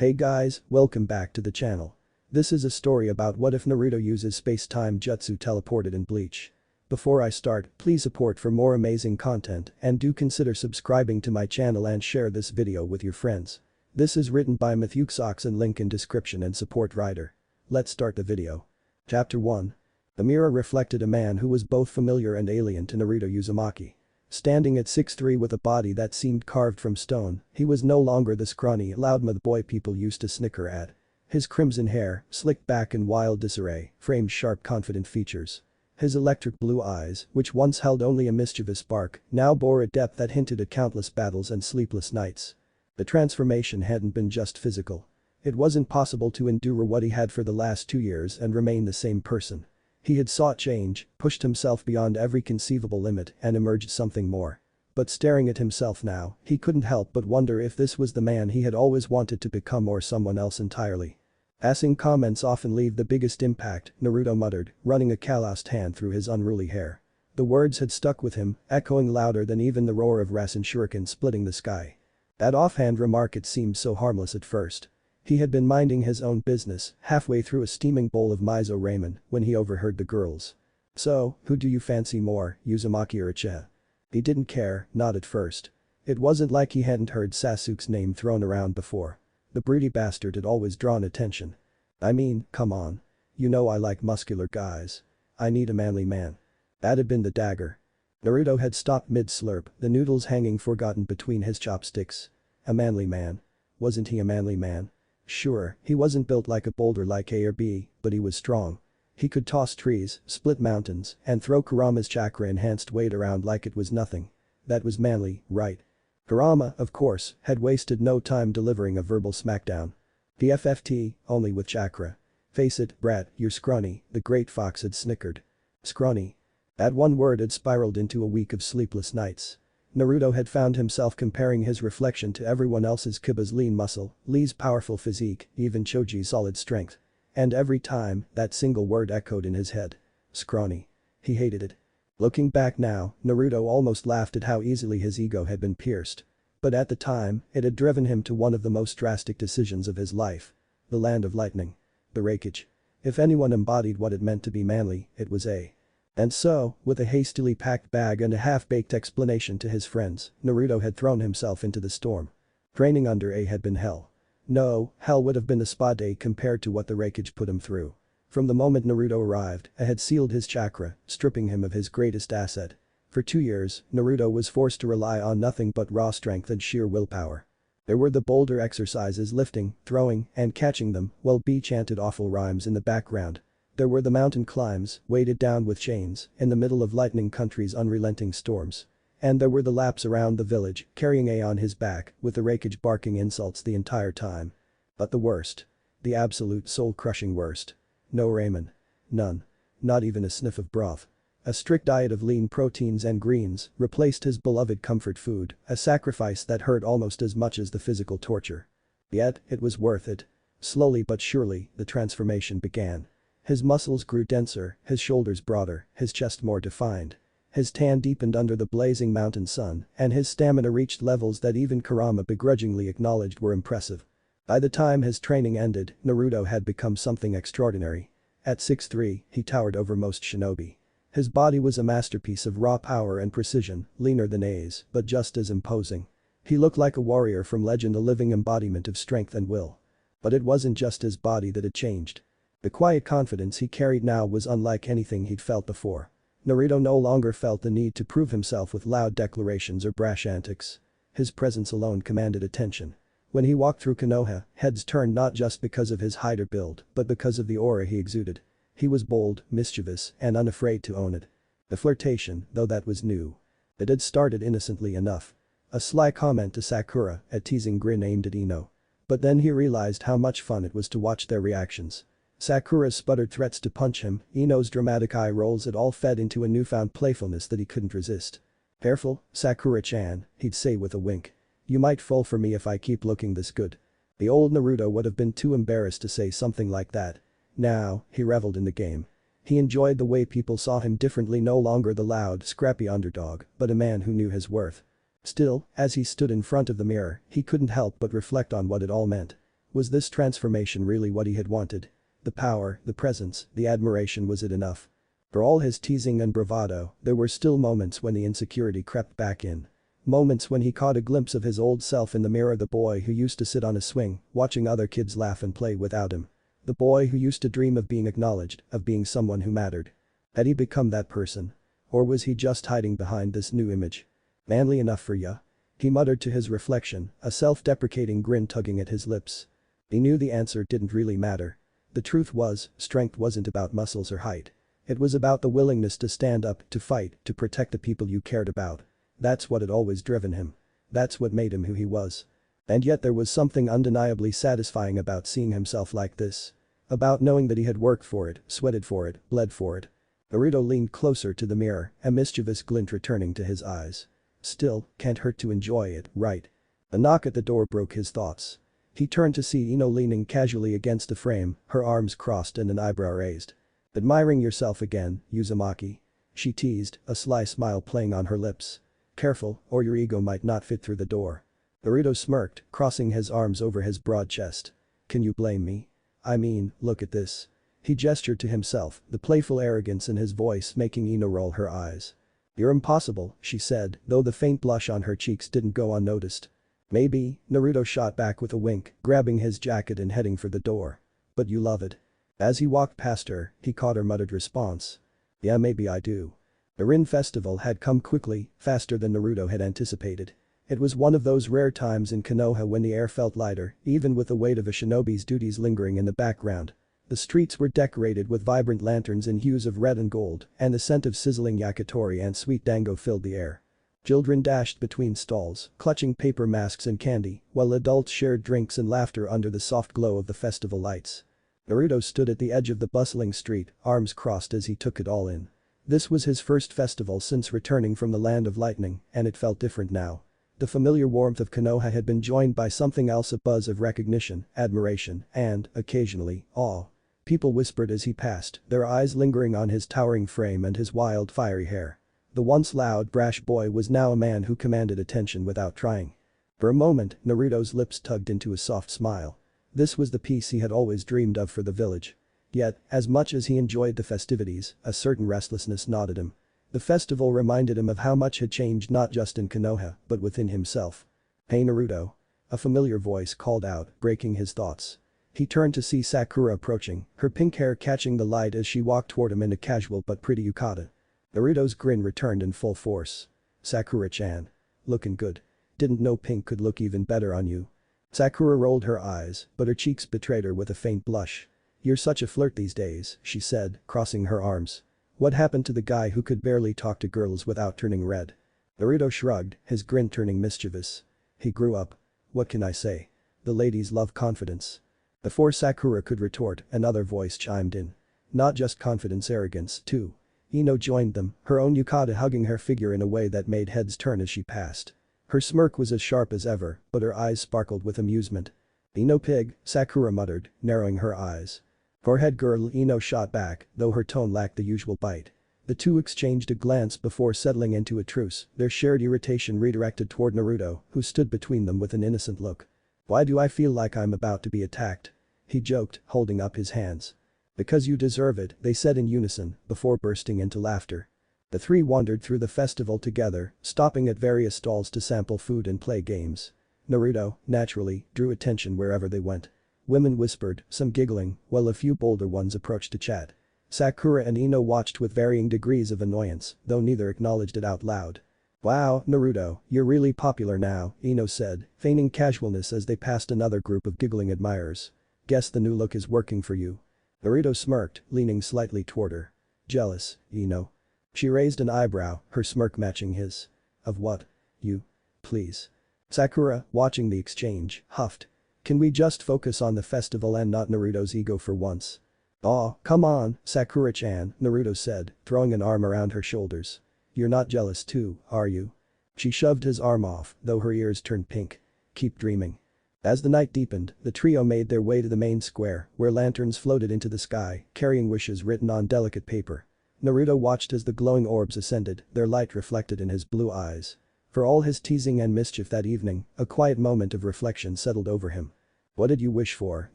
Hey guys, welcome back to the channel. This is a story about what if Naruto uses space-time jutsu teleported in Bleach. Before I start, please support for more amazing content and do consider subscribing to my channel and share this video with your friends. This is written by Mathewxox and link in description and support writer. Let's start the video. Chapter 1. The mirror reflected a man who was both familiar and alien to Naruto Uzumaki. Standing at 6'3" with a body that seemed carved from stone, he was no longer the scrawny, loudmouth boy people used to snicker at. His crimson hair, slicked back in wild disarray, framed sharp confident features. His electric blue eyes, which once held only a mischievous spark, now bore a depth that hinted at countless battles and sleepless nights. The transformation hadn't been just physical. It wasn't possible to endure what he had for the last 2 years and remain the same person. He had sought change, pushed himself beyond every conceivable limit and emerged something more. But staring at himself now, he couldn't help but wonder if this was the man he had always wanted to become or someone else entirely. Passing comments often leave the biggest impact, Naruto muttered, running a calloused hand through his unruly hair. The words had stuck with him, echoing louder than even the roar of Rasen Shuriken splitting the sky. That offhand remark had seemed so harmless at first. He had been minding his own business, halfway through a steaming bowl of miso ramen, when he overheard the girls. "So, who do you fancy more, Uzumaki or Ichigo?" He didn't care, not at first. It wasn't like he hadn't heard Sasuke's name thrown around before. The broody bastard had always drawn attention. "I mean, come on. You know I like muscular guys. I need a manly man." That had been the dagger. Naruto had stopped mid-slurp, the noodles hanging forgotten between his chopsticks. A manly man. Wasn't he a manly man? Sure, he wasn't built like a boulder like A or B, but he was strong. He could toss trees, split mountains, and throw Kurama's chakra-enhanced weight around like it was nothing. That was manly, right? Kurama, of course, had wasted no time delivering a verbal smackdown. PFFT, only with chakra. "Face it, brat, you're scrawny," the great fox had snickered. Scrawny. That one word had spiraled into a week of sleepless nights. Naruto had found himself comparing his reflection to everyone else's Kiba's lean muscle, Lee's powerful physique, even Choji's solid strength. And every time, that single word echoed in his head. Scrawny. He hated it. Looking back now, Naruto almost laughed at how easily his ego had been pierced. But at the time, it had driven him to one of the most drastic decisions of his life. The land of lightning. The Raikage. If anyone embodied what it meant to be manly, it was A. And so, with a hastily packed bag and a half-baked explanation to his friends, Naruto had thrown himself into the storm. Training under A had been hell. No, hell would have been a spa day compared to what the Raikage put him through. From the moment Naruto arrived, A had sealed his chakra, stripping him of his greatest asset. For 2 years, Naruto was forced to rely on nothing but raw strength and sheer willpower. There were the boulder exercises lifting, throwing, and catching them, while B chanted awful rhymes in the background. There were the mountain climbs, weighted down with chains, in the middle of Lightning Country's unrelenting storms. And there were the laps around the village, carrying A on his back, with the Raikage barking insults the entire time. But the worst. The absolute soul-crushing worst. No ramen. None. Not even a sniff of broth. A strict diet of lean proteins and greens replaced his beloved comfort food, a sacrifice that hurt almost as much as the physical torture. Yet, it was worth it. Slowly but surely, the transformation began. His muscles grew denser, his shoulders broader, his chest more defined. His tan deepened under the blazing mountain sun, and his stamina reached levels that even Kurama begrudgingly acknowledged were impressive. By the time his training ended, Naruto had become something extraordinary. At 6'3", he towered over most shinobi. His body was a masterpiece of raw power and precision, leaner than A's, but just as imposing. He looked like a warrior from legend, a living embodiment of strength and will. But it wasn't just his body that had changed. The quiet confidence he carried now was unlike anything he'd felt before. Naruto no longer felt the need to prove himself with loud declarations or brash antics. His presence alone commanded attention. When he walked through Konoha, heads turned not just because of his height or build, but because of the aura he exuded. He was bold, mischievous, and unafraid to own it. The flirtation, though that was new. It had started innocently enough. A sly comment to Sakura, a teasing grin aimed at Ino. But then he realized how much fun it was to watch their reactions. Sakura's sputtered threats to punch him, Ino's dramatic eye rolls, it all fed into a newfound playfulness that he couldn't resist. "Careful, Sakura-chan," he'd say with a wink. "You might fall for me if I keep looking this good." The old Naruto would have been too embarrassed to say something like that. Now, he reveled in the game. He enjoyed the way people saw him differently, no longer the loud, scrappy underdog, but a man who knew his worth. Still, as he stood in front of the mirror, he couldn't help but reflect on what it all meant. Was this transformation really what he had wanted? The power, the presence, the admiration, was it enough? For all his teasing and bravado, there were still moments when the insecurity crept back in. Moments when he caught a glimpse of his old self in the mirror, the boy who used to sit on a swing, watching other kids laugh and play without him. The boy who used to dream of being acknowledged, of being someone who mattered. Had he become that person? Or was he just hiding behind this new image? Manly enough for ya? He muttered to his reflection, a self-deprecating grin tugging at his lips. He knew the answer didn't really matter. The truth was, strength wasn't about muscles or height. It was about the willingness to stand up, to fight, to protect the people you cared about. That's what had always driven him. That's what made him who he was. And yet there was something undeniably satisfying about seeing himself like this. About knowing that he had worked for it, sweated for it, bled for it. Naruto leaned closer to the mirror, a mischievous glint returning to his eyes. Still, can't hurt to enjoy it, right? A knock at the door broke his thoughts. He turned to see Ino leaning casually against the frame, her arms crossed and an eyebrow raised. "Admiring yourself again, Uzumaki?" she teased, a sly smile playing on her lips. "Careful, or your ego might not fit through the door." Naruto smirked, crossing his arms over his broad chest. "Can you blame me? I mean, look at this." He gestured to himself, the playful arrogance in his voice making Ino roll her eyes. "You're impossible," she said, though the faint blush on her cheeks didn't go unnoticed. "Maybe," Naruto shot back with a wink, grabbing his jacket and heading for the door. "But you love it." As he walked past her, he caught her muttered response. "Yeah, maybe I do." The Rin festival had come quickly, faster than Naruto had anticipated. It was one of those rare times in Konoha when the air felt lighter, even with the weight of a shinobi's duties lingering in the background. The streets were decorated with vibrant lanterns in hues of red and gold, and the scent of sizzling yakitori and sweet dango filled the air. Children dashed between stalls, clutching paper masks and candy, while adults shared drinks and laughter under the soft glow of the festival lights. Naruto stood at the edge of the bustling street, arms crossed as he took it all in. This was his first festival since returning from the Land of Lightning, and it felt different now. The familiar warmth of Konoha had been joined by something else, a buzz of recognition, admiration, and, occasionally, awe. People whispered as he passed, their eyes lingering on his towering frame and his wild, fiery hair. The once loud, brash boy was now a man who commanded attention without trying. For a moment, Naruto's lips tugged into a soft smile. This was the peace he had always dreamed of for the village. Yet, as much as he enjoyed the festivities, a certain restlessness gnawed at him. The festival reminded him of how much had changed not just in Konoha, but within himself. "Hey Naruto." A familiar voice called out, breaking his thoughts. He turned to see Sakura approaching, her pink hair catching the light as she walked toward him in a casual but pretty yukata. Naruto's grin returned in full force. "Sakura-chan. Looking good. Didn't know pink could look even better on you." Sakura rolled her eyes, but her cheeks betrayed her with a faint blush. "You're such a flirt these days," she said, crossing her arms. "What happened to the guy who could barely talk to girls without turning red?" Naruto shrugged, his grin turning mischievous. "He grew up. What can I say? The ladies love confidence." Before Sakura could retort, another voice chimed in. "Not just confidence, arrogance, too." Ino joined them, her own yukata hugging her figure in a way that made heads turn as she passed. Her smirk was as sharp as ever, but her eyes sparkled with amusement. "Ino pig," Sakura muttered, narrowing her eyes. "For head girl," Ino shot back, though her tone lacked the usual bite. The two exchanged a glance before settling into a truce, their shared irritation redirected toward Naruto, who stood between them with an innocent look. "Why do I feel like I'm about to be attacked?" he joked, holding up his hands. "Because you deserve it," they said in unison, before bursting into laughter. The three wandered through the festival together, stopping at various stalls to sample food and play games. Naruto, naturally, drew attention wherever they went. Women whispered, some giggling, while a few bolder ones approached to chat. Sakura and Ino watched with varying degrees of annoyance, though neither acknowledged it out loud. "Wow, Naruto, you're really popular now," Ino said, feigning casualness as they passed another group of giggling admirers. "Guess the new look is working for you." Naruto smirked, leaning slightly toward her. "Jealous, Ino?" She raised an eyebrow, her smirk matching his. "Of what? You? Please." Sakura, watching the exchange, huffed. "Can we just focus on the festival and not Naruto's ego for once?" "Aw, come on, Sakura-chan," Naruto said, throwing an arm around her shoulders. "You're not jealous too, are you?" She shoved his arm off, though her ears turned pink. "Keep dreaming." As the night deepened, the trio made their way to the main square, where lanterns floated into the sky, carrying wishes written on delicate paper. Naruto watched as the glowing orbs ascended, their light reflected in his blue eyes. For all his teasing and mischief that evening, a quiet moment of reflection settled over him. What did you wish for,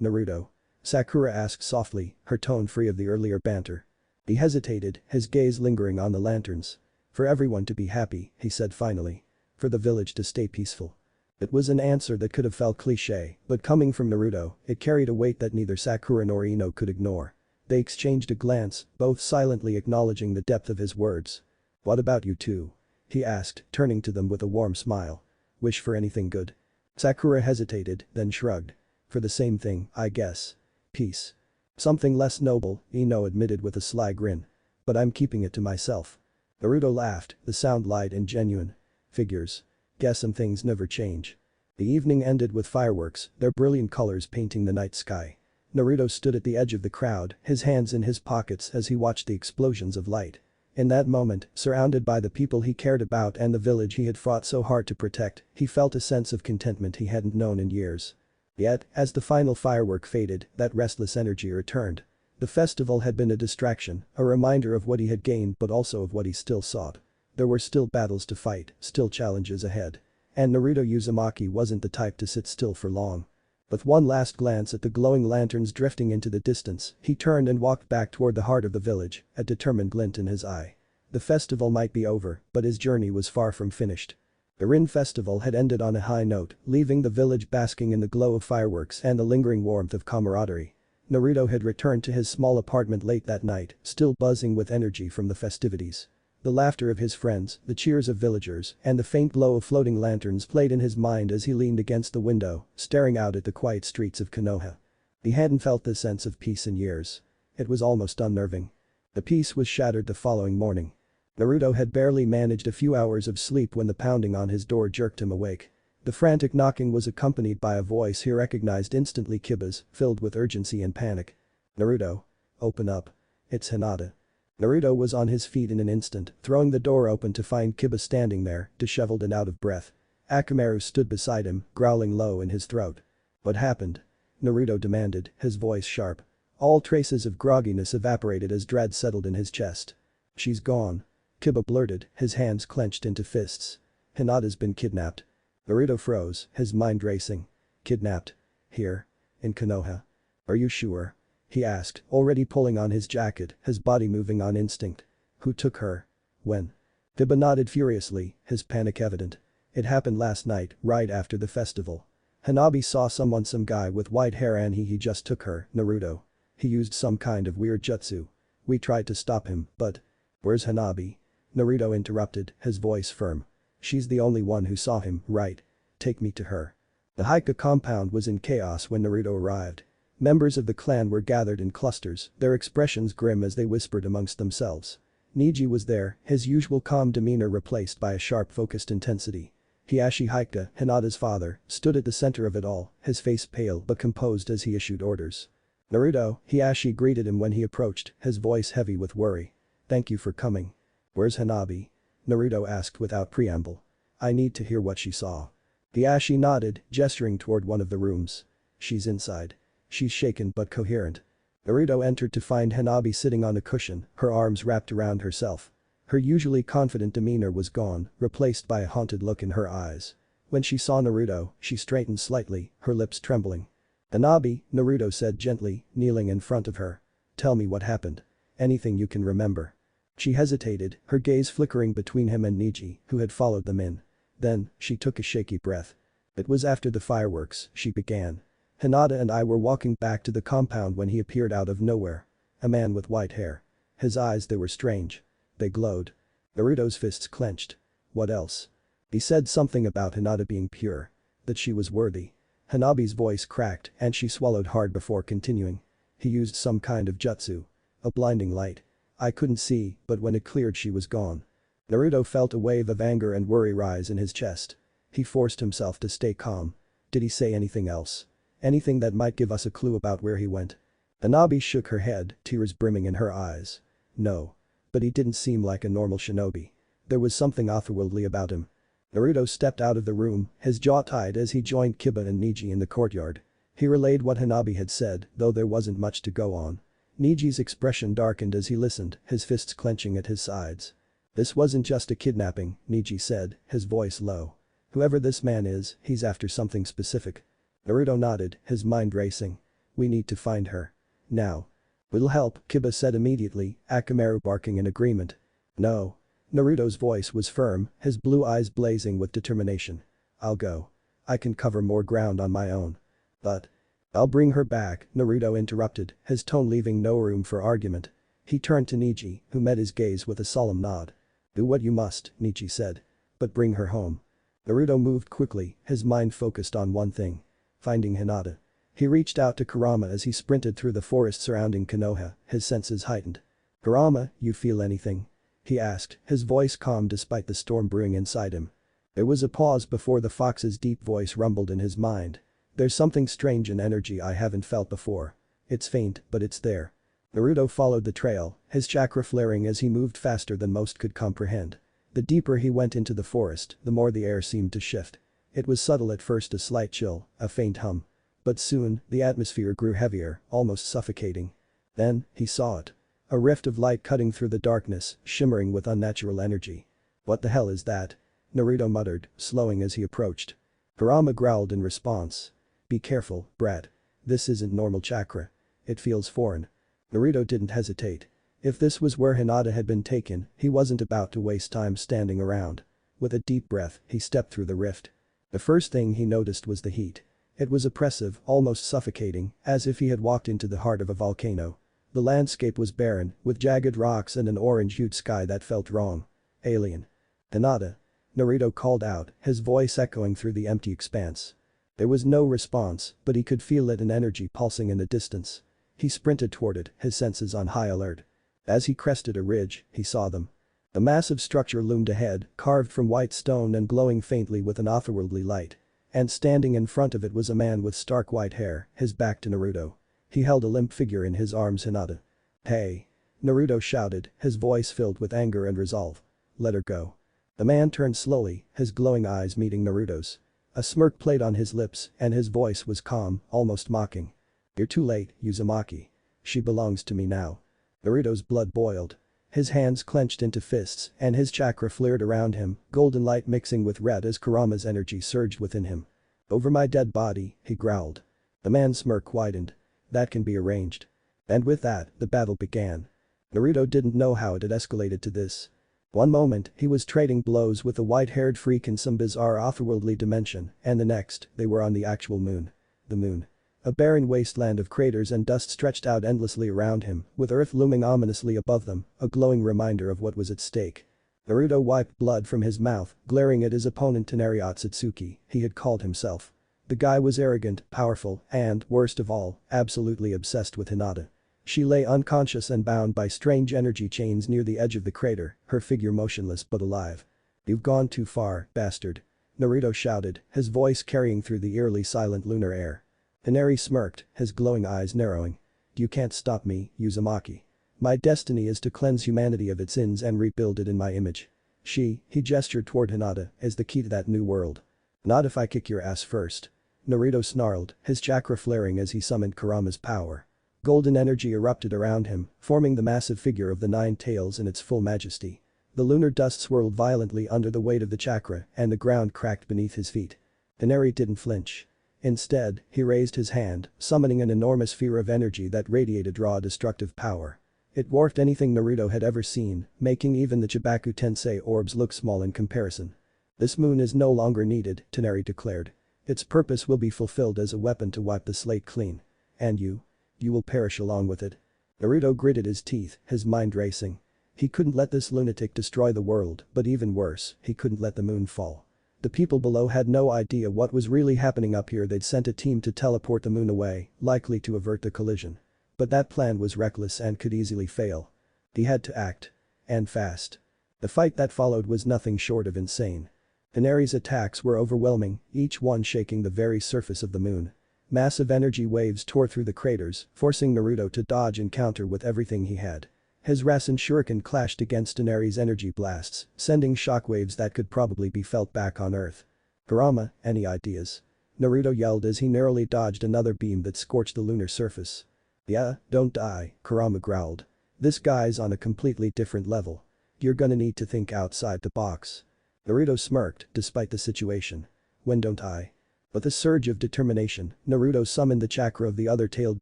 Naruto? Sakura asked softly, her tone free of the earlier banter. He hesitated, his gaze lingering on the lanterns. For everyone to be happy, he said finally. For the village to stay peaceful. It was an answer that could have felt cliché, but coming from Naruto, it carried a weight that neither Sakura nor Ino could ignore. They exchanged a glance, both silently acknowledging the depth of his words. What about you two? He asked, turning to them with a warm smile. Wish for anything good? Sakura hesitated, then shrugged. For the same thing, I guess. Peace. Something less noble, Ino admitted with a sly grin. But I'm keeping it to myself. Naruto laughed, the sound light and genuine. Figures. Guess some things never change. The evening ended with fireworks, their brilliant colors painting the night sky. Naruto stood at the edge of the crowd, his hands in his pockets as he watched the explosions of light. In that moment, surrounded by the people he cared about and the village he had fought so hard to protect, he felt a sense of contentment he hadn't known in years. Yet, as the final firework faded, that restless energy returned. The festival had been a distraction, a reminder of what he had gained but also of what he still sought. There were still battles to fight, still challenges ahead. And Naruto Uzumaki wasn't the type to sit still for long. With one last glance at the glowing lanterns drifting into the distance, he turned and walked back toward the heart of the village, a determined glint in his eye. The festival might be over, but his journey was far from finished. The Rin festival had ended on a high note, leaving the village basking in the glow of fireworks and the lingering warmth of camaraderie. Naruto had returned to his small apartment late that night, still buzzing with energy from the festivities. The laughter of his friends, the cheers of villagers, and the faint glow of floating lanterns played in his mind as he leaned against the window, staring out at the quiet streets of Konoha. He hadn't felt this sense of peace in years. It was almost unnerving. The peace was shattered the following morning. Naruto had barely managed a few hours of sleep when the pounding on his door jerked him awake. The frantic knocking was accompanied by a voice he recognized instantly, Kiba's, filled with urgency and panic. Naruto. Open up. It's Hinata. Naruto was on his feet in an instant, throwing the door open to find Kiba standing there, disheveled and out of breath. Akamaru stood beside him, growling low in his throat. What happened? Naruto demanded, his voice sharp. All traces of grogginess evaporated as dread settled in his chest. She's gone. Kiba blurted, his hands clenched into fists. Hinata's been kidnapped. Naruto froze, his mind racing. Kidnapped? Here? In Konoha? Are you sure? He asked, already pulling on his jacket, his body moving on instinct. Who took her? When? Kiba nodded furiously, his panic evident. It happened last night, right after the festival. Hanabi saw some guy with white hair and he just took her, Naruto. He used some kind of weird jutsu. We tried to stop him, but… Where's Hanabi? Naruto interrupted, his voice firm. She's the only one who saw him, right? Take me to her. The Hika compound was in chaos when Naruto arrived. Members of the clan were gathered in clusters, their expressions grim as they whispered amongst themselves. Niji was there, his usual calm demeanor replaced by a sharp focused intensity. Hiashi Hika, Hinata's father, stood at the center of it all, his face pale but composed as he issued orders. Naruto, Hiashi greeted him when he approached, his voice heavy with worry. Thank you for coming. Where's Hanabi? Naruto asked without preamble. I need to hear what she saw. Hiashi nodded, gesturing toward one of the rooms. She's inside. She's shaken but coherent. Naruto entered to find Hanabi sitting on a cushion, her arms wrapped around herself. Her usually confident demeanor was gone, replaced by a haunted look in her eyes. When she saw Naruto, she straightened slightly, her lips trembling. Hanabi, Naruto said gently, kneeling in front of her. Tell me what happened. Anything you can remember. She hesitated, her gaze flickering between him and Niji, who had followed them in. Then, she took a shaky breath. It was after the fireworks, she began. Hinata and I were walking back to the compound when he appeared out of nowhere. A man with white hair. His eyes, they were strange. They glowed. Naruto's fists clenched. What else? He said something about Hinata being pure. That she was worthy. Hanabi's voice cracked and she swallowed hard before continuing. He used some kind of jutsu. A blinding light. I couldn't see, but when it cleared she was gone. Naruto felt a wave of anger and worry rise in his chest. He forced himself to stay calm. Did he say anything else? Anything that might give us a clue about where he went? Hanabi shook her head, tears brimming in her eyes. No. But he didn't seem like a normal shinobi. There was something otherworldly about him. Naruto stepped out of the room, his jaw tied as he joined Kiba and Niji in the courtyard. He relayed what Hanabi had said, though there wasn't much to go on. Niji's expression darkened as he listened, his fists clenching at his sides. This wasn't just a kidnapping, Niji said, his voice low. Whoever this man is, he's after something specific. Naruto nodded, his mind racing. We need to find her. Now. We'll help, Kiba said immediately, Akamaru barking in agreement. No. Naruto's voice was firm, his blue eyes blazing with determination. I'll go. I can cover more ground on my own. But. I'll bring her back, Naruto interrupted, his tone leaving no room for argument. He turned to Neji, who met his gaze with a solemn nod. Do what you must, Neji said. But bring her home. Naruto moved quickly, his mind focused on one thing. Finding Hinata. He reached out to Kurama as he sprinted through the forest surrounding Konoha, his senses heightened. Kurama, you feel anything? He asked, his voice calm despite the storm brewing inside him. There was a pause before the fox's deep voice rumbled in his mind. There's something strange in energy I haven't felt before. It's faint, but it's there. Naruto followed the trail, his chakra flaring as he moved faster than most could comprehend. The deeper he went into the forest, the more the air seemed to shift. It was subtle at first, a slight chill, a faint hum. But soon, the atmosphere grew heavier, almost suffocating. Then, he saw it. A rift of light cutting through the darkness, shimmering with unnatural energy. What the hell is that? Naruto muttered, slowing as he approached. Kurama growled in response. Be careful, brat. This isn't normal chakra. It feels foreign. Naruto didn't hesitate. If this was where Hinata had been taken, he wasn't about to waste time standing around. With a deep breath, he stepped through the rift. The first thing he noticed was the heat. It was oppressive, almost suffocating, as if he had walked into the heart of a volcano. The landscape was barren, with jagged rocks and an orange-hued sky that felt wrong. Alien. Hinata. Naruto called out, his voice echoing through the empty expanse. There was no response, but he could feel it, an energy pulsing in the distance. He sprinted toward it, his senses on high alert. As he crested a ridge, he saw them. The massive structure loomed ahead, carved from white stone and glowing faintly with an otherworldly light. And standing in front of it was a man with stark white hair, his back to Naruto. He held a limp figure in his arms. Hinata. Hey! Naruto shouted, his voice filled with anger and resolve. Let her go. The man turned slowly, his glowing eyes meeting Naruto's. A smirk played on his lips and his voice was calm, almost mocking. You're too late, Uzumaki. She belongs to me now. Naruto's blood boiled. His hands clenched into fists and his chakra flared around him, golden light mixing with red as Kurama's energy surged within him. Over my dead body, he growled. The man's smirk widened. That can be arranged. And with that, the battle began. Naruto didn't know how it had escalated to this. One moment, he was trading blows with a white-haired freak in some bizarre otherworldly dimension, and the next, they were on the actual moon. The moon. A barren wasteland of craters and dust stretched out endlessly around him, with Earth looming ominously above them, a glowing reminder of what was at stake. Naruto wiped blood from his mouth, glaring at his opponent Naruto. He had called himself. The guy was arrogant, powerful, and, worst of all, absolutely obsessed with Hinata. She lay unconscious and bound by strange energy chains near the edge of the crater, her figure motionless but alive. You've gone too far, bastard. Naruto shouted, his voice carrying through the eerily silent lunar air. Hinata smirked, his glowing eyes narrowing. You can't stop me, Uzumaki. My destiny is to cleanse humanity of its sins and rebuild it in my image. He gestured toward Hinata, is the key to that new world. Not if I kick your ass first. Naruto snarled, his chakra flaring as he summoned Kurama's power. Golden energy erupted around him, forming the massive figure of the Nine Tails in its full majesty. The lunar dust swirled violently under the weight of the chakra and the ground cracked beneath his feet. Hinata didn't flinch. Instead, he raised his hand, summoning an enormous sphere of energy that radiated raw destructive power. It dwarfed anything Naruto had ever seen, making even the Chibaku Tensei orbs look small in comparison. This moon is no longer needed, Hinata declared. Its purpose will be fulfilled as a weapon to wipe the slate clean. And you will perish along with it. Naruto gritted his teeth, his mind racing. He couldn't let this lunatic destroy the world, but even worse, he couldn't let the moon fall. The people below had no idea what was really happening up here. They'd sent a team to teleport the moon away, likely to avert the collision. But that plan was reckless and could easily fail. He had to act. And fast. The fight that followed was nothing short of insane. Hinata's attacks were overwhelming, each one shaking the very surface of the moon. Massive energy waves tore through the craters, forcing Naruto to dodge and counter with everything he had. His Rasen Shuriken clashed against Hinata's energy blasts, sending shockwaves that could probably be felt back on Earth. Kurama, any ideas? Naruto yelled as he narrowly dodged another beam that scorched the lunar surface. Yeah, don't die, Kurama growled. This guy's on a completely different level. You're gonna need to think outside the box. Naruto smirked, despite the situation. When don't I? With a surge of determination, Naruto summoned the chakra of the other tailed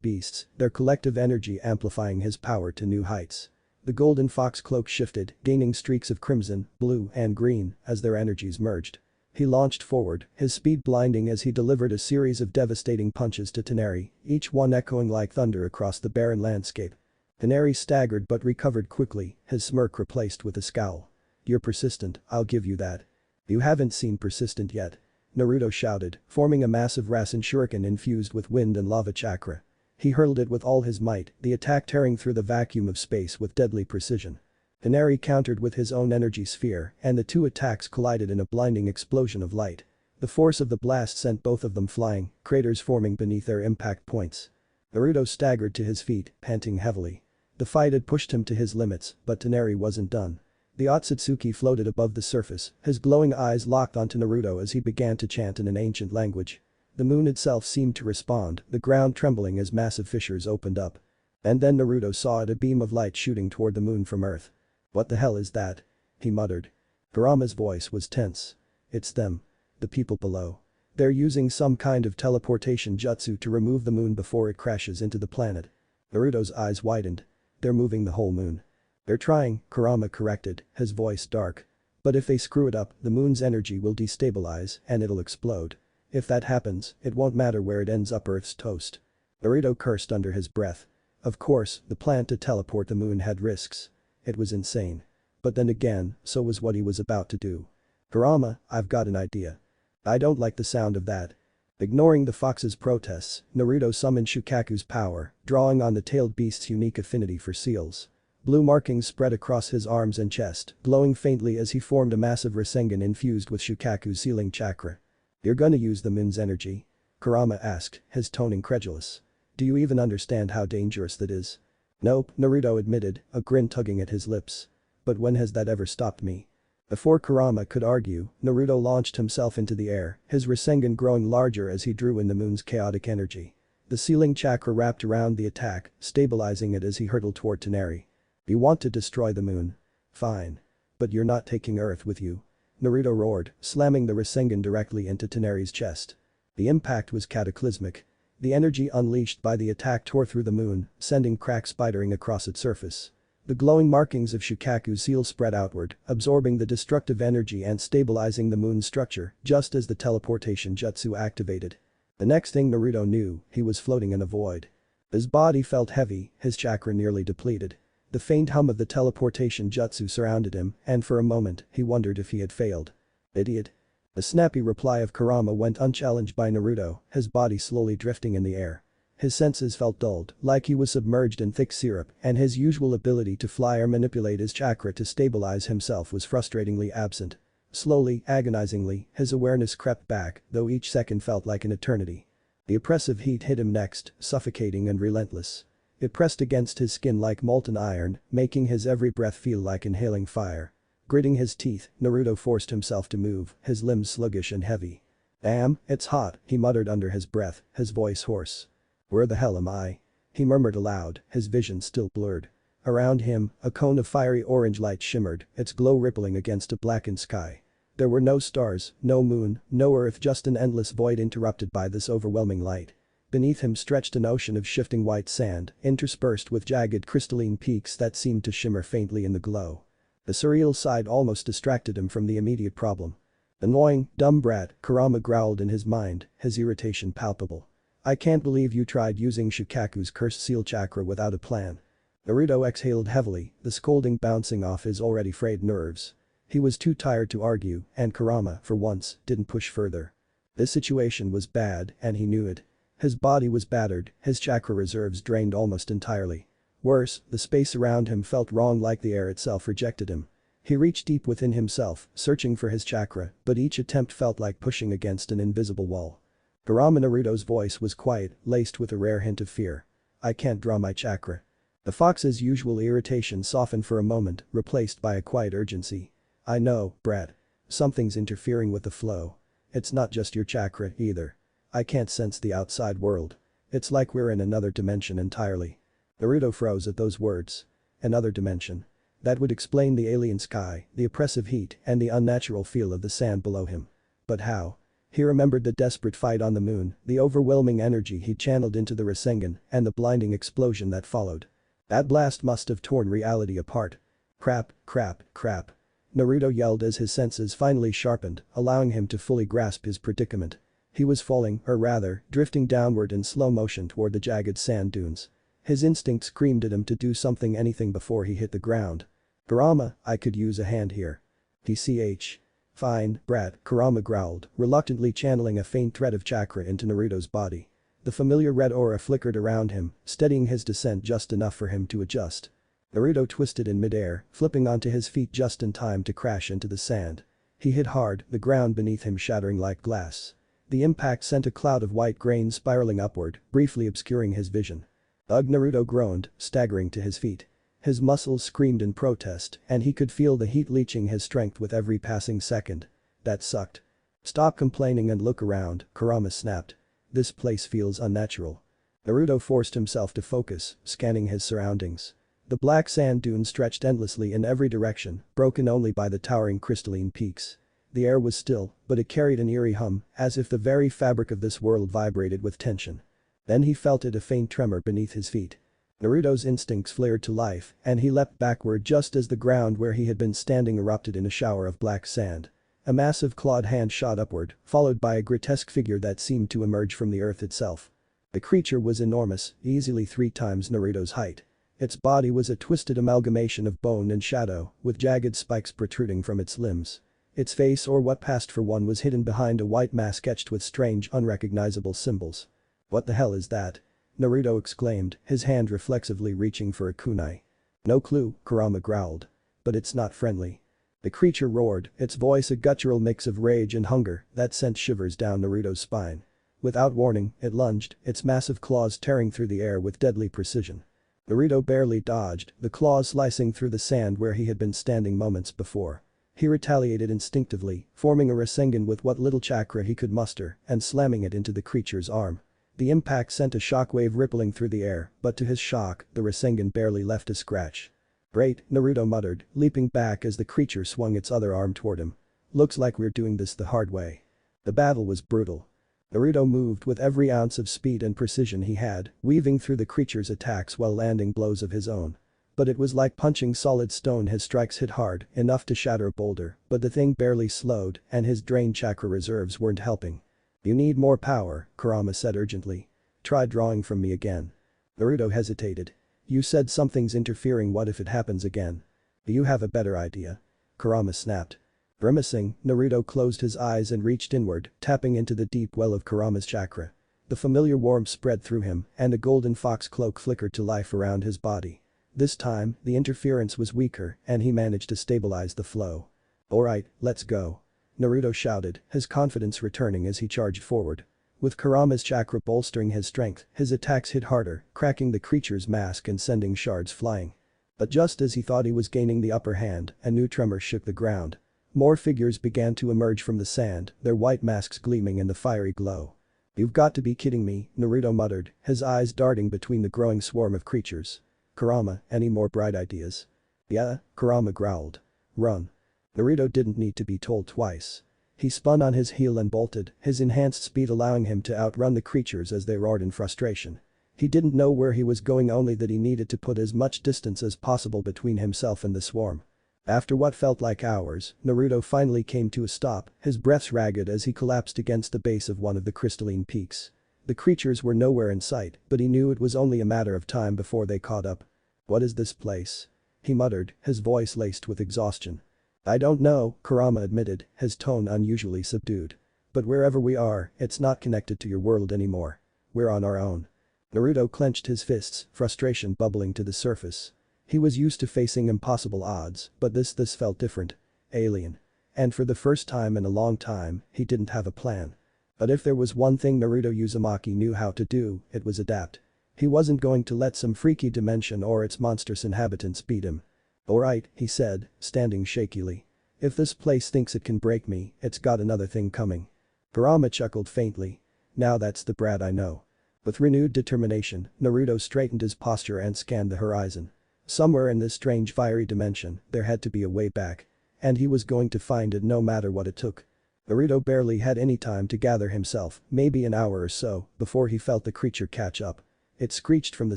beasts, their collective energy amplifying his power to new heights. The golden fox cloak shifted, gaining streaks of crimson, blue, and green as their energies merged. He launched forward, his speed blinding as he delivered a series of devastating punches to Toneri, each one echoing like thunder across the barren landscape. Toneri staggered but recovered quickly, his smirk replaced with a scowl. "You're persistent, I'll give you that." "You haven't seen persistent yet," Naruto shouted, forming a massive Rasen shuriken infused with wind and lava chakra. He hurled it with all his might, the attack tearing through the vacuum of space with deadly precision. Toneri countered with his own energy sphere, and the two attacks collided in a blinding explosion of light. The force of the blast sent both of them flying, craters forming beneath their impact points. Naruto staggered to his feet, panting heavily. The fight had pushed him to his limits, but Toneri wasn't done. The Otsutsuki floated above the surface, his glowing eyes locked onto Naruto as he began to chant in an ancient language. The moon itself seemed to respond, the ground trembling as massive fissures opened up. And then Naruto saw it, a beam of light shooting toward the moon from Earth. "What the hell is that?" he muttered. Kurama's voice was tense. "It's them. The people below. They're using some kind of teleportation jutsu to remove the moon before it crashes into the planet." Naruto's eyes widened. "They're moving the whole moon." "They're trying," Kurama corrected, his voice dark. "But if they screw it up, the moon's energy will destabilize and it'll explode. If that happens, it won't matter where it ends up, Earth's toast." Naruto cursed under his breath. Of course, the plan to teleport the moon had risks. It was insane. But then again, so was what he was about to do. "Kurama, I've got an idea." "I don't like the sound of that." Ignoring the fox's protests, Naruto summoned Shukaku's power, drawing on the tailed beast's unique affinity for seals. Blue markings spread across his arms and chest, glowing faintly as he formed a massive Rasengan infused with Shukaku's sealing chakra. "You're gonna use the moon's energy?" Kurama asked, his tone incredulous. "Do you even understand how dangerous that is?" "Nope," Naruto admitted, a grin tugging at his lips. "But when has that ever stopped me?" Before Kurama could argue, Naruto launched himself into the air, his Rasengan growing larger as he drew in the moon's chaotic energy. The sealing chakra wrapped around the attack, stabilizing it as he hurtled toward Toneri. "You want to destroy the moon? Fine. But you're not taking Earth with you." Naruto roared, slamming the Rasengan directly into Toneri's chest. The impact was cataclysmic. The energy unleashed by the attack tore through the moon, sending cracks spidering across its surface. The glowing markings of Shukaku's seal spread outward, absorbing the destructive energy and stabilizing the moon's structure, just as the teleportation jutsu activated. The next thing Naruto knew, he was floating in a void. His body felt heavy, his chakra nearly depleted. The faint hum of the teleportation jutsu surrounded him, and for a moment, he wondered if he had failed. "Idiot." The snappy reply of Kurama went unchallenged by Naruto, his body slowly drifting in the air. His senses felt dulled, like he was submerged in thick syrup, and his usual ability to fly or manipulate his chakra to stabilize himself was frustratingly absent. Slowly, agonizingly, his awareness crept back, though each second felt like an eternity. The oppressive heat hit him next, suffocating and relentless. It pressed against his skin like molten iron, making his every breath feel like inhaling fire. Gritting his teeth, Naruto forced himself to move, his limbs sluggish and heavy. "Damn, it's hot," he muttered under his breath, his voice hoarse. "Where the hell am I?" he murmured aloud, his vision still blurred. Around him, a cone of fiery orange light shimmered, its glow rippling against a blackened sky. There were no stars, no moon, no Earth, just an endless void interrupted by this overwhelming light. Beneath him stretched an ocean of shifting white sand, interspersed with jagged crystalline peaks that seemed to shimmer faintly in the glow. The surreal sight almost distracted him from the immediate problem. "Annoying, dumb brat," Kurama growled in his mind, his irritation palpable. "I can't believe you tried using Shukaku's cursed seal chakra without a plan." Naruto exhaled heavily, the scolding bouncing off his already frayed nerves. He was too tired to argue, and Kurama, for once, didn't push further. This situation was bad, and he knew it. His body was battered, his chakra reserves drained almost entirely. Worse, the space around him felt wrong, like the air itself rejected him. He reached deep within himself, searching for his chakra, but each attempt felt like pushing against an invisible wall. Kurama Naruto's voice was quiet, laced with a rare hint of fear. "I can't draw my chakra." The fox's usual irritation softened for a moment, replaced by a quiet urgency. "I know, brat. Something's interfering with the flow. It's not just your chakra, either. I can't sense the outside world. It's like we're in another dimension entirely." Naruto froze at those words. Another dimension. That would explain the alien sky, the oppressive heat, and the unnatural feel of the sand below him. But how? He remembered the desperate fight on the moon, the overwhelming energy he channeled into the Rasengan, and the blinding explosion that followed. That blast must have torn reality apart. Crap, crap, crap. Naruto yelled as his senses finally sharpened, allowing him to fully grasp his predicament. He was falling, or rather, drifting downward in slow motion toward the jagged sand dunes. His instinct screamed at him to do anything before he hit the ground. Kurama, I could use a hand here. DCH. Fine, brat, Kurama growled, reluctantly channeling a faint thread of chakra into Naruto's body. The familiar red aura flickered around him, steadying his descent just enough for him to adjust. Naruto twisted in midair, flipping onto his feet just in time to crash into the sand. He hit hard, the ground beneath him shattering like glass. The impact sent a cloud of white grain spiraling upward, briefly obscuring his vision. Ugh, Naruto groaned, staggering to his feet. His muscles screamed in protest, and he could feel the heat leaching his strength with every passing second. That sucked. Stop complaining and look around, Kurama snapped. This place feels unnatural. Naruto forced himself to focus, scanning his surroundings. The black sand dunes stretched endlessly in every direction, broken only by the towering crystalline peaks. The air was still, but it carried an eerie hum, as if the very fabric of this world vibrated with tension. Then he felt a faint tremor beneath his feet. Naruto's instincts flared to life, and he leapt backward just as the ground where he had been standing erupted in a shower of black sand. A massive clawed hand shot upward, followed by a grotesque figure that seemed to emerge from the earth itself. The creature was enormous, easily 3 times Naruto's height. Its body was a twisted amalgamation of bone and shadow, with jagged spikes protruding from its limbs. Its face, or what passed for one, was hidden behind a white mask etched with strange, unrecognizable symbols. What the hell is that? Naruto exclaimed, his hand reflexively reaching for a kunai. No clue, Kurama growled. But it's not friendly. The creature roared, its voice a guttural mix of rage and hunger that sent shivers down Naruto's spine. Without warning, it lunged, its massive claws tearing through the air with deadly precision. Naruto barely dodged, the claws slicing through the sand where he had been standing moments before. He retaliated instinctively, forming a Rasengan with what little chakra he could muster and slamming it into the creature's arm. The impact sent a shockwave rippling through the air, but to his shock, the Rasengan barely left a scratch. Great, Naruto muttered, leaping back as the creature swung its other arm toward him. Looks like we're doing this the hard way. The battle was brutal. Naruto moved with every ounce of speed and precision he had, weaving through the creature's attacks while landing blows of his own. But it was like punching solid stone. His strikes hit hard, enough to shatter a boulder, but the thing barely slowed, and his drained chakra reserves weren't helping. You need more power, Kurama said urgently. Try drawing from me again. Naruto hesitated. You said something's interfering. What if it happens again? Do you have a better idea? Kurama snapped. Grimacing, Naruto closed his eyes and reached inward, tapping into the deep well of Kurama's chakra. The familiar warmth spread through him, and a golden fox cloak flickered to life around his body. This time, the interference was weaker, and he managed to stabilize the flow. Alright, let's go. Naruto shouted, his confidence returning as he charged forward. With Kurama's chakra bolstering his strength, his attacks hit harder, cracking the creature's mask and sending shards flying. But just as he thought he was gaining the upper hand, a new tremor shook the ground. More figures began to emerge from the sand, their white masks gleaming in the fiery glow. You've got to be kidding me, Naruto muttered, his eyes darting between the growing swarm of creatures. Kurama, any more bright ideas? Yeah, Kurama growled. Run. Naruto didn't need to be told twice. He spun on his heel and bolted, his enhanced speed allowing him to outrun the creatures as they roared in frustration. He didn't know where he was going, only that he needed to put as much distance as possible between himself and the swarm. After what felt like hours, Naruto finally came to a stop, his breath ragged as he collapsed against the base of one of the crystalline peaks. The creatures were nowhere in sight, but he knew it was only a matter of time before they caught up. What is this place? He muttered, his voice laced with exhaustion. I don't know, Kurama admitted, his tone unusually subdued. But wherever we are, it's not connected to your world anymore. We're on our own. Naruto clenched his fists, frustration bubbling to the surface. He was used to facing impossible odds, but this felt different. Alien. And for the first time in a long time, he didn't have a plan. But if there was one thing Naruto Uzumaki knew how to do, it was adapt. He wasn't going to let some freaky dimension or its monstrous inhabitants beat him. Alright, he said, standing shakily. If this place thinks it can break me, it's got another thing coming. Kurama chuckled faintly. Now that's the brat I know. With renewed determination, Naruto straightened his posture and scanned the horizon. Somewhere in this strange fiery dimension, there had to be a way back. And he was going to find it no matter what it took. Naruto barely had any time to gather himself, maybe an hour or so, before he felt the creature catch up. It screeched from the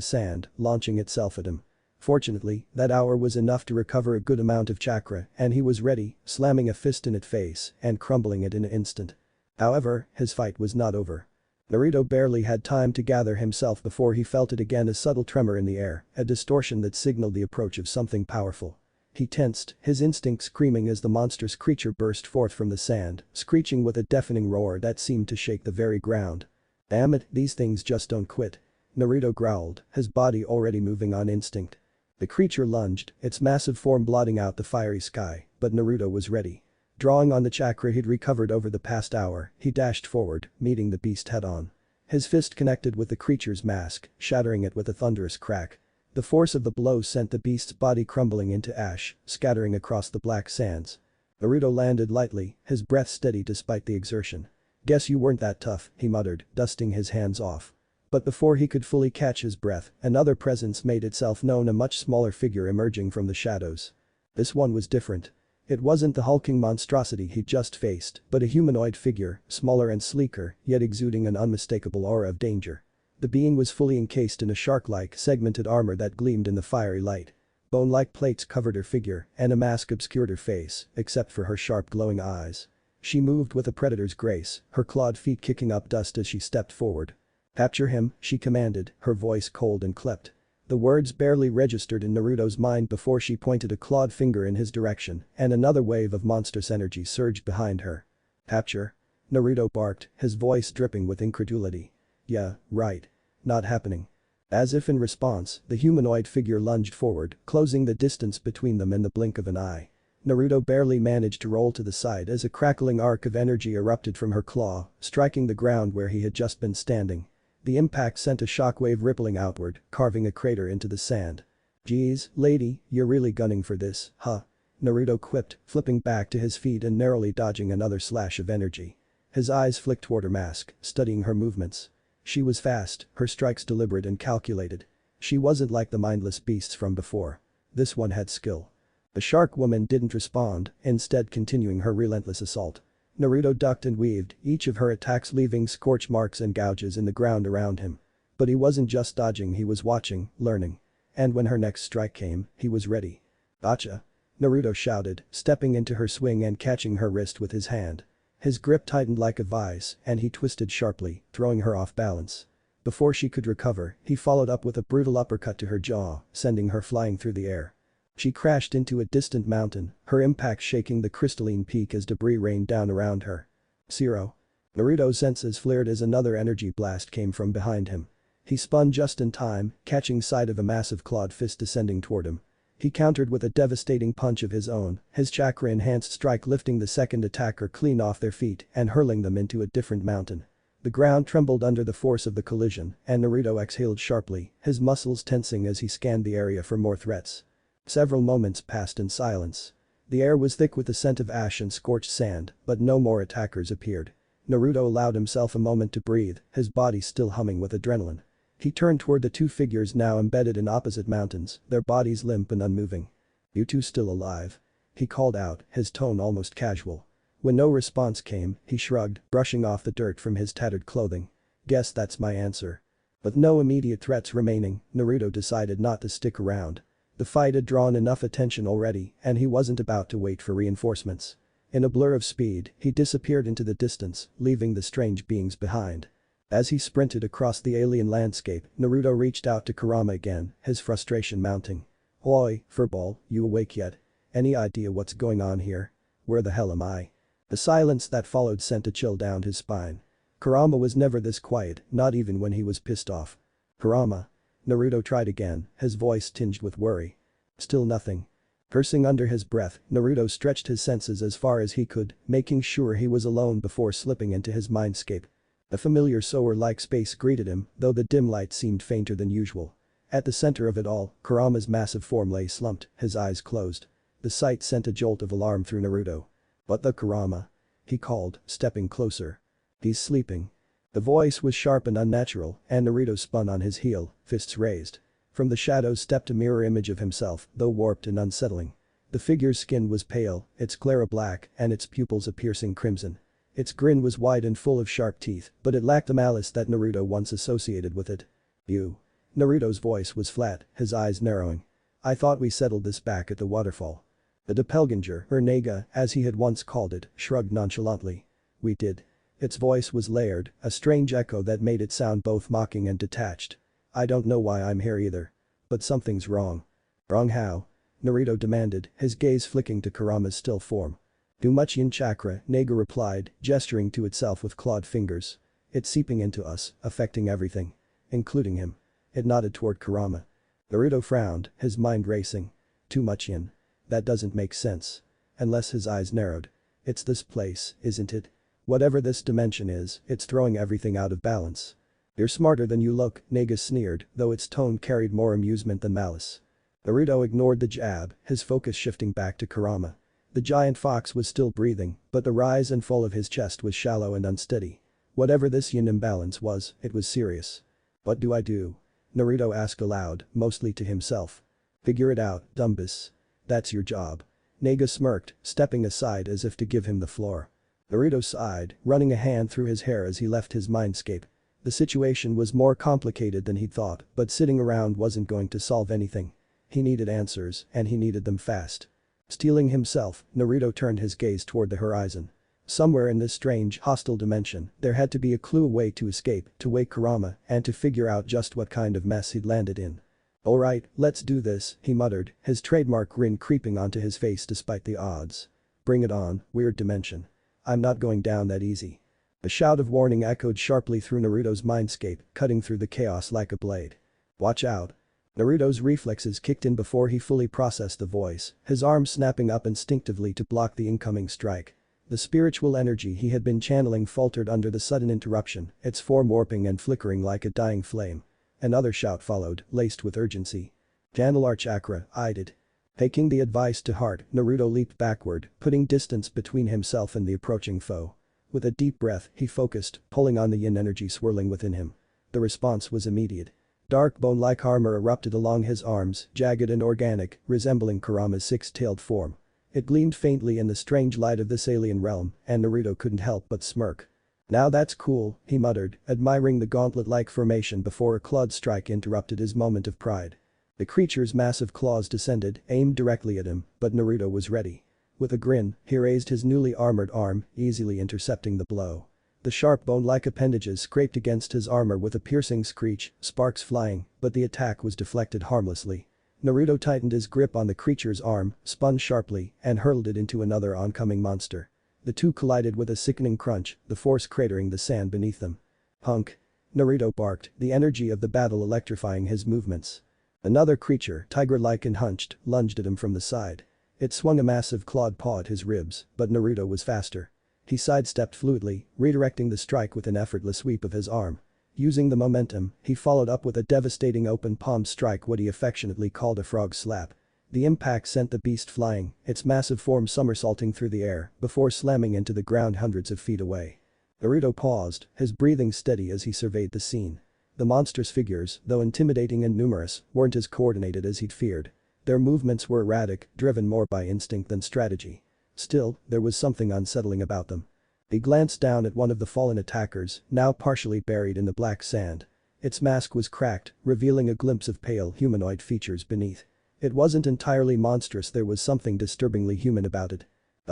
sand, launching itself at him. Fortunately, that hour was enough to recover a good amount of chakra and he was ready, slamming a fist in its face and crumbling it in an instant. However, his fight was not over. Naruto barely had time to gather himself before he felt it again, a subtle tremor in the air, a distortion that signaled the approach of something powerful. He tensed, his instinct screaming as the monstrous creature burst forth from the sand, screeching with a deafening roar that seemed to shake the very ground. Damn it, these things just don't quit. Naruto growled, his body already moving on instinct. The creature lunged, its massive form blotting out the fiery sky, but Naruto was ready. Drawing on the chakra he'd recovered over the past hour, he dashed forward, meeting the beast head-on. His fist connected with the creature's mask, shattering it with a thunderous crack. The force of the blow sent the beast's body crumbling into ash, scattering across the black sands. Naruto landed lightly, his breath steady despite the exertion. "Guess you weren't that tough," he muttered, dusting his hands off. But before he could fully catch his breath, another presence made itself known, a much smaller figure emerging from the shadows. This one was different. It wasn't the hulking monstrosity he'd just faced, but a humanoid figure, smaller and sleeker, yet exuding an unmistakable aura of danger. The being was fully encased in a shark-like, segmented armor that gleamed in the fiery light. Bone-like plates covered her figure, and a mask obscured her face, except for her sharp glowing eyes. She moved with a predator's grace, her clawed feet kicking up dust as she stepped forward. "Capture him," she commanded, her voice cold and clipped. The words barely registered in Naruto's mind before she pointed a clawed finger in his direction, and another wave of monstrous energy surged behind her. "Capture?" Naruto barked, his voice dripping with incredulity. "Yeah, right. Not happening." As if in response, the humanoid figure lunged forward, closing the distance between them in the blink of an eye. Naruto barely managed to roll to the side as a crackling arc of energy erupted from her claw, striking the ground where he had just been standing. The impact sent a shockwave rippling outward, carving a crater into the sand. "Geez, lady, you're really gunning for this, huh?" Naruto quipped, flipping back to his feet and narrowly dodging another slash of energy. His eyes flicked toward her mask, studying her movements. She was fast, her strikes deliberate and calculated. She wasn't like the mindless beasts from before. This one had skill. The shark woman didn't respond, instead continuing her relentless assault. Naruto ducked and weaved, each of her attacks leaving scorch marks and gouges in the ground around him. But he wasn't just dodging, he was watching, learning. And when her next strike came, he was ready. "Gotcha!" Naruto shouted, stepping into her swing and catching her wrist with his hand. His grip tightened like a vise, and he twisted sharply, throwing her off balance. Before she could recover, he followed up with a brutal uppercut to her jaw, sending her flying through the air. She crashed into a distant mountain, her impact shaking the crystalline peak as debris rained down around her. "Zero." Naruto's senses flared as another energy blast came from behind him. He spun just in time, catching sight of a massive clawed fist descending toward him. He countered with a devastating punch of his own, his chakra-enhanced strike lifting the second attacker clean off their feet and hurling them into a different mountain. The ground trembled under the force of the collision, and Naruto exhaled sharply, his muscles tensing as he scanned the area for more threats. Several moments passed in silence. The air was thick with the scent of ash and scorched sand, but no more attackers appeared. Naruto allowed himself a moment to breathe, his body still humming with adrenaline. He turned toward the two figures now embedded in opposite mountains, their bodies limp and unmoving. "You two still alive?" He called out, his tone almost casual. When no response came, he shrugged, brushing off the dirt from his tattered clothing. "Guess that's my answer." With no immediate threats remaining, Naruto decided not to stick around. The fight had drawn enough attention already, and he wasn't about to wait for reinforcements. In a blur of speed, he disappeared into the distance, leaving the strange beings behind. As he sprinted across the alien landscape, Naruto reached out to Kurama again, his frustration mounting. "Oi, furball, you awake yet? Any idea what's going on here? Where the hell am I?" The silence that followed sent a chill down his spine. Kurama was never this quiet, not even when he was pissed off. "Kurama?" Naruto tried again, his voice tinged with worry. Still nothing. Cursing under his breath, Naruto stretched his senses as far as he could, making sure he was alone before slipping into his mindscape. A familiar sewer-like space greeted him, though the dim light seemed fainter than usual. At the center of it all, Kurama's massive form lay slumped, his eyes closed. The sight sent a jolt of alarm through Naruto. "What the Kurama?" he called, stepping closer. "He's sleeping." The voice was sharp and unnatural, and Naruto spun on his heel, fists raised. From the shadows stepped a mirror image of himself, though warped and unsettling. The figure's skin was pale, its sclera black, and its pupils a piercing crimson. Its grin was wide and full of sharp teeth, but it lacked the malice that Naruto once associated with it. You. Naruto's voice was flat, his eyes narrowing. I thought we settled this back at the waterfall. The doppelganger, or Naga, as he had once called it, shrugged nonchalantly. We did. Its voice was layered, a strange echo that made it sound both mocking and detached. I don't know why I'm here either. But something's wrong. Wrong how? Naruto demanded, his gaze flicking to Kurama's still form. Too much yin chakra, Naga replied, gesturing to itself with clawed fingers. It's seeping into us, affecting everything. Including him. It nodded toward Kurama. Naruto frowned, his mind racing. Too much yin. That doesn't make sense. Unless his eyes narrowed. It's this place, isn't it? Whatever this dimension is, it's throwing everything out of balance. You're smarter than you look, Naga sneered, though its tone carried more amusement than malice. Naruto ignored the jab, his focus shifting back to Kurama. The giant fox was still breathing, but the rise and fall of his chest was shallow and unsteady. Whatever this yin imbalance was, it was serious. What do I do? Naruto asked aloud, mostly to himself. Figure it out, Dumbus. That's your job. Naga smirked, stepping aside as if to give him the floor. Naruto sighed, running a hand through his hair as he left his mindscape. The situation was more complicated than he'd thought, but sitting around wasn't going to solve anything. He needed answers, and he needed them fast. Steeling himself, Naruto turned his gaze toward the horizon. Somewhere in this strange, hostile dimension, there had to be a clue, a way to escape, to wake Kurama, and to figure out just what kind of mess he'd landed in. Alright, let's do this, he muttered, his trademark grin creeping onto his face despite the odds. Bring it on, weird dimension. I'm not going down that easy. A shout of warning echoed sharply through Naruto's mindscape, cutting through the chaos like a blade. Watch out. Naruto's reflexes kicked in before he fully processed the voice, his arm snapping up instinctively to block the incoming strike. The spiritual energy he had been channeling faltered under the sudden interruption, its form warping and flickering like a dying flame. Another shout followed, laced with urgency. Channel our chakra, eyed it. Taking the advice to heart, Naruto leaped backward, putting distance between himself and the approaching foe. With a deep breath, he focused, pulling on the yin energy swirling within him. The response was immediate. Dark bone-like armor erupted along his arms, jagged and organic, resembling Kurama's six-tailed form. It gleamed faintly in the strange light of this alien realm, and Naruto couldn't help but smirk. Now that's cool, he muttered, admiring the gauntlet-like formation before a clawed strike interrupted his moment of pride. The creature's massive claws descended, aimed directly at him, but Naruto was ready. With a grin, he raised his newly armored arm, easily intercepting the blow. The sharp bone-like appendages scraped against his armor with a piercing screech, sparks flying, but the attack was deflected harmlessly. Naruto tightened his grip on the creature's arm, spun sharply, and hurled it into another oncoming monster. The two collided with a sickening crunch, the force cratering the sand beneath them. Punk. Naruto barked, the energy of the battle electrifying his movements. Another creature, tiger-like and hunched, lunged at him from the side. It swung a massive clawed paw at his ribs, but Naruto was faster. He sidestepped fluidly, redirecting the strike with an effortless sweep of his arm. Using the momentum, he followed up with a devastating open palm strike, what he affectionately called a frog slap. The impact sent the beast flying, its massive form somersaulting through the air, before slamming into the ground hundreds of feet away. Naruto paused, his breathing steady as he surveyed the scene. The monstrous figures, though intimidating and numerous, weren't as coordinated as he'd feared. Their movements were erratic, driven more by instinct than strategy. Still, there was something unsettling about them. He glanced down at one of the fallen attackers, now partially buried in the black sand. Its mask was cracked, revealing a glimpse of pale humanoid features beneath. It wasn't entirely monstrous, there was something disturbingly human about it.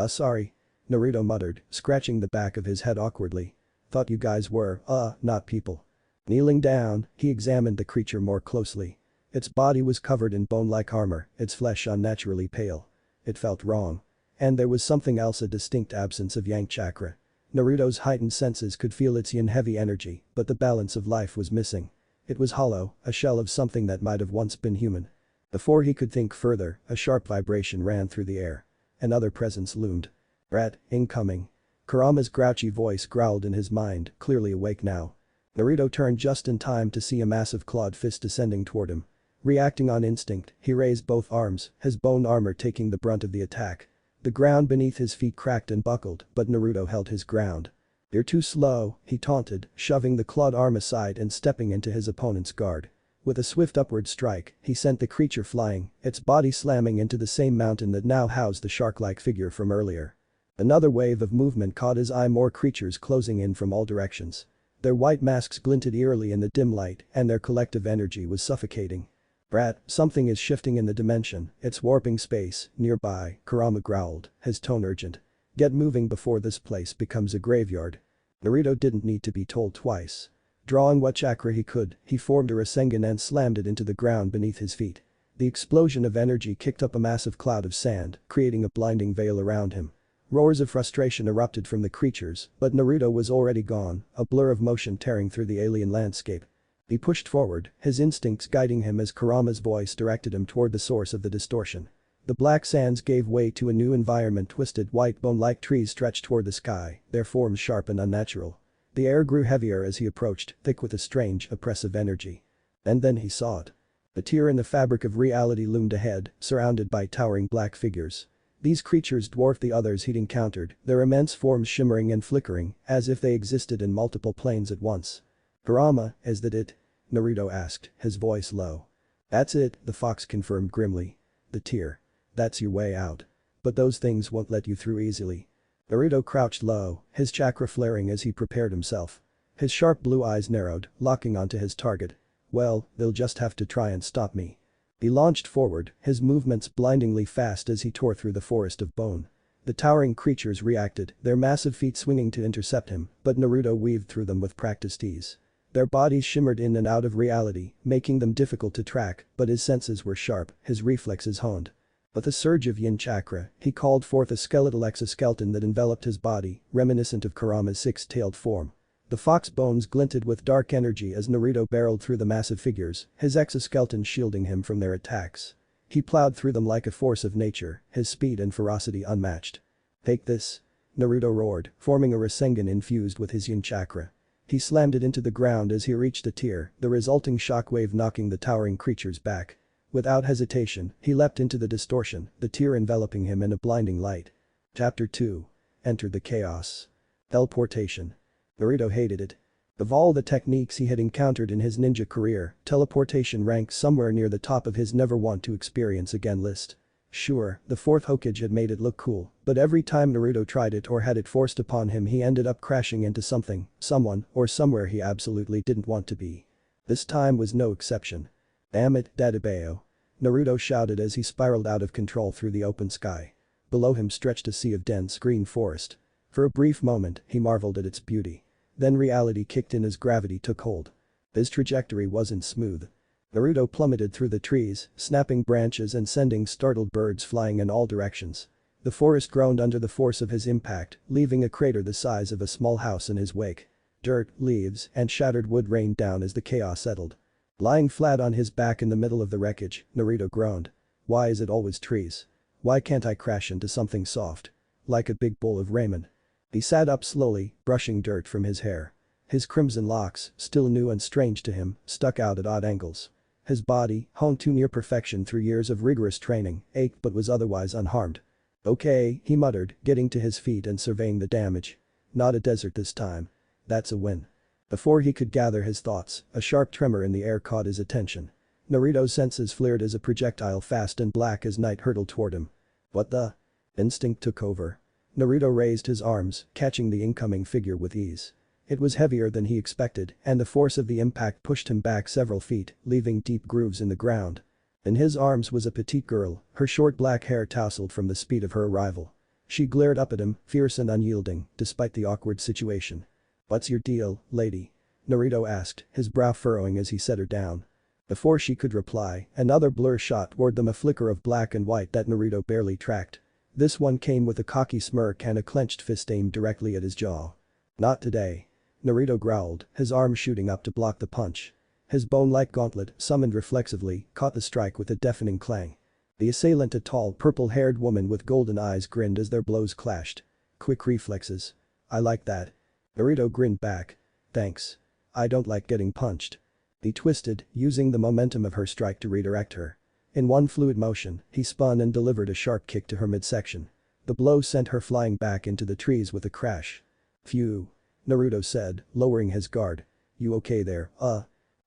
Sorry. Naruto muttered, scratching the back of his head awkwardly. Thought you guys were, not people. Kneeling down, he examined the creature more closely. Its body was covered in bone-like armor, its flesh unnaturally pale. It felt wrong. And there was something else, a distinct absence of yang chakra. Naruto's heightened senses could feel its yin-heavy energy, but the balance of life was missing. It was hollow, a shell of something that might have once been human. Before he could think further, a sharp vibration ran through the air. Another presence loomed. Rat, incoming. Kurama's grouchy voice growled in his mind, clearly awake now. Naruto turned just in time to see a massive clawed fist descending toward him. Reacting on instinct, he raised both arms, his bone armor taking the brunt of the attack. The ground beneath his feet cracked and buckled, but Naruto held his ground. You're too slow, he taunted, shoving the clawed arm aside and stepping into his opponent's guard. With a swift upward strike, he sent the creature flying, its body slamming into the same mountain that now housed the shark-like figure from earlier. Another wave of movement caught his eye, more creatures closing in from all directions. Their white masks glinted eerily in the dim light and their collective energy was suffocating. Brat, something is shifting in the dimension, it's warping space, nearby, Kurama growled, his tone urgent. Get moving before this place becomes a graveyard. Naruto didn't need to be told twice. Drawing what chakra he could, he formed a Rasengan and slammed it into the ground beneath his feet. The explosion of energy kicked up a massive cloud of sand, creating a blinding veil around him. Roars of frustration erupted from the creatures, but Naruto was already gone, a blur of motion tearing through the alien landscape. He pushed forward, his instincts guiding him as Kurama's voice directed him toward the source of the distortion. The black sands gave way to a new environment, twisted white bone-like trees stretched toward the sky, their forms sharp and unnatural. The air grew heavier as he approached, thick with a strange, oppressive energy. And then he saw it. A tear in the fabric of reality loomed ahead, surrounded by towering black figures. These creatures dwarfed the others he'd encountered, their immense forms shimmering and flickering, as if they existed in multiple planes at once. "Kurama, is that it?" Naruto asked, his voice low. "That's it," the fox confirmed grimly. "The tear. That's your way out. But those things won't let you through easily." Naruto crouched low, his chakra flaring as he prepared himself. His sharp blue eyes narrowed, locking onto his target. "Well, they'll just have to try and stop me." He launched forward, his movements blindingly fast as he tore through the forest of bone. The towering creatures reacted, their massive feet swinging to intercept him, but Naruto weaved through them with practiced ease. Their bodies shimmered in and out of reality, making them difficult to track, but his senses were sharp, his reflexes honed. With a surge of yin chakra, he called forth a skeletal exoskeleton that enveloped his body, reminiscent of Kurama's six-tailed form. The fox bones glinted with dark energy as Naruto barreled through the massive figures, his exoskeleton shielding him from their attacks. He plowed through them like a force of nature, his speed and ferocity unmatched. "Take this!" Naruto roared, forming a Rasengan infused with his yin chakra. He slammed it into the ground as he reached the tier, the resulting shockwave knocking the towering creatures back. Without hesitation, he leapt into the distortion, the tier enveloping him in a blinding light. Chapter 2. Enter the Chaos. Teleportation. Naruto hated it. Of all the techniques he had encountered in his ninja career, teleportation ranked somewhere near the top of his never want to experience again list. Sure, the fourth Hokage had made it look cool, but every time Naruto tried it or had it forced upon him he ended up crashing into something, someone, or somewhere he absolutely didn't want to be. This time was no exception. "Damn it, Dadabeo!" Naruto shouted as he spiraled out of control through the open sky. Below him stretched a sea of dense green forest. For a brief moment, he marveled at its beauty. Then reality kicked in as gravity took hold. His trajectory wasn't smooth. Naruto plummeted through the trees, snapping branches and sending startled birds flying in all directions. The forest groaned under the force of his impact, leaving a crater the size of a small house in his wake. Dirt, leaves, and shattered wood rained down as the chaos settled. Lying flat on his back in the middle of the wreckage, Naruto groaned. "Why is it always trees? Why can't I crash into something soft? Like a big bowl of ramen?" He sat up slowly, brushing dirt from his hair. His crimson locks, still new and strange to him, stuck out at odd angles. His body, honed to near perfection through years of rigorous training, ached but was otherwise unharmed. "Okay," he muttered, getting to his feet and surveying the damage. "Not a desert this time. That's a win." Before he could gather his thoughts, a sharp tremor in the air caught his attention. Naruto's senses flared as a projectile fast and black as night hurtled toward him. "What the?" Instinct took over. Naruto raised his arms, catching the incoming figure with ease. It was heavier than he expected, and the force of the impact pushed him back several feet, leaving deep grooves in the ground. In his arms was a petite girl, her short black hair tousled from the speed of her arrival. She glared up at him, fierce and unyielding, despite the awkward situation. "What's your deal, lady?" Naruto asked, his brow furrowing as he set her down. Before she could reply, another blur shot toward them, a flicker of black and white that Naruto barely tracked. This one came with a cocky smirk and a clenched fist aimed directly at his jaw. "Not today." Naruto growled, his arm shooting up to block the punch. His bone-like gauntlet, summoned reflexively, caught the strike with a deafening clang. The assailant, a tall, purple-haired woman with golden eyes, grinned as their blows clashed. "Quick reflexes. I like that." Naruto grinned back. "Thanks. I don't like getting punched." He twisted, using the momentum of her strike to redirect her. In one fluid motion, he spun and delivered a sharp kick to her midsection. The blow sent her flying back into the trees with a crash. "Phew," Naruto said, lowering his guard. "You okay there,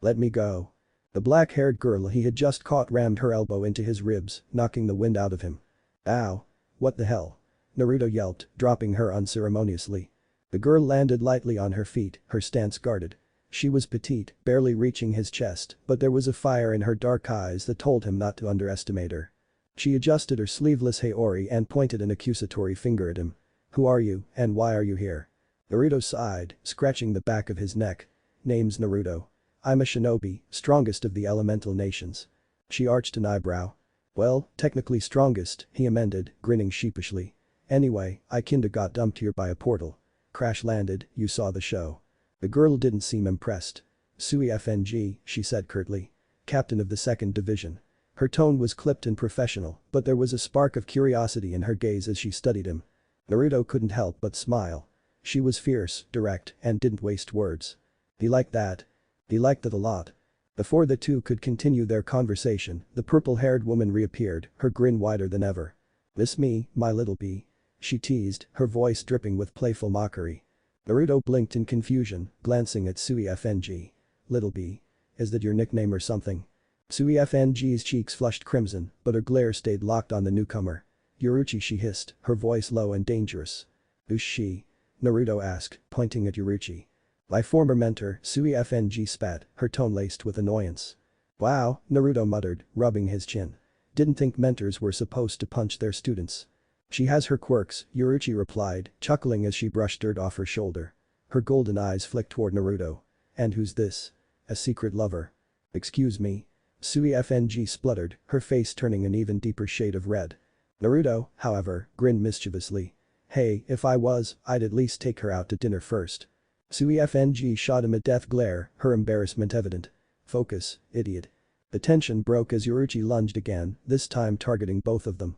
Let me go." The black-haired girl he had just caught rammed her elbow into his ribs, knocking the wind out of him. "Ow. What the hell?" Naruto yelped, dropping her unceremoniously. The girl landed lightly on her feet, her stance guarded. She was petite, barely reaching his chest, but there was a fire in her dark eyes that told him not to underestimate her. She adjusted her sleeveless haori and pointed an accusatory finger at him. "Who are you, and why are you here?" Naruto sighed, scratching the back of his neck. "Name's Naruto. I'm a shinobi, strongest of the elemental nations." She arched an eyebrow. "Well, technically strongest," he amended, grinning sheepishly. "Anyway, I kinda got dumped here by a portal. Crash landed, you saw the show." The girl didn't seem impressed. "Sui FNG," she said curtly. "Captain of the 2nd Division." Her tone was clipped and professional, but there was a spark of curiosity in her gaze as she studied him. Naruto couldn't help but smile. She was fierce, direct, and didn't waste words. He liked that. He liked it a lot. Before the two could continue their conversation, the purple-haired woman reappeared, her grin wider than ever. "Miss me, my little bee?" she teased, her voice dripping with playful mockery. Naruto blinked in confusion, glancing at Sui FNG. "Little bee? Is that your nickname or something?" Sui FNG's cheeks flushed crimson, but her glare stayed locked on the newcomer. "Yoruchi," she hissed, her voice low and dangerous. "Who's she?" Naruto asked, pointing at Yoruchi. "My former mentor," Sui FNG spat, her tone laced with annoyance. "Wow," Naruto muttered, rubbing his chin. "Didn't think mentors were supposed to punch their students." "She has her quirks," Yoruchi replied, chuckling as she brushed dirt off her shoulder. Her golden eyes flicked toward Naruto. "And who's this? A secret lover?" "Excuse me?" Sui FNG spluttered, her face turning an even deeper shade of red. Naruto, however, grinned mischievously. "Hey, if I was, I'd at least take her out to dinner first." Sui FNG shot him a death glare, her embarrassment evident. "Focus, idiot." The tension broke as Yoruchi lunged again, this time targeting both of them.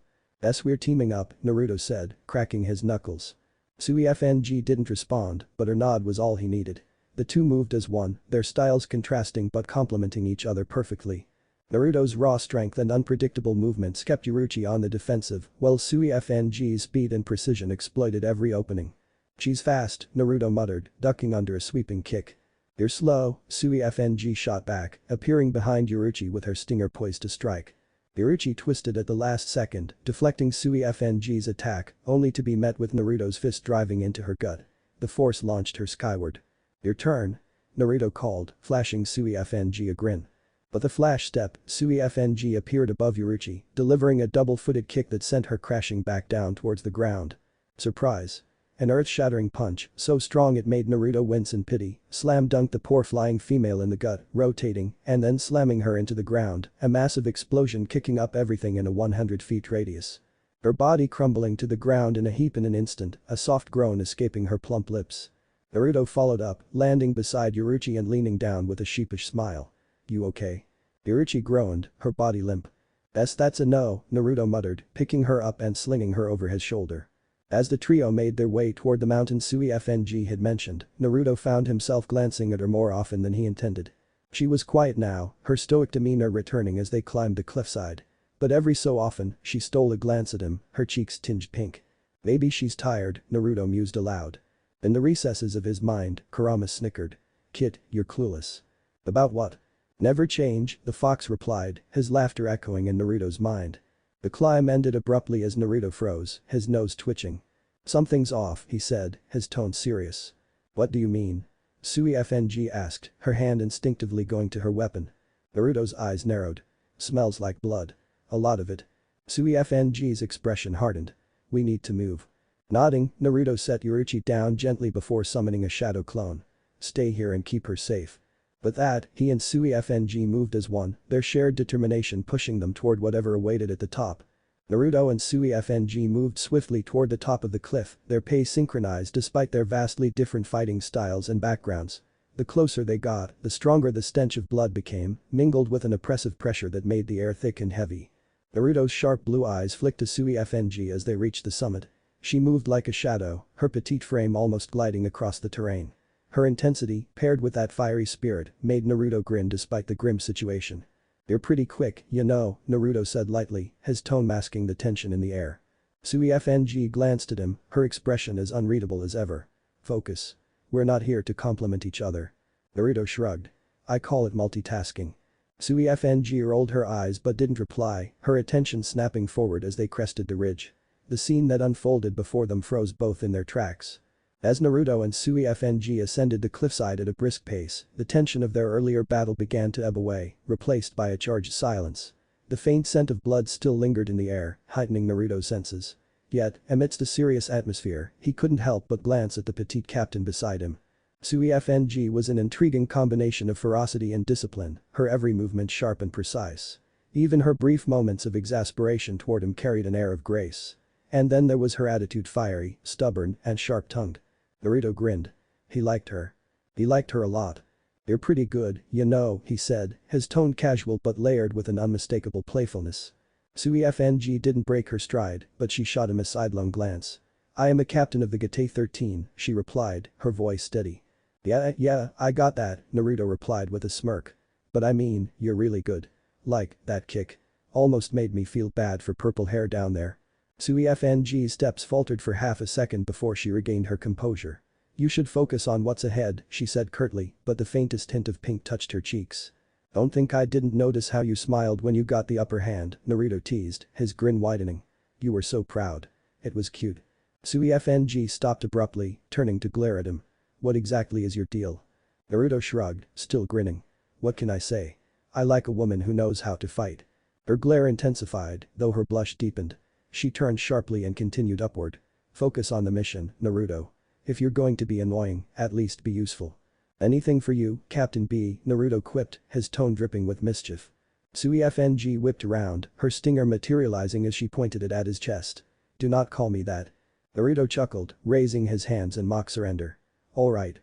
"We're teaming up," Naruto said, cracking his knuckles. Sui FNG didn't respond, but her nod was all he needed. The two moved as one, their styles contrasting but complementing each other perfectly. Naruto's raw strength and unpredictable movements kept Yoruchi on the defensive, while Sui FNG's speed and precision exploited every opening. "She's fast," Naruto muttered, ducking under a sweeping kick. "You're slow," Sui FNG shot back, appearing behind Yoruchi with her stinger poised to strike. Yoruchi twisted at the last second, deflecting Sui FNG's attack, only to be met with Naruto's fist driving into her gut. The force launched her skyward. "Your turn," Naruto called, flashing Sui FNG a grin. But the flash step, Sui FNG appeared above Yoruchi, delivering a double-footed kick that sent her crashing back down towards the ground. Surprise. An earth-shattering punch, so strong it made Naruto wince in pity, slam-dunked the poor flying female in the gut, rotating, and then slamming her into the ground, a massive explosion kicking up everything in a 100 feet radius. Her body crumbling to the ground in a heap in an instant, a soft groan escaping her plump lips. Naruto followed up, landing beside Yoruchi and leaning down with a sheepish smile. "You okay?" Yoruchi groaned, her body limp. That's a no," Naruto muttered, picking her up and slinging her over his shoulder. As the trio made their way toward the mountain Sui FNG had mentioned, Naruto found himself glancing at her more often than he intended. She was quiet now, her stoic demeanor returning as they climbed the cliffside. But every so often, she stole a glance at him, her cheeks tinged pink. "Maybe she's tired," Naruto mused aloud. In the recesses of his mind, Kurama snickered. "Kid, you're clueless." "About what?" "Never change," the fox replied, his laughter echoing in Naruto's mind. The climb ended abruptly as Naruto froze, his nose twitching. "Something's off," he said, his tone serious. "What do you mean?" Sui FNG asked, her hand instinctively going to her weapon. Naruto's eyes narrowed. "Smells like blood. A lot of it." Sui FNG's expression hardened. "We need to move." Nodding, Naruto set Yoruchi down gently before summoning a shadow clone. "Stay here and keep her safe." With that, he and Sui FNG moved as one, their shared determination pushing them toward whatever awaited at the top. Naruto and Sui FNG moved swiftly toward the top of the cliff, their pace synchronized despite their vastly different fighting styles and backgrounds. The closer they got, the stronger the stench of blood became, mingled with an oppressive pressure that made the air thick and heavy. Naruto's sharp blue eyes flicked to Sui FNG as they reached the summit. She moved like a shadow, her petite frame almost gliding across the terrain. Her intensity, paired with that fiery spirit, made Naruto grin despite the grim situation. "You're pretty quick, you know," Naruto said lightly, his tone masking the tension in the air. Sui FNG glanced at him, her expression as unreadable as ever. "Focus. We're not here to complement each other." Naruto shrugged. "I call it multitasking." Sui FNG rolled her eyes but didn't reply, her attention snapping forward as they crested the ridge. The scene that unfolded before them froze both in their tracks. As Naruto and Sui FNG ascended the cliffside at a brisk pace, the tension of their earlier battle began to ebb away, replaced by a charged silence. The faint scent of blood still lingered in the air, heightening Naruto's senses. Yet, amidst a serious atmosphere, he couldn't help but glance at the petite captain beside him. Sui FNG was an intriguing combination of ferocity and discipline, her every movement sharp and precise. Even her brief moments of exasperation toward him carried an air of grace. And then there was her attitude, fiery, stubborn, and sharp-tongued. Naruto grinned. He liked her. He liked her a lot. "You're pretty good, you know," he said, his tone casual but layered with an unmistakable playfulness. Sui FNG didn't break her stride, but she shot him a sidelong glance. "I am a captain of the Gate 13, she replied, her voice steady. Yeah, I got that," Naruto replied with a smirk. "But I mean, you're really good. Like, that kick. Almost made me feel bad for purple hair down there." Sui FNG's steps faltered for half a second before she regained her composure. "You should focus on what's ahead," she said curtly, but the faintest hint of pink touched her cheeks. "Don't think I didn't notice how you smiled when you got the upper hand," Naruto teased, his grin widening. "You were so proud. It was cute." Sui FNG stopped abruptly, turning to glare at him. "What exactly is your deal?" Naruto shrugged, still grinning. "What can I say? I like a woman who knows how to fight." Her glare intensified, though her blush deepened. She turned sharply and continued upward. "Focus on the mission, Naruto. If you're going to be annoying, at least be useful." "Anything for you, Captain B," Naruto quipped, his tone dripping with mischief. Sui FNG whipped around, her stinger materializing as she pointed it at his chest. "Do not call me that." Naruto chuckled, raising his hands in mock surrender. Alright.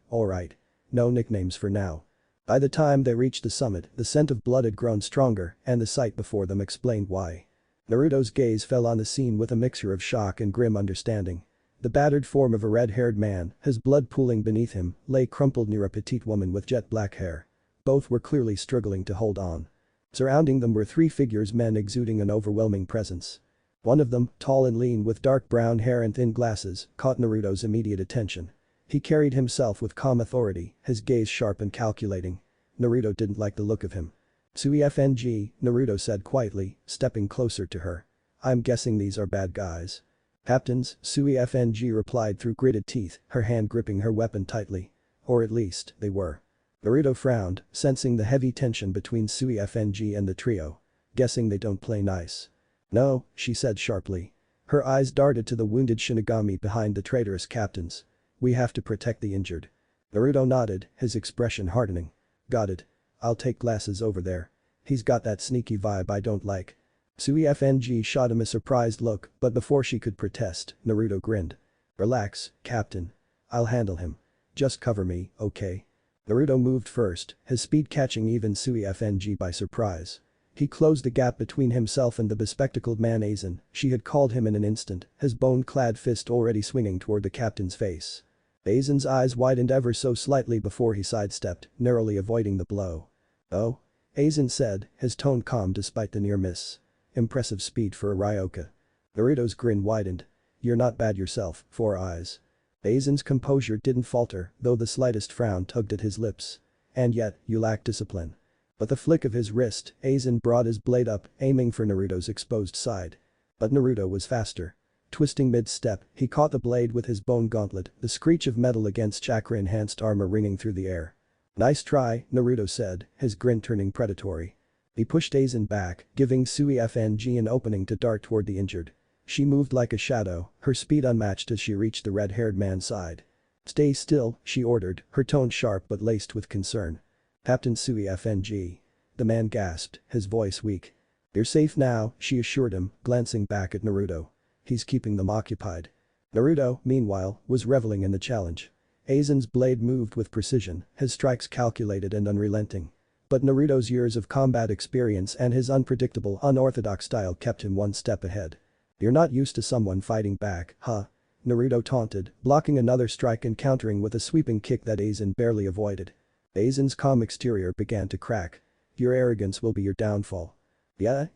No nicknames for now." By the time they reached the summit, the scent of blood had grown stronger, and the sight before them explained why. Naruto's gaze fell on the scene with a mixture of shock and grim understanding. The battered form of a red-haired man, his blood pooling beneath him, lay crumpled near a petite woman with jet black hair. Both were clearly struggling to hold on. Surrounding them were three figures, men exuding an overwhelming presence. One of them, tall and lean with dark brown hair and thin glasses, caught Naruto's immediate attention. He carried himself with calm authority, his gaze sharp and calculating. Naruto didn't like the look of him. "Sui FNG, Naruto said quietly, stepping closer to her. "I'm guessing these are bad guys." "Captains," Sui FNG replied through gritted teeth, her hand gripping her weapon tightly. "Or at least, they were." Naruto frowned, sensing the heavy tension between Sui FNG and the trio. "Guessing they don't play nice." "No," she said sharply. Her eyes darted to the wounded Shinigami behind the traitorous captains. "We have to protect the injured." Naruto nodded, his expression hardening. "Got it. I'll take glasses over there. He's got that sneaky vibe I don't like." Sui FNG shot him a surprised look, but before she could protest, Naruto grinned. "Relax, Captain. I'll handle him. Just cover me, okay?" Naruto moved first, his speed catching even Sui FNG by surprise. He closed the gap between himself and the bespectacled man Aizen, she had called him in an instant, his bone-clad fist already swinging toward the captain's face. Aizen's eyes widened ever so slightly before he sidestepped, narrowly avoiding the blow. "Oh?" Aizen said, his tone calm despite the near miss. "Impressive speed for a Ryoka." Naruto's grin widened. "You're not bad yourself, Four Eyes." Aizen's composure didn't falter, though the slightest frown tugged at his lips. "And yet, you lack discipline." With a flick of his wrist, Aizen brought his blade up, aiming for Naruto's exposed side. But Naruto was faster. Twisting mid-step, he caught the blade with his bone gauntlet, the screech of metal against chakra-enhanced armor ringing through the air. "Nice try," Naruto said, his grin turning predatory. He pushed Aizen back, giving Sui FNG an opening to dart toward the injured. She moved like a shadow, her speed unmatched as she reached the red-haired man's side. "Stay still," she ordered, her tone sharp but laced with concern. "Captain Sui FNG." The man gasped, his voice weak. "You're safe now," she assured him, glancing back at Naruto. "He's keeping them occupied." Naruto, meanwhile, was reveling in the challenge. Aizen's blade moved with precision, his strikes calculated and unrelenting. But Naruto's years of combat experience and his unpredictable, unorthodox style kept him one step ahead. "You're not used to someone fighting back, huh?" Naruto taunted, blocking another strike and countering with a sweeping kick that Aizen barely avoided. Aizen's calm exterior began to crack. "Your arrogance will be your downfall." Yeah,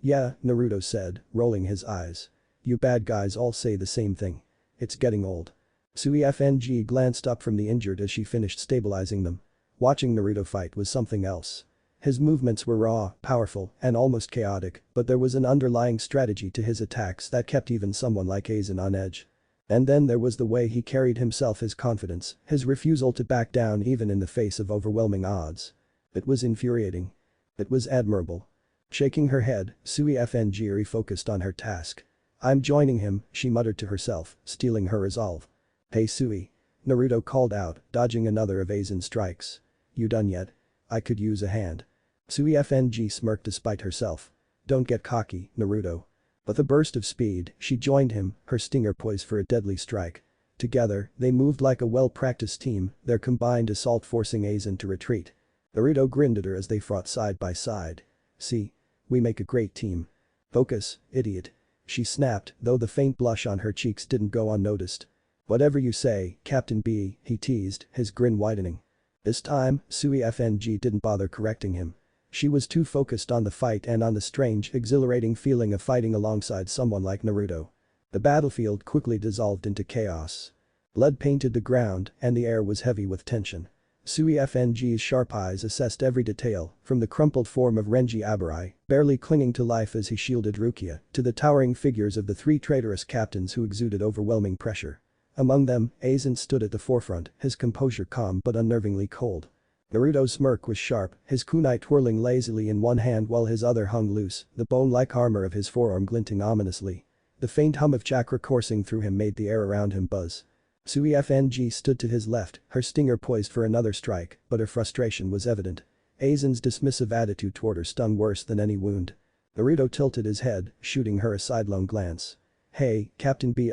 Naruto said, rolling his eyes. "You bad guys all say the same thing. It's getting old." Sui FNG glanced up from the injured as she finished stabilizing them. Watching Naruto fight was something else. His movements were raw, powerful, and almost chaotic, but there was an underlying strategy to his attacks that kept even someone like Aizen on edge. And then there was the way he carried himself, his confidence, his refusal to back down even in the face of overwhelming odds. It was infuriating. It was admirable. Shaking her head, Sui FNG refocused on her task. "I'm joining him," she muttered to herself, steeling her resolve. "Hey Sui." Naruto called out, dodging another of Aizen's strikes. "You done yet? I could use a hand." Sui FNG smirked despite herself. "Don't get cocky, Naruto." With a burst of speed, she joined him, her stinger poised for a deadly strike. Together, they moved like a well-practiced team, their combined assault forcing Aizen to retreat. Naruto grinned at her as they fought side by side. "See? We make a great team." "Focus, idiot." She snapped, though the faint blush on her cheeks didn't go unnoticed. "Whatever you say, Captain B," he teased, his grin widening. This time, Sui FNG didn't bother correcting him. She was too focused on the fight and on the strange, exhilarating feeling of fighting alongside someone like Naruto. The battlefield quickly dissolved into chaos. Blood painted the ground, and the air was heavy with tension. Sui FNG's sharp eyes assessed every detail, from the crumpled form of Renji Aburai, barely clinging to life as he shielded Rukia, to the towering figures of the three traitorous captains who exuded overwhelming pressure. Among them, Aizen stood at the forefront, his composure calm but unnervingly cold. Naruto's smirk was sharp, his kunai twirling lazily in one hand while his other hung loose, the bone-like armor of his forearm glinting ominously. The faint hum of chakra coursing through him made the air around him buzz. Sui FNG stood to his left, her stinger poised for another strike, but her frustration was evident. Aizen's dismissive attitude toward her stung worse than any wound. Naruto tilted his head, shooting her a sidelong glance. "Hey, Captain B,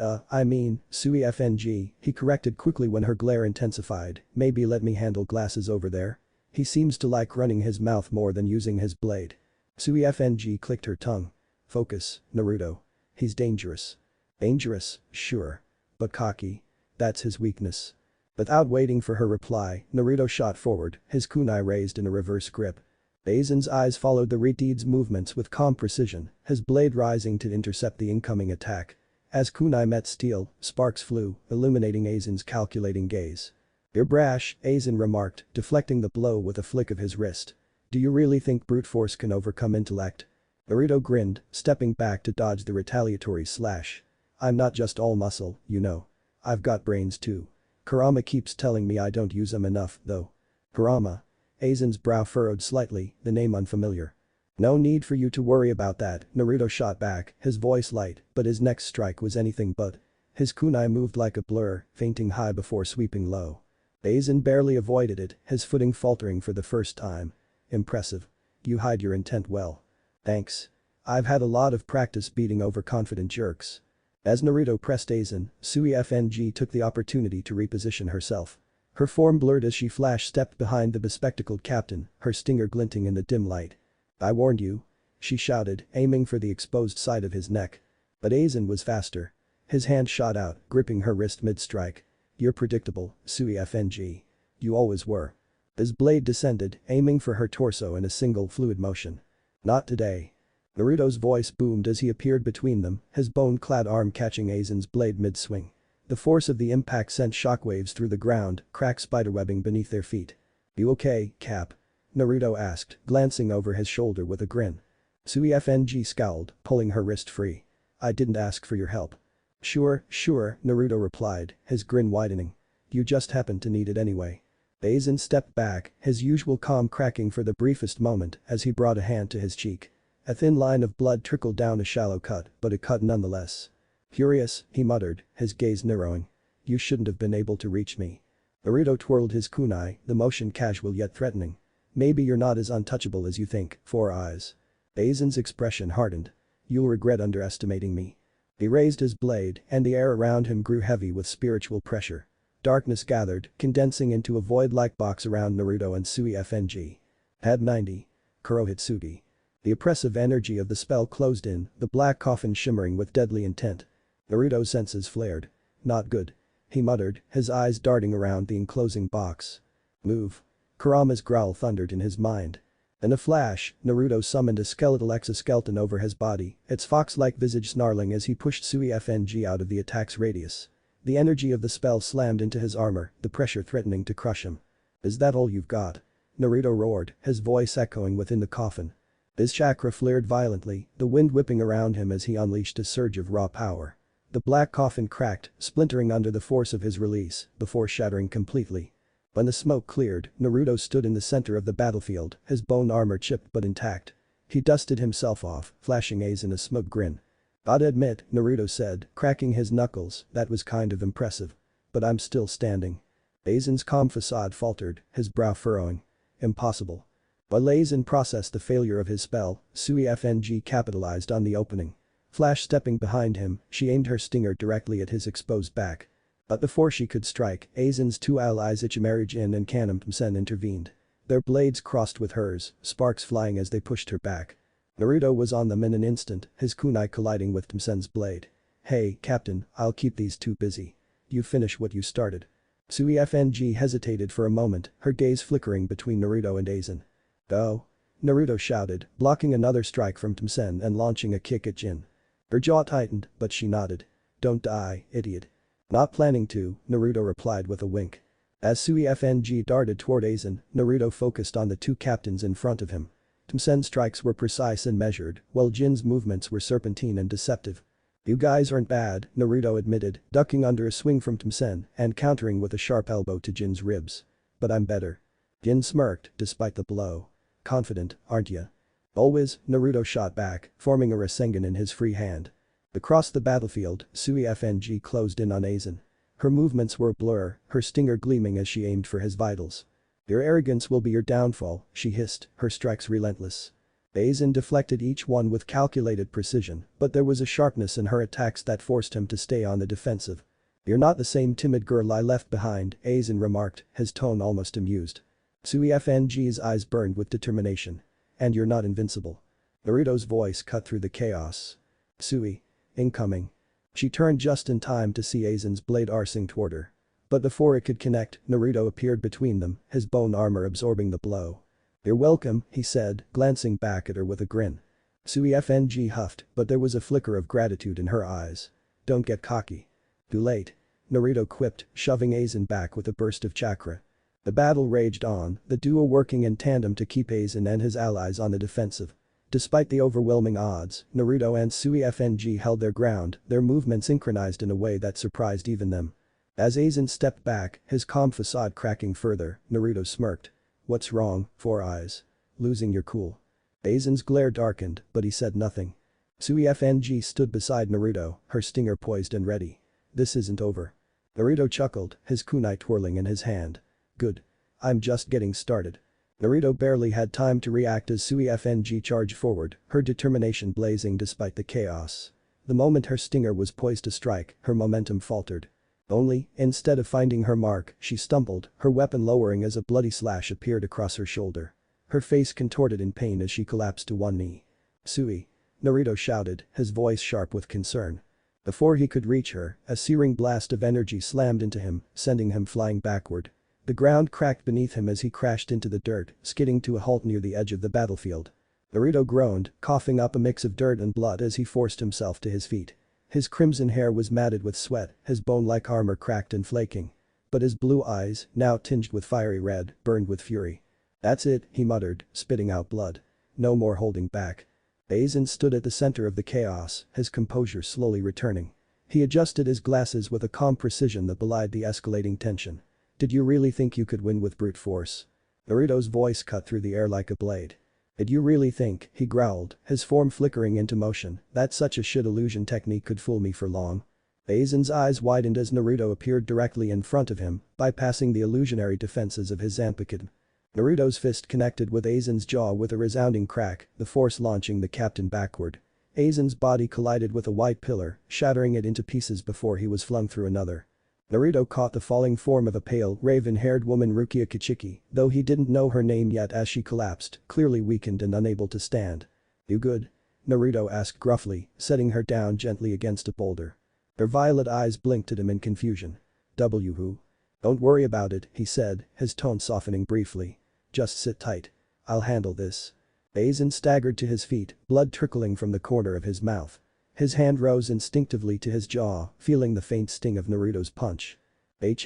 Sui FNG," he corrected quickly when her glare intensified, "maybe let me handle glasses over there?" He seems to like running his mouth more than using his blade. Sui FNG clicked her tongue. "Focus, Naruto. He's dangerous." "Dangerous, sure. But cocky. That's his weakness." Without waiting for her reply, Naruto shot forward, his kunai raised in a reverse grip. Aizen's eyes followed the Ritide's movements with calm precision, his blade rising to intercept the incoming attack. As kunai met steel, sparks flew, illuminating Aizen's calculating gaze. "You're brash," Aizen remarked, deflecting the blow with a flick of his wrist. "Do you really think brute force can overcome intellect?" Naruto grinned, stepping back to dodge the retaliatory slash. "I'm not just all muscle, you know. I've got brains too. Kurama keeps telling me I don't use them enough, though." "Kurama?" Aizen's brow furrowed slightly, the name unfamiliar. "No need for you to worry about that," Naruto shot back, his voice light, but his next strike was anything but. His kunai moved like a blur, feinting high before sweeping low. Aizen barely avoided it, his footing faltering for the first time. "Impressive. You hide your intent well." "Thanks. I've had a lot of practice beating overconfident jerks." As Naruto pressed Aizen, Sui FNG took the opportunity to reposition herself. Her form blurred as she flash-stepped behind the bespectacled captain, her stinger glinting in the dim light. "I warned you," she shouted, aiming for the exposed side of his neck. But Aizen was faster. His hand shot out, gripping her wrist mid-strike. "You're predictable, Sui FNG. You always were." His blade descended, aiming for her torso in a single fluid motion. "Not today." Naruto's voice boomed as he appeared between them, his bone-clad arm catching Aizen's blade mid-swing. The force of the impact sent shockwaves through the ground, cracked spiderwebbing beneath their feet. "You okay, Cap?" Naruto asked, glancing over his shoulder with a grin. Sui FNG scowled, pulling her wrist free. "I didn't ask for your help." Sure, Naruto replied, his grin widening. "You just happened to need it anyway." Aizen stepped back, his usual calm cracking for the briefest moment as he brought a hand to his cheek. A thin line of blood trickled down a shallow cut, but a cut nonetheless. "Furious," he muttered, his gaze narrowing. "You shouldn't have been able to reach me." Naruto twirled his kunai, the motion casual yet threatening. "Maybe you're not as untouchable as you think, Four Eyes." Aizen's expression hardened. "You'll regret underestimating me." He raised his blade, and the air around him grew heavy with spiritual pressure. Darkness gathered, condensing into a void-like box around Naruto and Sui FNG. Pad 90. Kurohitsugi. The oppressive energy of the spell closed in, the black coffin shimmering with deadly intent. Naruto's senses flared. "Not good," he muttered, his eyes darting around the enclosing box. "Move." Kurama's growl thundered in his mind. In a flash, Naruto summoned a skeletal exoskeleton over his body, its fox-like visage snarling as he pushed Sui FNG out of the attack's radius. The energy of the spell slammed into his armor, the pressure threatening to crush him. "Is that all you've got?" Naruto roared, his voice echoing within the coffin. His chakra flared violently, the wind whipping around him as he unleashed a surge of raw power. The black coffin cracked, splintering under the force of his release, before shattering completely. When the smoke cleared, Naruto stood in the center of the battlefield, his bone armor chipped but intact. He dusted himself off, flashing Aizen a smug grin. "Gotta admit," Naruto said, cracking his knuckles, "that was kind of impressive. But I'm still standing." Aizen's calm facade faltered, his brow furrowing. "Impossible." While Aizen processed the failure of his spell, Sui-FNG capitalized on the opening. Flash stepping behind him, she aimed her stinger directly at his exposed back. But before she could strike, Aizen's two allies Ichimaru Jin and Kanem Tmsen intervened. Their blades crossed with hers, sparks flying as they pushed her back. Naruto was on them in an instant, his kunai colliding with Tmsen's blade. "Hey, Captain, I'll keep these two busy. You finish what you started." Sui-FNG hesitated for a moment, her gaze flickering between Naruto and Aizen. "Go." Naruto shouted, blocking another strike from Tmsen and launching a kick at Jin. Her jaw tightened, but she nodded. "Don't die, idiot." "Not planning to," Naruto replied with a wink. As Sui-FNG darted toward Aizen, Naruto focused on the two captains in front of him. Tmsen's strikes were precise and measured, while Jin's movements were serpentine and deceptive. "You guys aren't bad," Naruto admitted, ducking under a swing from Tmsen and countering with a sharp elbow to Jin's ribs. "But I'm better." Jin smirked, despite the blow. "Confident, aren't ya?" "Always," Naruto shot back, forming a Rasengan in his free hand. Across the battlefield, Sui-FNG closed in on Aizen. Her movements were a blur, her stinger gleaming as she aimed for his vitals. "Your arrogance will be your downfall," she hissed, her strikes relentless. Aizen deflected each one with calculated precision, but there was a sharpness in her attacks that forced him to stay on the defensive. "You're not the same timid girl I left behind," Aizen remarked, his tone almost amused. Sui-FNG's eyes burned with determination. "And you're not invincible." Naruto's voice cut through the chaos. "Sui. Incoming." She turned just in time to see Aizen's blade arcing toward her. But before it could connect, Naruto appeared between them, his bone armor absorbing the blow. "You're welcome," he said, glancing back at her with a grin. Sui-FNG huffed, but there was a flicker of gratitude in her eyes. "Don't get cocky." "Too late." Naruto quipped, shoving Aizen back with a burst of chakra. The battle raged on, the duo working in tandem to keep Aizen and his allies on the defensive. Despite the overwhelming odds, Naruto and Sui-FNG held their ground, their movements synchronized in a way that surprised even them. As Aizen stepped back, his calm facade cracking further, Naruto smirked. "What's wrong, Four Eyes? Losing your cool?" Aizen's glare darkened, but he said nothing. Sui-FNG stood beside Naruto, her stinger poised and ready. "This isn't over." Naruto chuckled, his kunai twirling in his hand. "Good. I'm just getting started." Naruto barely had time to react as Sui-FNG charged forward, her determination blazing despite the chaos. The moment her stinger was poised to strike, her momentum faltered. Only, instead of finding her mark, she stumbled, her weapon lowering as a bloody slash appeared across her shoulder. Her face contorted in pain as she collapsed to one knee. "Sui." Naruto shouted, his voice sharp with concern. Before he could reach her, a searing blast of energy slammed into him, sending him flying backward. The ground cracked beneath him as he crashed into the dirt, skidding to a halt near the edge of the battlefield. Naruto groaned, coughing up a mix of dirt and blood as he forced himself to his feet. His crimson hair was matted with sweat, his bone-like armor cracked and flaking. But his blue eyes, now tinged with fiery red, burned with fury. "That's it," he muttered, spitting out blood. "No more holding back." Aizen stood at the center of the chaos, his composure slowly returning. He adjusted his glasses with a calm precision that belied the escalating tension. "Did you really think you could win with brute force?" Naruto's voice cut through the air like a blade. "Did you really think," he growled, his form flickering into motion, "that such a shit illusion technique could fool me for long?" Aizen's eyes widened as Naruto appeared directly in front of him, bypassing the illusionary defenses of his Zanpakuto. Naruto's fist connected with Aizen's jaw with a resounding crack, the force launching the captain backward. Aizen's body collided with a white pillar, shattering it into pieces before he was flung through another. Naruto caught the falling form of a pale, raven-haired woman Rukia Kichiki, though he didn't know her name yet as she collapsed, clearly weakened and unable to stand. "You good?" Naruto asked gruffly, setting her down gently against a boulder. Her violet eyes blinked at him in confusion. Who? "Don't worry about it," he said, his tone softening briefly. "Just sit tight. I'll handle this." Aizen staggered to his feet, blood trickling from the corner of his mouth. His hand rose instinctively to his jaw, feeling the faint sting of Naruto's punch.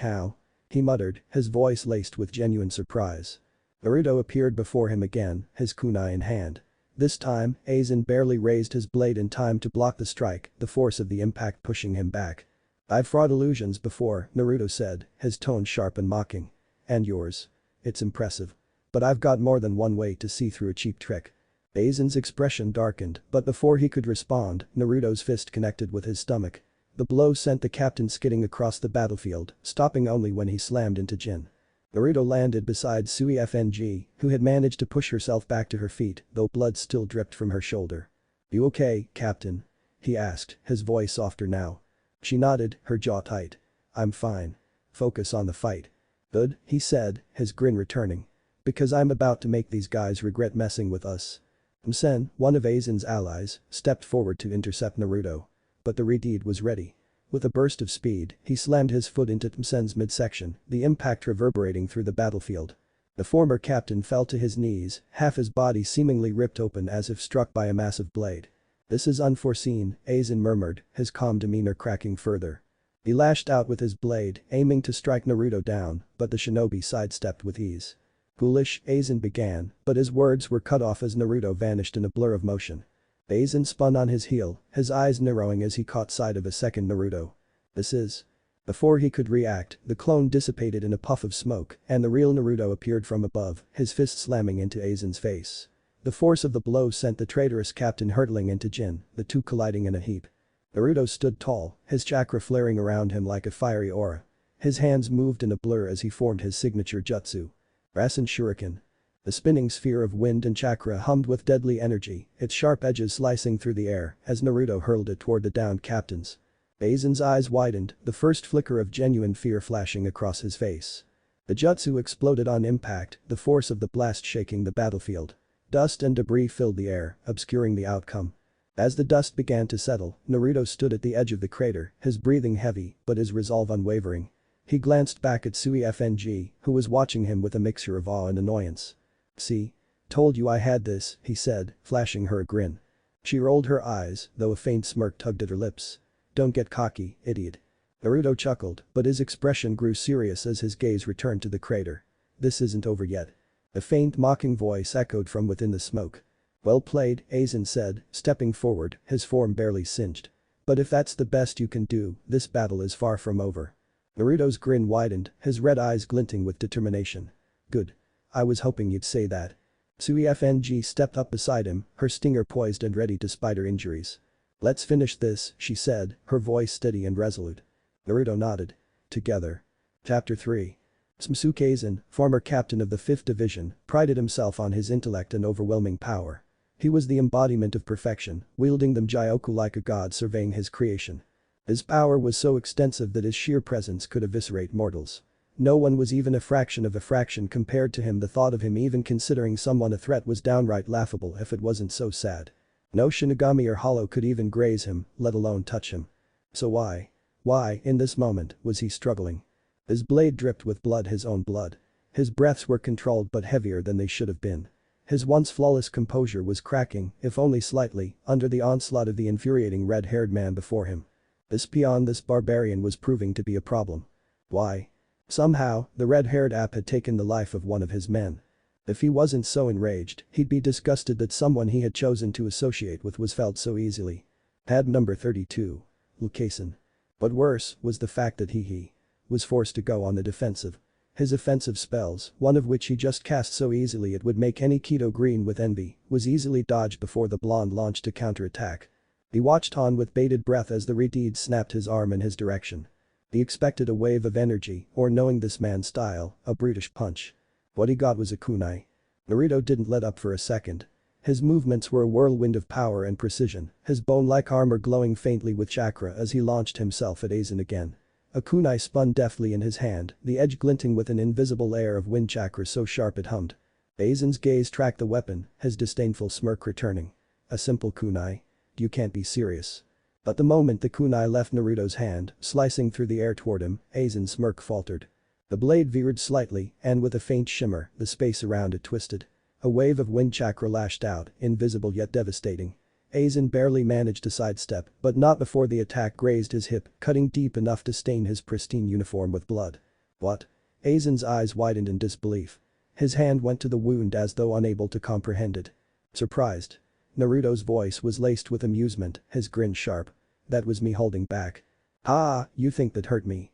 "How?" he muttered, his voice laced with genuine surprise. Naruto appeared before him again, his kunai in hand. This time, Aizen barely raised his blade in time to block the strike, the force of the impact pushing him back. "I've fought illusions before," Naruto said, his tone sharp and mocking. "And yours. It's impressive. But I've got more than one way to see through a cheap trick." Aizen's expression darkened, but before he could respond, Naruto's fist connected with his stomach. The blow sent the captain skidding across the battlefield, stopping only when he slammed into Jin. Naruto landed beside Sui FNG, who had managed to push herself back to her feet, though blood still dripped from her shoulder. "You okay, Captain?" he asked, his voice softer now. She nodded, her jaw tight. "I'm fine. Focus on the fight." "Good," he said, his grin returning. "Because I'm about to make these guys regret messing with us." Msen, one of Aizen's allies, stepped forward to intercept Naruto. But the Redeed was ready. With a burst of speed, he slammed his foot into Msen's midsection, the impact reverberating through the battlefield. The former captain fell to his knees, half his body seemingly ripped open as if struck by a massive blade. "This is unforeseen," Aizen murmured, his calm demeanor cracking further. He lashed out with his blade, aiming to strike Naruto down, but the shinobi sidestepped with ease. "Foolish," Aizen began, but his words were cut off as Naruto vanished in a blur of motion. Aizen spun on his heel, his eyes narrowing as he caught sight of a second Naruto. "This is..." Before he could react, the clone dissipated in a puff of smoke, and the real Naruto appeared from above, his fist slamming into Aizen's face. The force of the blow sent the traitorous captain hurtling into Jin, the two colliding in a heap. Naruto stood tall, his chakra flaring around him like a fiery aura. His hands moved in a blur as he formed his signature jutsu. Rasen Shuriken. The spinning sphere of wind and chakra hummed with deadly energy, its sharp edges slicing through the air as Naruto hurled it toward the downed captains. Aizen's eyes widened, the first flicker of genuine fear flashing across his face. The jutsu exploded on impact, the force of the blast shaking the battlefield. Dust and debris filled the air, obscuring the outcome. As the dust began to settle, Naruto stood at the edge of the crater, his breathing heavy, but his resolve unwavering. He glanced back at Sui FNG, who was watching him with a mixture of awe and annoyance. "See? Told you I had this," he said, flashing her a grin. She rolled her eyes, though a faint smirk tugged at her lips. "Don't get cocky, idiot." Naruto chuckled, but his expression grew serious as his gaze returned to the crater. "This isn't over yet." A faint mocking voice echoed from within the smoke. "Well played," Aizen said, stepping forward, his form barely singed. "But if that's the best you can do, this battle is far from over." Naruto's grin widened, his red eyes glinting with determination. "Good. I was hoping you'd say that." Sui FNG stepped up beside him, her stinger poised and ready to spider injuries. "Let's finish this," she said, her voice steady and resolute. Naruto nodded. "Together." Chapter 3. Aizen, former captain of the 5th Division, prided himself on his intellect and overwhelming power. He was the embodiment of perfection, wielding the Mjyoku like a god surveying his creation. His power was so extensive that his sheer presence could eviscerate mortals. No one was even a fraction of a fraction compared to him. The thought of him even considering someone a threat was downright laughable if it wasn't so sad. No Shinigami or Hollow could even graze him, let alone touch him. So why, in this moment, was he struggling? His blade dripped with blood, his own blood. His breaths were controlled but heavier than they should have been. His once flawless composure was cracking, if only slightly, under the onslaught of the infuriating red-haired man before him. This peon, this barbarian was proving to be a problem. Why? Somehow, the red-haired ape had taken the life of one of his men. If he wasn't so enraged, he'd be disgusted that someone he had chosen to associate with was felled so easily. Tab number 32. Lucasen. But worse was the fact that he was forced to go on the defensive. His offensive spells, one of which he just cast so easily it would make any Keto green with envy, was easily dodged before the blonde launched a counterattack. He watched on with bated breath as the Redeed snapped his arm in his direction. He expected a wave of energy, or knowing this man's style, a brutish punch. What he got was a kunai. Naruto didn't let up for a second. His movements were a whirlwind of power and precision, his bone-like armor glowing faintly with chakra as he launched himself at Aizen again. A kunai spun deftly in his hand, the edge glinting with an invisible layer of wind chakra so sharp it hummed. Aizen's gaze tracked the weapon, his disdainful smirk returning. A simple kunai? You can't be serious. But the moment the kunai left Naruto's hand, slicing through the air toward him, Aizen's smirk faltered. The blade veered slightly, and with a faint shimmer, the space around it twisted. A wave of wind chakra lashed out, invisible yet devastating. Aizen barely managed to sidestep, but not before the attack grazed his hip, cutting deep enough to stain his pristine uniform with blood. What? Aizen's eyes widened in disbelief. His hand went to the wound as though unable to comprehend it. Surprised. Naruto's voice was laced with amusement, his grin sharp. That was me holding back. Ah, you think that hurt me?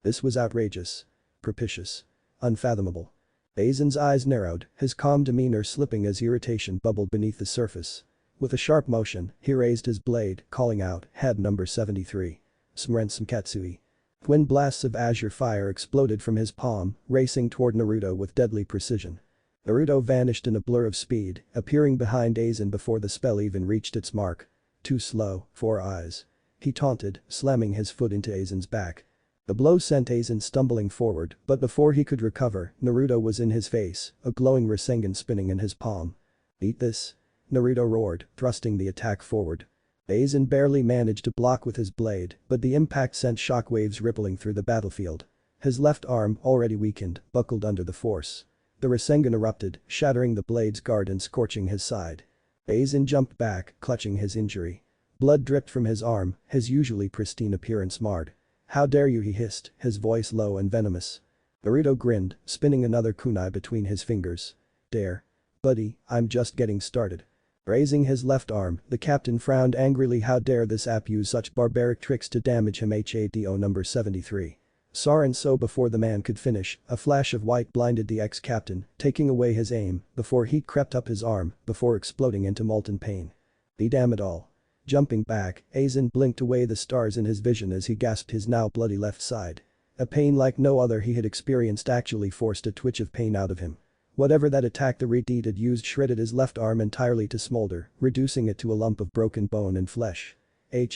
This was outrageous. Propitious. Unfathomable. Aizen's eyes narrowed, his calm demeanor slipping as irritation bubbled beneath the surface. With a sharp motion, he raised his blade, calling out, "Head number 73. Smren Smkatsui." Twin blasts of azure fire exploded from his palm, racing toward Naruto with deadly precision. Naruto vanished in a blur of speed, appearing behind Aizen before the spell even reached its mark. Too slow, 4 eyes. He taunted, slamming his foot into Aizen's back. The blow sent Aizen stumbling forward, but before he could recover, Naruto was in his face, a glowing Rasengan spinning in his palm. "Eat this." Naruto roared, thrusting the attack forward. Aizen barely managed to block with his blade, but the impact sent shockwaves rippling through the battlefield. His left arm, already weakened, buckled under the force. The Rasengan erupted, shattering the blade's guard and scorching his side. Aizen jumped back, clutching his injury. Blood dripped from his arm, his usually pristine appearance marred. "How dare you," he hissed, his voice low and venomous. Naruto grinned, spinning another kunai between his fingers. "Dare? Buddy, I'm just getting started." Raising his left arm, the captain frowned angrily. "How dare this app use such barbaric tricks to damage him? HADO number 73. And so before the man could finish, a flash of white blinded the ex-captain, taking away his aim, before heat crept up his arm, before exploding into molten pain. Damn it all. Jumping back, Aizen blinked away the stars in his vision as he gasped his now bloody left side. A pain like no other he had experienced actually forced a twitch of pain out of him. Whatever that attack the Redeed had used shredded his left arm entirely to smolder, reducing it to a lump of broken bone and flesh.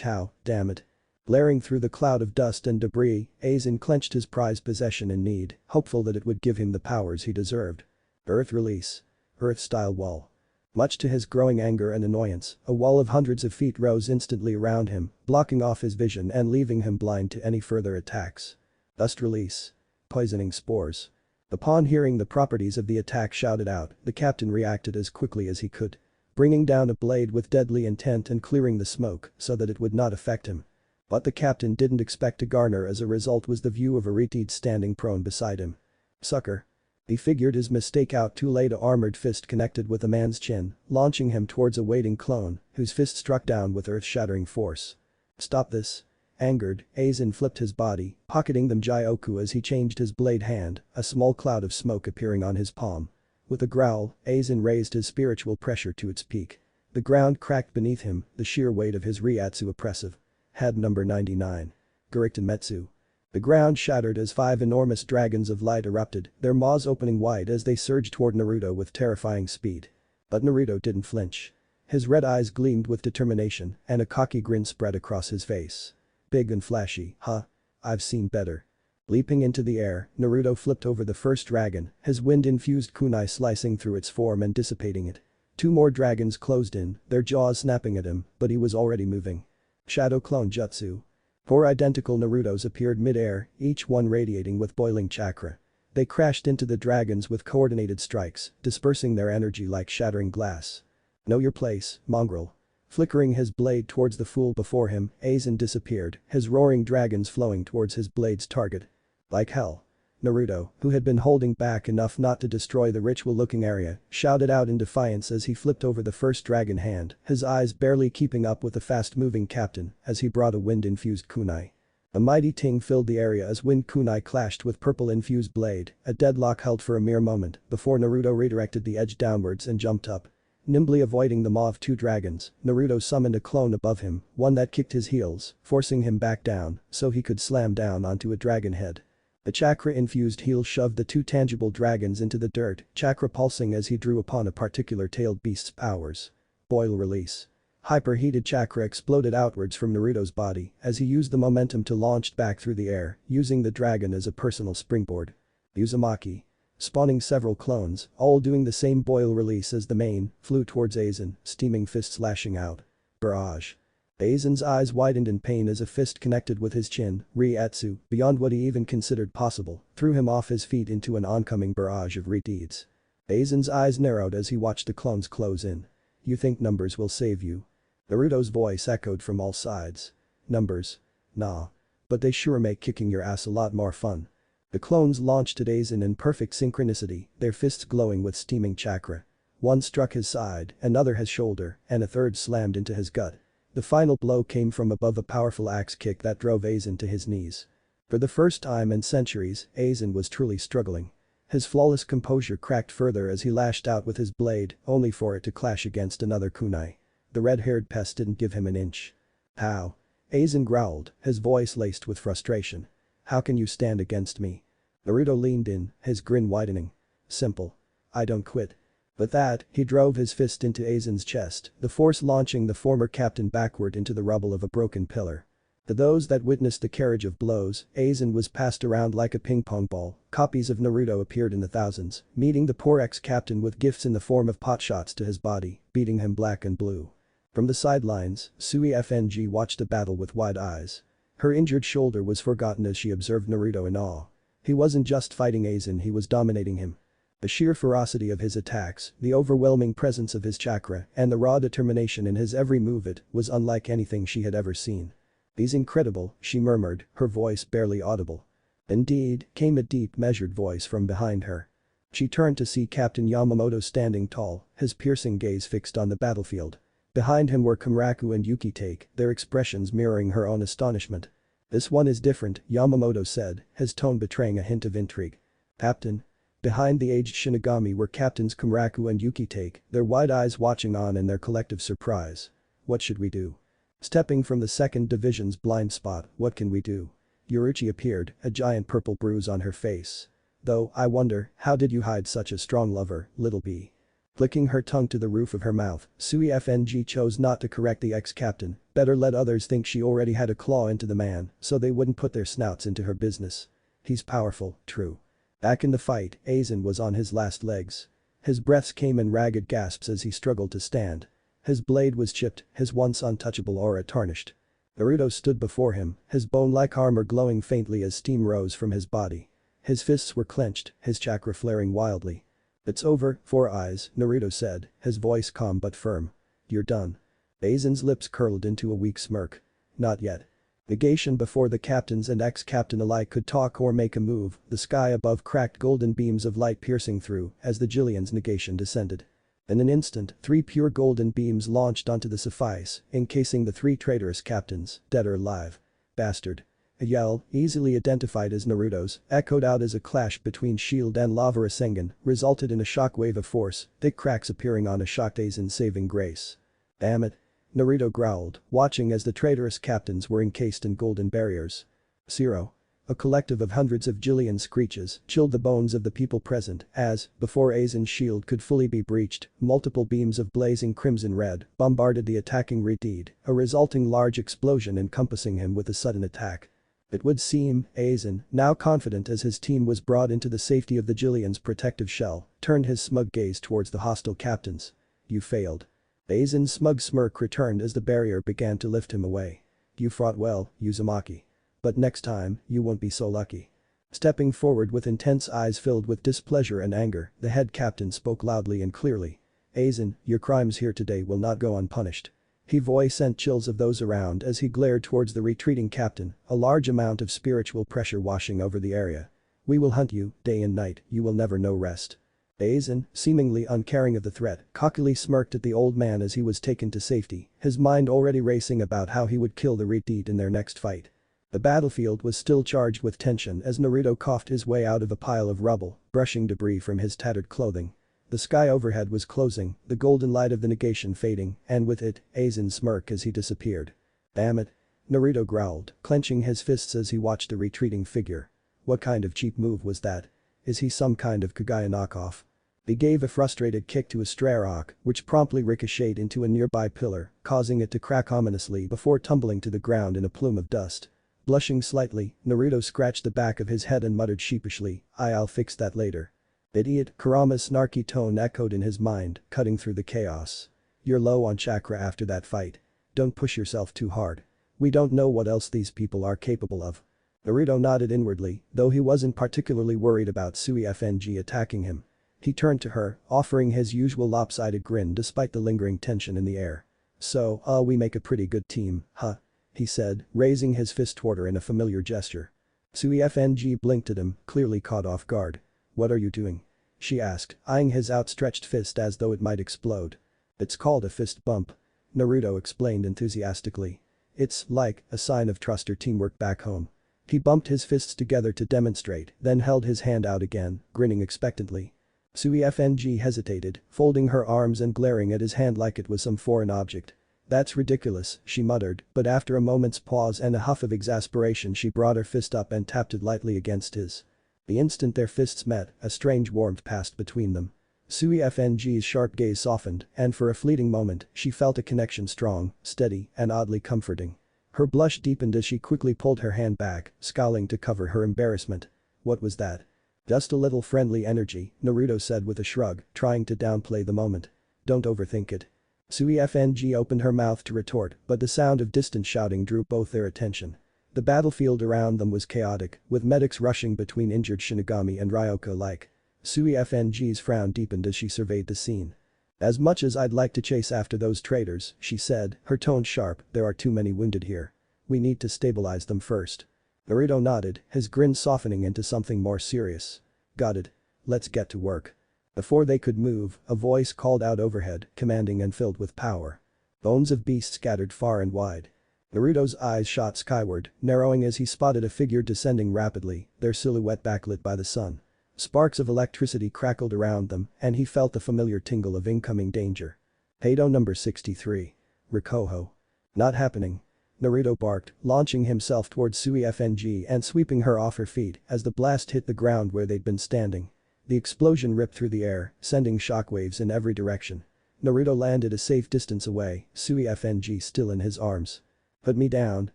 How, damn it. Blaring through the cloud of dust and debris, Aizen clenched his prized possession in need, hopeful that it would give him the powers he deserved. Earth release. Earth-style wall. Much to his growing anger and annoyance, a wall of hundreds of feet rose instantly around him, blocking off his vision and leaving him blind to any further attacks. Dust release. Poisoning spores. Upon hearing the properties of the attack shouted out, the captain reacted as quickly as he could. Bringing down a blade with deadly intent and clearing the smoke so that it would not affect him. What the captain didn't expect to garner as a result was the view of Aritid standing prone beside him. Sucker. He figured his mistake out too late. A armored fist connected with a man's chin, launching him towards a waiting clone, whose fist struck down with earth-shattering force. Stop this. Angered, Aizen flipped his body, pocketing the Jyoku as he changed his blade hand, a small cloud of smoke appearing on his palm. With a growl, Aizen raised his spiritual pressure to its peak. The ground cracked beneath him, the sheer weight of his Ryatsu oppressive. Head number 99. Gurikten Metsu. The ground shattered as 5 enormous dragons of light erupted, their maws opening wide as they surged toward Naruto with terrifying speed. But Naruto didn't flinch. His red eyes gleamed with determination, and a cocky grin spread across his face. Big and flashy, huh? I've seen better. Leaping into the air, Naruto flipped over the first dragon, his wind-infused kunai slicing through its form and dissipating it. 2 more dragons closed in, their jaws snapping at him, but he was already moving. Shadow Clone Jutsu. 4 identical Narutos appeared mid-air, each one radiating with boiling chakra. They crashed into the dragons with coordinated strikes, dispersing their energy like shattering glass. Know your place, mongrel. Flickering his blade towards the fool before him, Aizen disappeared, his roaring dragons flowing towards his blade's target. Like hell. Naruto, who had been holding back enough not to destroy the ritual-looking area, shouted out in defiance as he flipped over the first dragon hand, his eyes barely keeping up with the fast-moving captain as he brought a wind-infused kunai. A mighty ting filled the area as wind kunai clashed with purple-infused blade, a deadlock held for a mere moment before Naruto redirected the edge downwards and jumped up. Nimbly avoiding the maw of 2 dragons, Naruto summoned a clone above him, one that kicked his heels, forcing him back down so he could slam down onto a dragon head. The chakra-infused heel shoved the 2 tangible dragons into the dirt, chakra pulsing as he drew upon a particular tailed beast's powers. Boil release. Hyperheated chakra exploded outwards from Naruto's body as he used the momentum to launch back through the air, using the dragon as a personal springboard. Uzumaki. Spawning several clones, all doing the same boil release as the main, flew towards Aizen, steaming fists lashing out. Barrage. Aizen's eyes widened in pain as a fist connected with his chin, Ryatsu, beyond what he even considered possible, threw him off his feet into an oncoming barrage of redeeds. Aizen's eyes narrowed as he watched the clones close in. You think numbers will save you? Naruto's voice echoed from all sides. Numbers? Nah. But they sure make kicking your ass a lot more fun. The clones launched at Aizen in perfect synchronicity, their fists glowing with steaming chakra. One struck his side, another his shoulder, and a third slammed into his gut. The final blow came from above, a powerful axe kick that drove Aizen to his knees. For the first time in centuries, Aizen was truly struggling. His flawless composure cracked further as he lashed out with his blade, only for it to clash against another kunai. The red-haired pest didn't give him an inch. How? Aizen growled, his voice laced with frustration. How can you stand against me? Naruto leaned in, his grin widening. Simple. I don't quit. With that, he drove his fist into Aizen's chest, the force launching the former captain backward into the rubble of a broken pillar. To those that witnessed the carriage of blows, Aizen was passed around like a ping-pong ball. Copies of Naruto appeared in the thousands, meeting the poor ex-captain with gifts in the form of potshots to his body, beating him black and blue. From the sidelines, Sui FNG watched the battle with wide eyes. Her injured shoulder was forgotten as she observed Naruto in awe. He wasn't just fighting Aizen, he was dominating him. The sheer ferocity of his attacks, the overwhelming presence of his chakra, and the raw determination in his every move, it was unlike anything she had ever seen. "He's incredible," she murmured, her voice barely audible. "Indeed," came a deep measured voice from behind her. She turned to see Captain Yamamoto standing tall, his piercing gaze fixed on the battlefield. Behind him were Kamraku and Yukitake, their expressions mirroring her own astonishment. "This one is different," Yamamoto said, his tone betraying a hint of intrigue. "Captain?" Behind the aged Shinigami were Captains Kamraku and Yukitake, their wide eyes watching on in their collective surprise. "What should we do?" Stepping from the 2nd Division's blind spot, what can we do? Yoruichi appeared, a giant purple bruise on her face. "Though, I wonder, how did you hide such a strong lover, little bee?" Flicking her tongue to the roof of her mouth, Sui FNG chose not to correct the ex-captain, better let others think she already had a claw into the man, so they wouldn't put their snouts into her business. "He's powerful, true." Back in the fight, Aizen was on his last legs. His breaths came in ragged gasps as he struggled to stand. His blade was chipped, his once untouchable aura tarnished. Naruto stood before him, his bone-like armor glowing faintly as steam rose from his body. His fists were clenched, his chakra flaring wildly. "It's over, Four Eyes," Naruto said, his voice calm but firm. "You're done." Aizen's lips curled into a weak smirk. "Not yet." Negation before the captains and ex-captain alike could talk or make a move, the sky above cracked golden beams of light piercing through as the Jillian's negation descended. In an instant, 3 pure golden beams launched onto the Suffice, encasing the 3 traitorous captains, dead or alive. "Bastard." A yell, easily identified as Naruto's, echoed out as a clash between shield and lava Rasengan resulted in a shockwave of force, thick cracks appearing on a shocked Aizen's saving grace. "Damn it." Naruto growled, watching as the traitorous captains were encased in golden barriers. "Zero." A collective of hundreds of Jillian screeches chilled the bones of the people present as, before Aizen's shield could fully be breached, multiple beams of blazing crimson red bombarded the attacking Redeed, a resulting large explosion encompassing him with a sudden attack. It would seem, Aizen, now confident as his team was brought into the safety of the Jillian's protective shell, turned his smug gaze towards the hostile captains. "You failed." Aizen's smug smirk returned as the barrier began to lift him away. "You fought well, Uzumaki. But next time, you won't be so lucky." Stepping forward with intense eyes filled with displeasure and anger, the head captain spoke loudly and clearly. "Aizen, your crimes here today will not go unpunished." His voice sent chills of those around as he glared towards the retreating captain, a large amount of spiritual pressure washing over the area. "We will hunt you, day and night, you will never know rest." Aizen, seemingly uncaring of the threat, cockily smirked at the old man as he was taken to safety, his mind already racing about how he would kill the Redeed in their next fight. The battlefield was still charged with tension as Naruto coughed his way out of a pile of rubble, brushing debris from his tattered clothing. The sky overhead was closing, the golden light of the negation fading, and with it, Aizen's smirk as he disappeared. "Damn it." Naruto growled, clenching his fists as he watched the retreating figure. What kind of cheap move was that? Is he some kind of Kagaya knockoff? He gave a frustrated kick to a stray rock, which promptly ricocheted into a nearby pillar, causing it to crack ominously before tumbling to the ground in a plume of dust. Blushing slightly, Naruto scratched the back of his head and muttered sheepishly, "I'll fix that later." "Idiot," Kurama's snarky tone echoed in his mind, cutting through the chaos. "You're low on chakra after that fight. Don't push yourself too hard. We don't know what else these people are capable of." Naruto nodded inwardly, though he wasn't particularly worried about Sui FNG attacking him. He turned to her, offering his usual lopsided grin despite the lingering tension in the air. "So, we make a pretty good team, huh?" he said, raising his fist toward her in a familiar gesture. Suifng blinked at him, clearly caught off guard. "What are you doing?" she asked, eyeing his outstretched fist as though it might explode. "It's called a fist bump," Naruto explained enthusiastically. "It's like a sign of trust or teamwork back home." He bumped his fists together to demonstrate, then held his hand out again, grinning expectantly. Suifng hesitated, folding her arms and glaring at his hand like it was some foreign object. "That's ridiculous," she muttered, but after a moment's pause and a huff of exasperation she brought her fist up and tapped it lightly against his. The instant their fists met, a strange warmth passed between them. Suifng's sharp gaze softened, and for a fleeting moment, she felt a connection strong, steady, and oddly comforting. Her blush deepened as she quickly pulled her hand back, scowling to cover her embarrassment. "What was that?" "Just a little friendly energy," Naruto said with a shrug, trying to downplay the moment. "Don't overthink it." Suifng opened her mouth to retort, but the sound of distant shouting drew both their attention. The battlefield around them was chaotic, with medics rushing between injured Shinigami and Ryoko alike. Suifng's frown deepened as she surveyed the scene. "As much as I'd like to chase after those traitors," she said, her tone sharp, "there are too many wounded here. We need to stabilize them first." Naruto nodded, his grin softening into something more serious. "Got it. Let's get to work." Before they could move, a voice called out overhead, commanding and filled with power. Bones of beasts scattered far and wide. Naruto's eyes shot skyward, narrowing as he spotted a figure descending rapidly, their silhouette backlit by the sun. Sparks of electricity crackled around them, and he felt the familiar tingle of incoming danger. Taito number 63. Rikoho. "Not happening." Naruto barked, launching himself towards Suifng and sweeping her off her feet as the blast hit the ground where they'd been standing. The explosion ripped through the air, sending shockwaves in every direction. Naruto landed a safe distance away, Suifng still in his arms. "Put me down,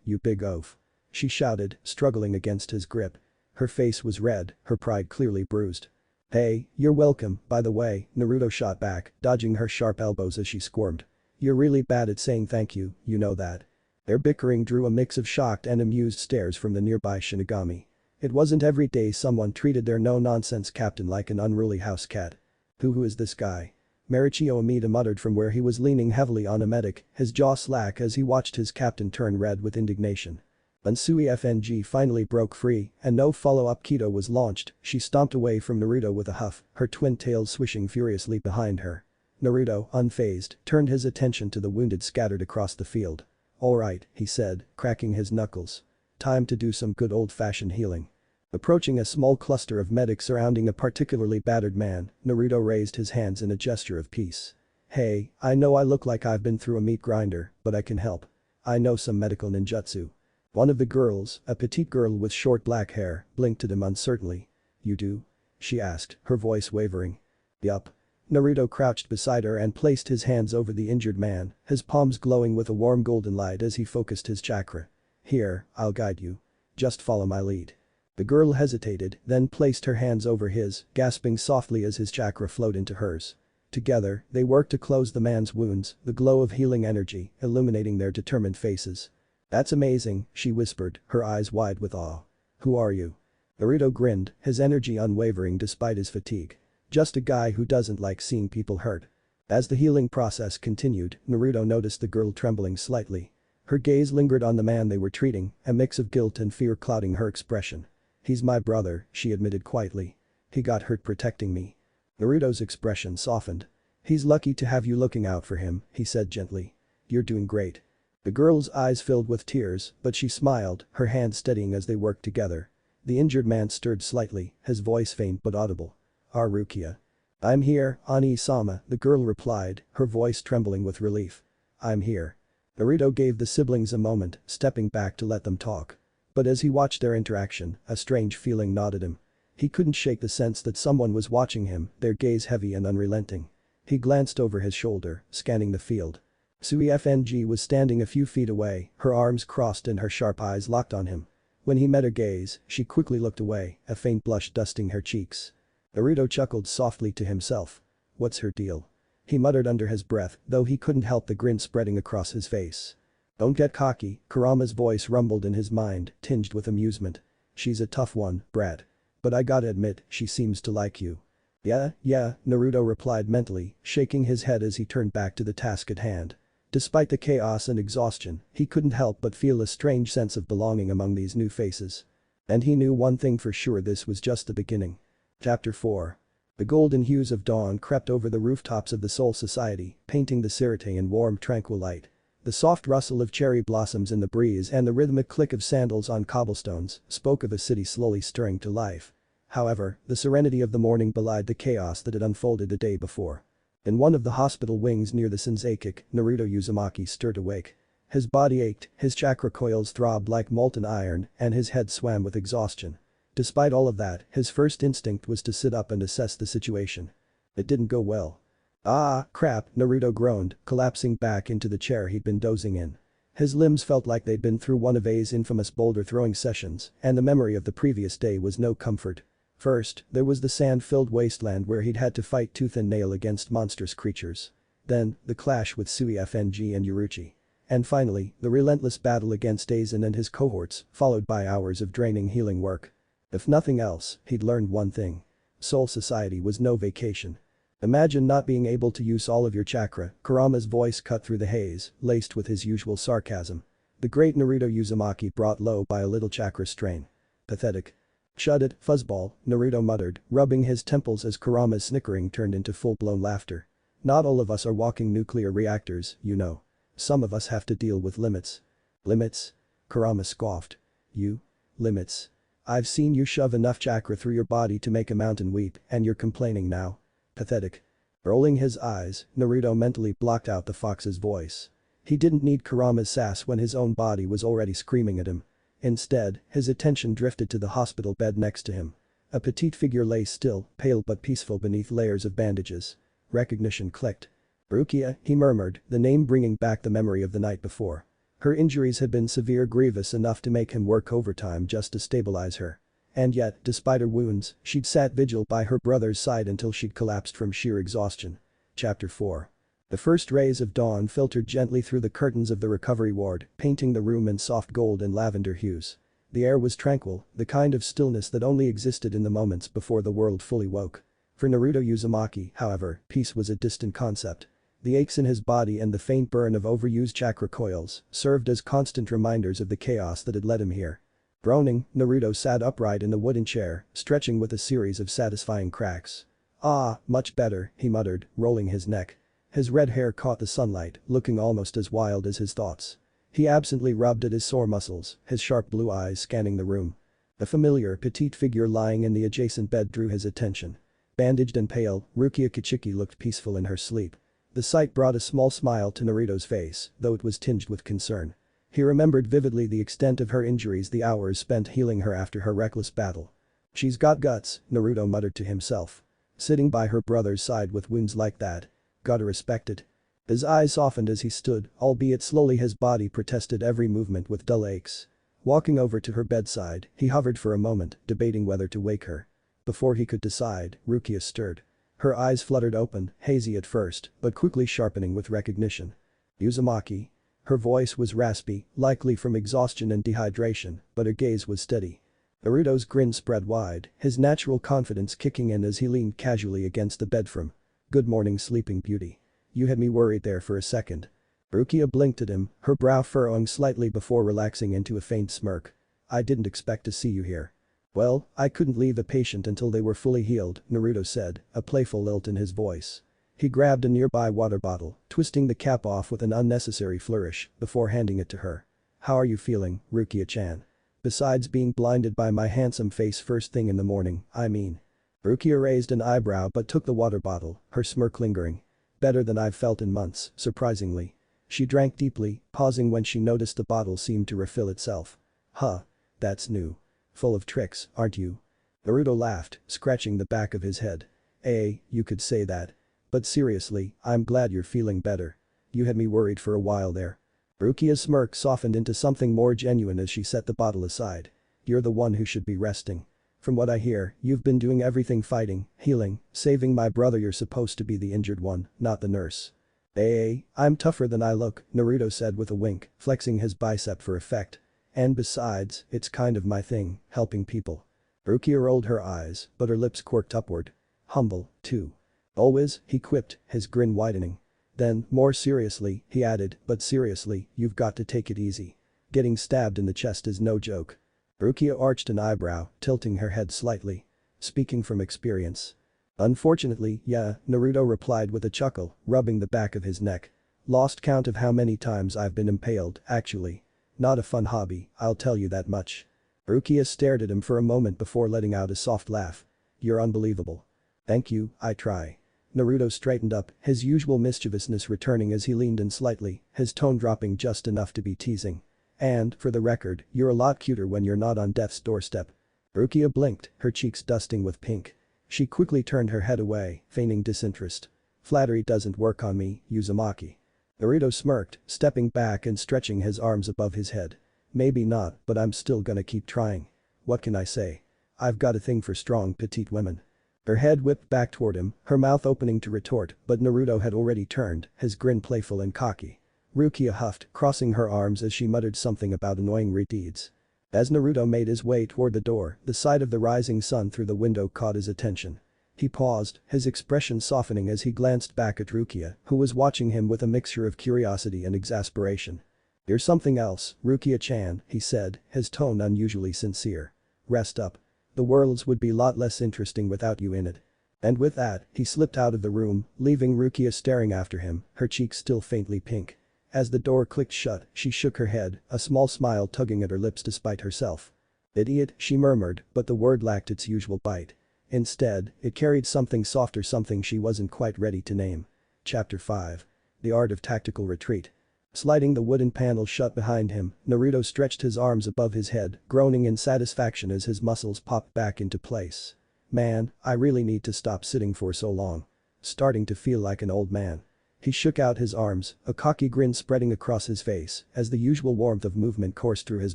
you big oaf," she shouted, struggling against his grip. Her face was red, her pride clearly bruised. "Hey, you're welcome, by the way," Naruto shot back, dodging her sharp elbows as she squirmed. "You're really bad at saying thank you, you know that." Their bickering drew a mix of shocked and amused stares from the nearby Shinigami. It wasn't every day someone treated their no-nonsense captain like an unruly house cat. Who is this guy?" Marichio Amida muttered from where he was leaning heavily on a medic, his jaw slack as he watched his captain turn red with indignation. When Suifng finally broke free and no follow-up Kido was launched, she stomped away from Naruto with a huff, her twin tails swishing furiously behind her. Naruto, unfazed, turned his attention to the wounded scattered across the field. "Alright," he said, cracking his knuckles. "Time to do some good old-fashioned healing." Approaching a small cluster of medics surrounding a particularly battered man, Naruto raised his hands in a gesture of peace. "Hey, I know I look like I've been through a meat grinder, but I can help. I know some medical ninjutsu." One of the girls, a petite girl with short black hair, blinked at him uncertainly. "You do?" she asked, her voice wavering. "Yup." Naruto crouched beside her and placed his hands over the injured man, his palms glowing with a warm golden light as he focused his chakra. "Here, I'll guide you. Just follow my lead." The girl hesitated, then placed her hands over his, gasping softly as his chakra flowed into hers. Together, they worked to close the man's wounds, the glow of healing energy illuminating their determined faces. "That's amazing," she whispered, her eyes wide with awe. "Who are you?" Naruto grinned, his energy unwavering despite his fatigue. "Just a guy who doesn't like seeing people hurt." As the healing process continued, Naruto noticed the girl trembling slightly. Her gaze lingered on the man they were treating, a mix of guilt and fear clouding her expression. "He's my brother," she admitted quietly. "He got hurt protecting me." Naruto's expression softened. "He's lucky to have you looking out for him," he said gently. "You're doing great." The girl's eyes filled with tears, but she smiled, her hands steadying as they worked together. The injured man stirred slightly, his voice faint but audible. "Rukia." "I'm here, Ani-sama," the girl replied, her voice trembling with relief. "I'm here." Naruto gave the siblings a moment, stepping back to let them talk. But as he watched their interaction, a strange feeling gnawed at him. He couldn't shake the sense that someone was watching him, their gaze heavy and unrelenting. He glanced over his shoulder, scanning the field. Suifng was standing a few feet away, her arms crossed and her sharp eyes locked on him. When he met her gaze, she quickly looked away, a faint blush dusting her cheeks. Naruto chuckled softly to himself. "What's her deal?" he muttered under his breath, though he couldn't help the grin spreading across his face. "Don't get cocky," Kurama's voice rumbled in his mind, tinged with amusement. "She's a tough one, brat. But I gotta admit, she seems to like you." Yeah, Naruto replied mentally, shaking his head as he turned back to the task at hand. Despite the chaos and exhaustion, he couldn't help but feel a strange sense of belonging among these new faces. And he knew one thing for sure, this was just the beginning. Chapter 4. The golden hues of dawn crept over the rooftops of the Soul Society, painting the Sirte in warm tranquil light. The soft rustle of cherry blossoms in the breeze and the rhythmic click of sandals on cobblestones spoke of a city slowly stirring to life. However, the serenity of the morning belied the chaos that had unfolded the day before. In one of the hospital wings near the Shinseikik, Naruto Uzumaki stirred awake. His body ached, his chakra coils throbbed like molten iron, and his head swam with exhaustion. Despite all of that, his first instinct was to sit up and assess the situation. It didn't go well. Ah, crap, Naruto groaned, collapsing back into the chair he'd been dozing in. His limbs felt like they'd been through one of A's infamous boulder throwing sessions, and the memory of the previous day was no comfort. First, there was the sand-filled wasteland where he'd had to fight tooth and nail against monstrous creatures. Then, the clash with Sui FNG and Yuruchi. And finally, the relentless battle against Aizen and his cohorts, followed by hours of draining healing work. If nothing else, he'd learned one thing. Soul Society was no vacation. Imagine not being able to use all of your chakra, Kurama's voice cut through the haze, laced with his usual sarcasm. The great Naruto Uzumaki brought low by a little chakra strain. Pathetic. Shut it, fuzzball, Naruto muttered, rubbing his temples as Kurama's snickering turned into full-blown laughter. Not all of us are walking nuclear reactors, you know. Some of us have to deal with limits. Limits? Kurama scoffed. You? Limits? I've seen you shove enough chakra through your body to make a mountain weep, and you're complaining now. Pathetic. Rolling his eyes, Naruto mentally blocked out the fox's voice. He didn't need Kurama's sass when his own body was already screaming at him. Instead, his attention drifted to the hospital bed next to him. A petite figure lay still, pale but peaceful beneath layers of bandages. Recognition clicked. Rukia, he murmured, the name bringing back the memory of the night before. Her injuries had been severe, grievous enough to make him work overtime just to stabilize her. And yet, despite her wounds, she'd sat vigil by her brother's side until she'd collapsed from sheer exhaustion. Chapter 4. The first rays of dawn filtered gently through the curtains of the recovery ward, painting the room in soft gold and lavender hues. The air was tranquil, the kind of stillness that only existed in the moments before the world fully woke. For Naruto Uzumaki, however, peace was a distant concept. The aches in his body and the faint burn of overused chakra coils served as constant reminders of the chaos that had led him here. Groaning, Naruto sat upright in the wooden chair, stretching with a series of satisfying cracks. Ah, much better, he muttered, rolling his neck. His red hair caught the sunlight, looking almost as wild as his thoughts. He absently rubbed at his sore muscles, his sharp blue eyes scanning the room. A familiar petite figure lying in the adjacent bed drew his attention. Bandaged and pale, Rukia Kichiki looked peaceful in her sleep. The sight brought a small smile to Naruto's face, though it was tinged with concern. He remembered vividly the extent of her injuries, the hours spent healing her after her reckless battle. She's got guts, Naruto muttered to himself. Sitting by her brother's side with wounds like that. Gotta respect it. His eyes softened as he stood, albeit slowly his body protested every movement with dull aches. Walking over to her bedside, he hovered for a moment, debating whether to wake her. Before he could decide, Rukia stirred. Her eyes fluttered open, hazy at first, but quickly sharpening with recognition. Uzumaki. Her voice was raspy, likely from exhaustion and dehydration, but her gaze was steady. Naruto's grin spread wide, his natural confidence kicking in as he leaned casually against the bedframe. Good morning, sleeping beauty. You had me worried there for a second. Rukia blinked at him, her brow furrowing slightly before relaxing into a faint smirk. I didn't expect to see you here. Well, I couldn't leave a patient until they were fully healed, Naruto said, a playful lilt in his voice. He grabbed a nearby water bottle, twisting the cap off with an unnecessary flourish, before handing it to her. How are you feeling, Rukia-chan? Besides being blinded by my handsome face first thing in the morning, I mean. Rukia raised an eyebrow but took the water bottle, her smirk lingering. Better than I've felt in months, surprisingly. She drank deeply, pausing when she noticed the bottle seemed to refill itself. Huh. That's new. Full of tricks, aren't you? Naruto laughed, scratching the back of his head. You could say that. But seriously, I'm glad you're feeling better. You had me worried for a while there. Rukia's smirk softened into something more genuine as she set the bottle aside. You're the one who should be resting. From what I hear, you've been doing everything, fighting, healing, saving my brother. You're supposed to be the injured one, not the nurse. I'm tougher than I look, Naruto said with a wink, flexing his bicep for effect. And besides, it's kind of my thing, helping people. Rukia rolled her eyes, but her lips quirked upward. Humble, too. Always, he quipped, his grin widening. Then, more seriously, he added, but seriously, you've got to take it easy. Getting stabbed in the chest is no joke. Rukia arched an eyebrow, tilting her head slightly. Speaking from experience. Unfortunately, yeah, Naruto replied with a chuckle, rubbing the back of his neck. Lost count of how many times I've been impaled, actually. Not a fun hobby, I'll tell you that much. Rukia stared at him for a moment before letting out a soft laugh. You're unbelievable. Thank you, I try. Naruto straightened up, his usual mischievousness returning as he leaned in slightly, his tone dropping just enough to be teasing. And, for the record, you're a lot cuter when you're not on death's doorstep. Rukia blinked, her cheeks dusting with pink. She quickly turned her head away, feigning disinterest. Flattery doesn't work on me, Uzumaki. Naruto smirked, stepping back and stretching his arms above his head. Maybe not, but I'm still gonna keep trying. What can I say? I've got a thing for strong, petite women. Her head whipped back toward him, her mouth opening to retort, but Naruto had already turned, his grin playful and cocky. Rukia huffed, crossing her arms as she muttered something about annoying redeeds. As Naruto made his way toward the door, the sight of the rising sun through the window caught his attention. He paused, his expression softening as he glanced back at Rukia, who was watching him with a mixture of curiosity and exasperation. You're something else, Rukia-chan, he said, his tone unusually sincere. Rest up. The worlds would be a lot less interesting without you in it. And with that, he slipped out of the room, leaving Rukia staring after him, her cheeks still faintly pink. As the door clicked shut, she shook her head, a small smile tugging at her lips despite herself. Idiot, she murmured, but the word lacked its usual bite. Instead, it carried something softer, something she wasn't quite ready to name. Chapter 5. The Art of Tactical Retreat. Sliding the wooden panel shut behind him, Naruto stretched his arms above his head, groaning in satisfaction as his muscles popped back into place. Man, I really need to stop sitting for so long. Starting to feel like an old man. He shook out his arms, a cocky grin spreading across his face, as the usual warmth of movement coursed through his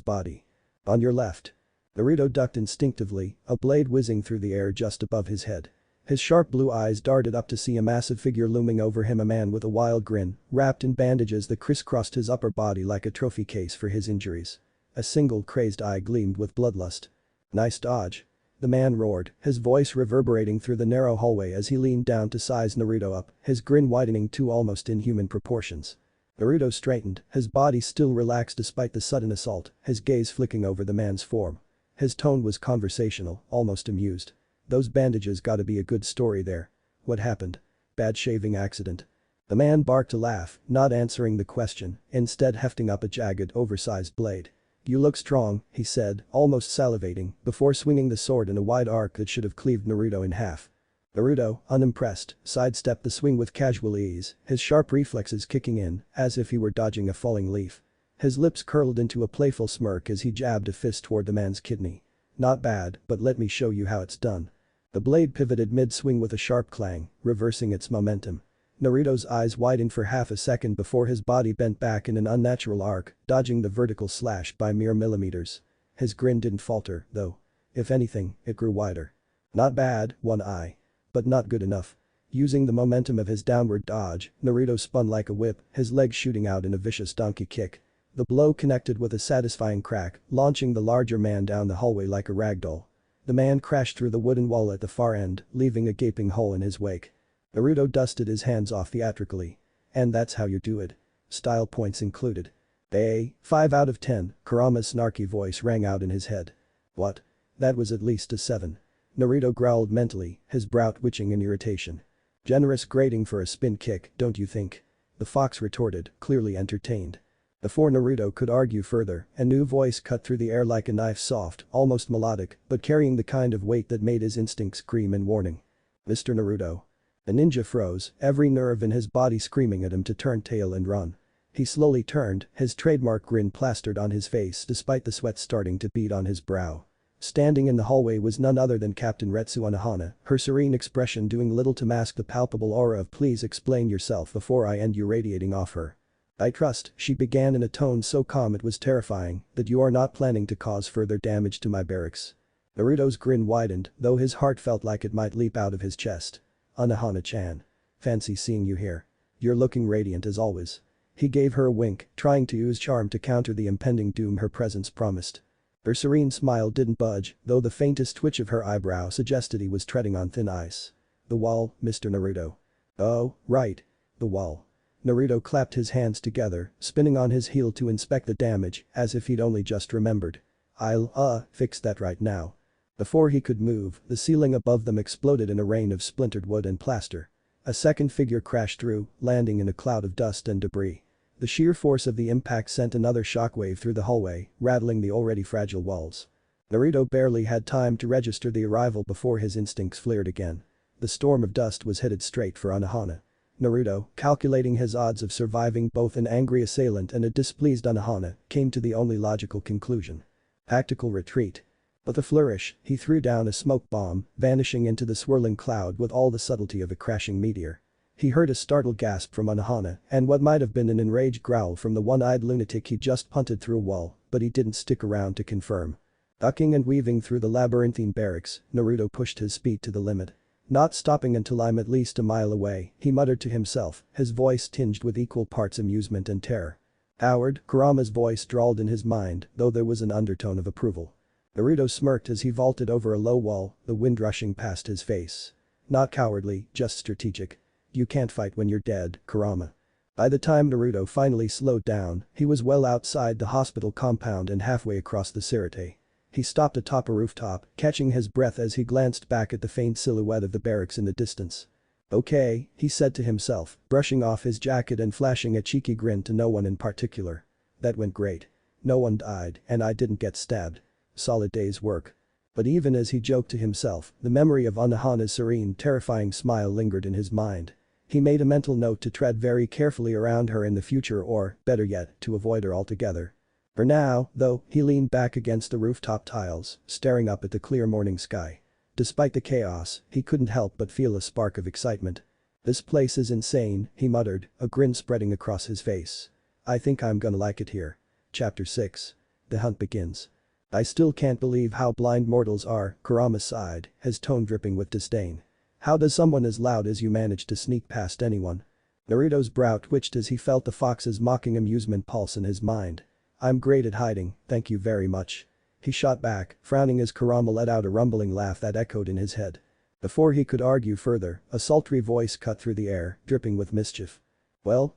body. On your left. Naruto ducked instinctively, a blade whizzing through the air just above his head. His sharp blue eyes darted up to see a massive figure looming over him, a man with a wild grin, wrapped in bandages that crisscrossed his upper body like a trophy case for his injuries. A single crazed eye gleamed with bloodlust. Nice dodge. The man roared, his voice reverberating through the narrow hallway as he leaned down to size Naruto up, his grin widening to almost inhuman proportions. Naruto straightened, his body still relaxed despite the sudden assault, his gaze flicking over the man's form. His tone was conversational, almost amused. Those bandages gotta be a good story there. What happened? Bad shaving accident. The man barked a laugh, not answering the question, instead hefting up a jagged, oversized blade. You look strong, he said, almost salivating, before swinging the sword in a wide arc that should have cleaved Naruto in half. Naruto, unimpressed, sidestepped the swing with casual ease, his sharp reflexes kicking in, as if he were dodging a falling leaf. His lips curled into a playful smirk as he jabbed a fist toward the man's kidney. Not bad, but let me show you how it's done. The blade pivoted mid-swing with a sharp clang, reversing its momentum. Naruto's eyes widened for half a second before his body bent back in an unnatural arc, dodging the vertical slash by mere millimeters. His grin didn't falter, though. If anything, it grew wider. Not bad, one eye. But not good enough. Using the momentum of his downward dodge, Naruto spun like a whip, his legs shooting out in a vicious donkey kick. The blow connected with a satisfying crack, launching the larger man down the hallway like a ragdoll. The man crashed through the wooden wall at the far end, leaving a gaping hole in his wake. Naruto dusted his hands off theatrically. And that's how you do it. Style points included. 5 out of 10, Kurama's snarky voice rang out in his head. What? That was at least a 7. Naruto growled mentally, his brow twitching in irritation. Generous grading for a spin kick, don't you think? The fox retorted, clearly entertained. Before Naruto could argue further, a new voice cut through the air like a knife, soft, almost melodic, but carrying the kind of weight that made his instincts scream in warning. Mr. Naruto. The ninja froze, every nerve in his body screaming at him to turn tail and run. He slowly turned, his trademark grin plastered on his face despite the sweat starting to bead on his brow. Standing in the hallway was none other than Captain Retsu Unohana, her serene expression doing little to mask the palpable aura of "please explain yourself before I end you" radiating off her. I trust, she began in a tone so calm it was terrifying, that you are not planning to cause further damage to my barracks. Naruto's grin widened, though his heart felt like it might leap out of his chest. Unohana-chan. Fancy seeing you here. You're looking radiant as always. He gave her a wink, trying to use charm to counter the impending doom her presence promised. Her serene smile didn't budge, though the faintest twitch of her eyebrow suggested he was treading on thin ice. The wall, Mr. Naruto. Oh, right. The wall. Naruto clapped his hands together, spinning on his heel to inspect the damage, as if he'd only just remembered. I'll, fix that right now. Before he could move, the ceiling above them exploded in a rain of splintered wood and plaster. A second figure crashed through, landing in a cloud of dust and debris. The sheer force of the impact sent another shockwave through the hallway, rattling the already fragile walls. Naruto barely had time to register the arrival before his instincts flared again. The storm of dust was headed straight for Anohana. Naruto, calculating his odds of surviving both an angry assailant and a displeased Anohana, came to the only logical conclusion. Tactical retreat. With a flourish, he threw down a smoke bomb, vanishing into the swirling cloud with all the subtlety of a crashing meteor. He heard a startled gasp from Anohana and what might have been an enraged growl from the one-eyed lunatic he just punted through a wall, but he didn't stick around to confirm. Ducking and weaving through the labyrinthine barracks, Naruto pushed his speed to the limit. Not stopping until I'm at least a mile away, he muttered to himself, his voice tinged with equal parts amusement and terror. Coward, Kurama's voice drawled in his mind, though there was an undertone of approval. Naruto smirked as he vaulted over a low wall, the wind rushing past his face. Not cowardly, just strategic. You can't fight when you're dead, Kurama. By the time Naruto finally slowed down, he was well outside the hospital compound and halfway across the Sirte. He stopped atop a rooftop, catching his breath as he glanced back at the faint silhouette of the barracks in the distance. Okay, he said to himself, brushing off his jacket and flashing a cheeky grin to no one in particular. That went great. No one died, and I didn't get stabbed. Solid day's work. But even as he joked to himself, the memory of Anohana's serene, terrifying smile lingered in his mind. He made a mental note to tread very carefully around her in the future or, better yet, to avoid her altogether. For now, though, he leaned back against the rooftop tiles, staring up at the clear morning sky. Despite the chaos, he couldn't help but feel a spark of excitement. This place is insane, he muttered, a grin spreading across his face. I think I'm gonna like it here. Chapter 6. The hunt begins. I still can't believe how blind mortals are, Kurama sighed, his tone dripping with disdain. How does someone as loud as you manage to sneak past anyone? Naruto's brow twitched as he felt the fox's mocking amusement pulse in his mind. I'm great at hiding, thank you very much. He shot back, frowning as Kurama let out a rumbling laugh that echoed in his head. Before he could argue further, a sultry voice cut through the air, dripping with mischief. Well,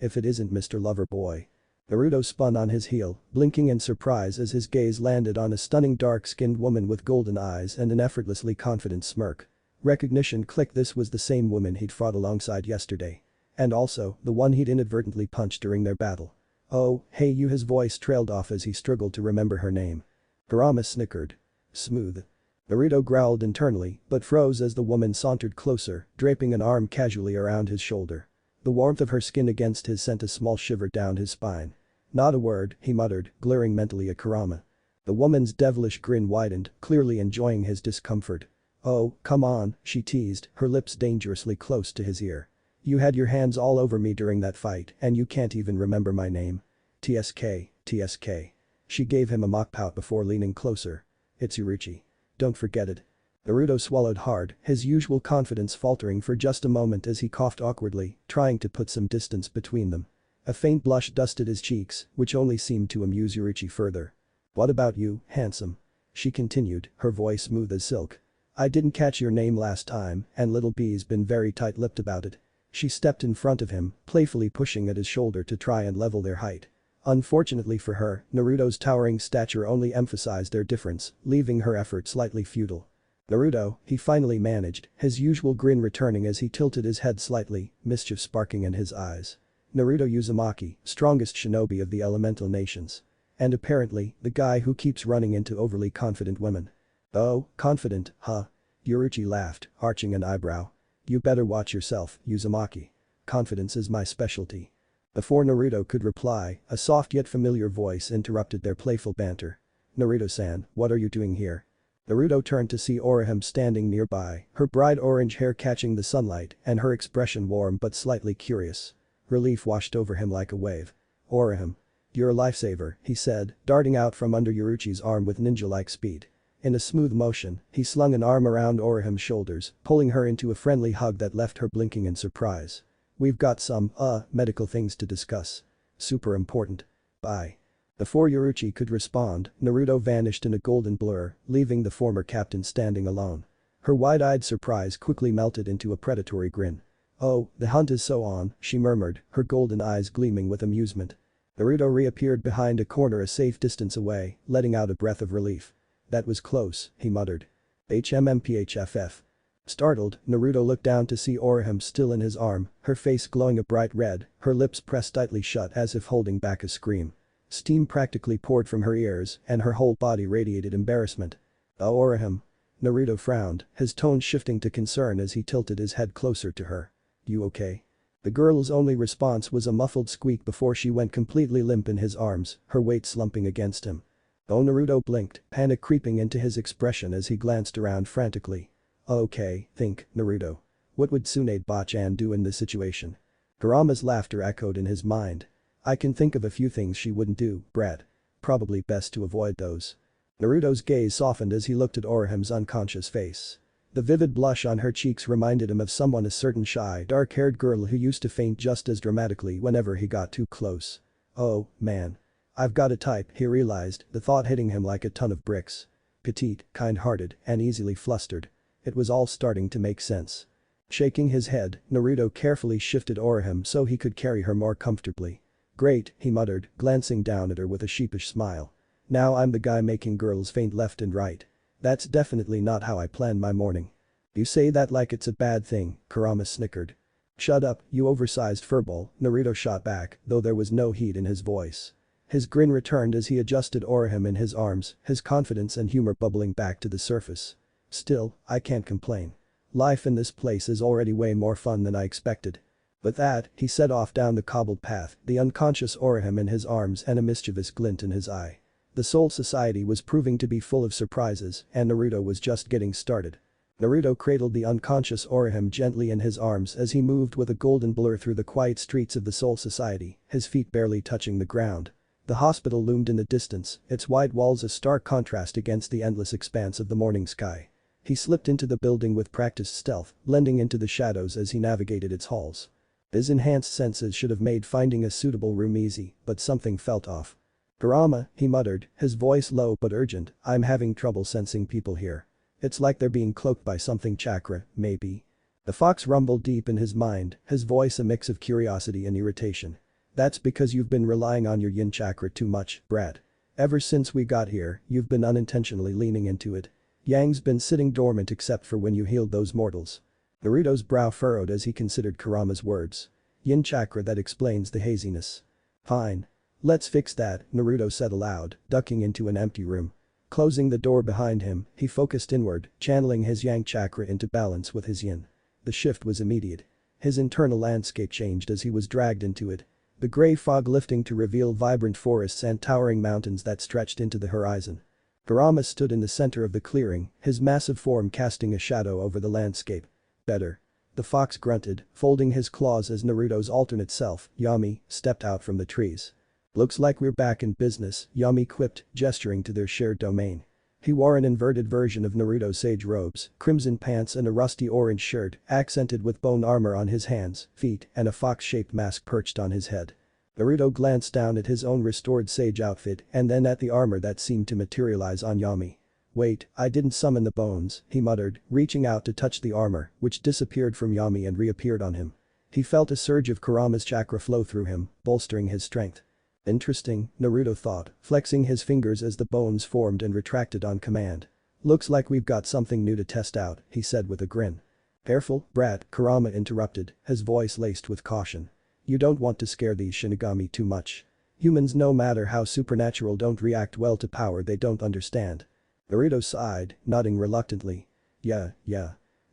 if it isn't Mr. Loverboy. Naruto spun on his heel, blinking in surprise as his gaze landed on a stunning dark-skinned woman with golden eyes and an effortlessly confident smirk. Recognition clicked. This was the same woman he'd fought alongside yesterday. And also, the one he'd inadvertently punched during their battle. Oh, hey you, his voice trailed off as he struggled to remember her name. Kurama snickered. Smooth. Naruto growled internally, but froze as the woman sauntered closer, draping an arm casually around his shoulder. The warmth of her skin against his sent a small shiver down his spine. Not a word, he muttered, glaring mentally at Kurama. The woman's devilish grin widened, clearly enjoying his discomfort. Oh, come on, she teased, her lips dangerously close to his ear. You had your hands all over me during that fight and you can't even remember my name. TSK. She gave him a mock pout before leaning closer. It's Uruchi. Don't forget it. Naruto swallowed hard, his usual confidence faltering for just a moment as he coughed awkwardly, trying to put some distance between them. A faint blush dusted his cheeks, which only seemed to amuse Uruchi further. What about you, handsome? She continued, her voice smooth as silk. I didn't catch your name last time and little B's been very tight-lipped about it. She stepped in front of him, playfully pushing at his shoulder to try and level their height. Unfortunately for her, Naruto's towering stature only emphasized their difference, leaving her effort slightly futile. Naruto, he finally managed, his usual grin returning as he tilted his head slightly, mischief sparking in his eyes. Naruto Uzumaki, strongest shinobi of the elemental nations. And apparently, the guy who keeps running into overly confident women. Oh, confident, huh? Uruchi laughed, arching an eyebrow. You better watch yourself, Uzumaki. Confidence is my specialty. Before Naruto could reply, a soft yet familiar voice interrupted their playful banter. Naruto-san, what are you doing here? Naruto turned to see Orihime standing nearby, her bright orange hair catching the sunlight and her expression warm but slightly curious. Relief washed over him like a wave. Orihime. You're a lifesaver, he said, darting out from under Uruchi's arm with ninja-like speed. In a smooth motion, he slung an arm around Orihime's shoulders, pulling her into a friendly hug that left her blinking in surprise. We've got some, medical things to discuss. Super important. Bye. Before Uruchi could respond, Naruto vanished in a golden blur, leaving the former captain standing alone. Her wide-eyed surprise quickly melted into a predatory grin. Oh, the hunt is so on, she murmured, her golden eyes gleaming with amusement. Naruto reappeared behind a corner a safe distance away, letting out a breath of relief. That was close, he muttered. HMMPHFF. Startled, Naruto looked down to see Orihime still in his arm, her face glowing a bright red, her lips pressed tightly shut as if holding back a scream. Steam practically poured from her ears, and her whole body radiated embarrassment. Oh, Orihime. Naruto frowned, his tone shifting to concern as he tilted his head closer to her. You okay? The girl's only response was a muffled squeak before she went completely limp in his arms, her weight slumping against him. Oh, Naruto blinked, panic creeping into his expression as he glanced around frantically. Okay, think, Naruto. What would Tsunade-bachan do in this situation? Kurama's laughter echoed in his mind. I can think of a few things she wouldn't do, Brad. Probably best to avoid those. Naruto's gaze softened as he looked at Orihime's unconscious face. The vivid blush on her cheeks reminded him of someone, a certain shy, dark-haired girl who used to faint just as dramatically whenever he got too close. Oh, man. I've got a type, he realized, the thought hitting him like a ton of bricks. Petite, kind-hearted, and easily flustered. It was all starting to make sense. Shaking his head, Naruto carefully shifted Orihime so he could carry her more comfortably. Great, he muttered, glancing down at her with a sheepish smile. Now I'm the guy making girls faint left and right. That's definitely not how I planned my morning. You say that like it's a bad thing, Kurama snickered. Shut up, you oversized furball, Naruto shot back, though there was no heat in his voice. His grin returned as he adjusted Orihime in his arms, his confidence and humor bubbling back to the surface. Still, I can't complain. Life in this place is already way more fun than I expected. With that, he set off down the cobbled path, the unconscious Orihime in his arms and a mischievous glint in his eye. The Soul Society was proving to be full of surprises, and Naruto was just getting started. Naruto cradled the unconscious Orihime gently in his arms as he moved with a golden blur through the quiet streets of the Soul Society, his feet barely touching the ground. The hospital loomed in the distance, its white walls a stark contrast against the endless expanse of the morning sky. He slipped into the building with practiced stealth, blending into the shadows as he navigated its halls. His enhanced senses should have made finding a suitable room easy, but something felt off. Kurama, he muttered, his voice low but urgent, I'm having trouble sensing people here. It's like they're being cloaked by something chakra, maybe. The fox rumbled deep in his mind, his voice a mix of curiosity and irritation. That's because you've been relying on your yin chakra too much, Brad. Ever since we got here, you've been unintentionally leaning into it. Yang's been sitting dormant except for when you healed those mortals. Naruto's brow furrowed as he considered Kurama's words. Yin chakra, that explains the haziness. Fine. Let's fix that, Naruto said aloud, ducking into an empty room. Closing the door behind him, he focused inward, channeling his yang chakra into balance with his yin. The shift was immediate. His internal landscape changed as he was dragged into it. The gray fog lifting to reveal vibrant forests and towering mountains that stretched into the horizon. Kurama stood in the center of the clearing, his massive form casting a shadow over the landscape. Better. The fox grunted, folding his claws as Naruto's alternate self, Yami, stepped out from the trees. Looks like we're back in business, Yami quipped, gesturing to their shared domain. He wore an inverted version of Naruto's sage robes, crimson pants and a rusty orange shirt, accented with bone armor on his hands, feet, and a fox-shaped mask perched on his head. Naruto glanced down at his own restored sage outfit and then at the armor that seemed to materialize on Yami. Wait, I didn't summon the bones, he muttered, reaching out to touch the armor, which disappeared from Yami and reappeared on him. He felt a surge of Kurama's chakra flow through him, bolstering his strength. Interesting, Naruto thought, flexing his fingers as the bones formed and retracted on command. Looks like we've got something new to test out, he said with a grin. Careful, brat, Kurama interrupted, his voice laced with caution. You don't want to scare these Shinigami too much. Humans, no matter how supernatural, don't react well to power they don't understand. Naruto sighed, nodding reluctantly. Yeah.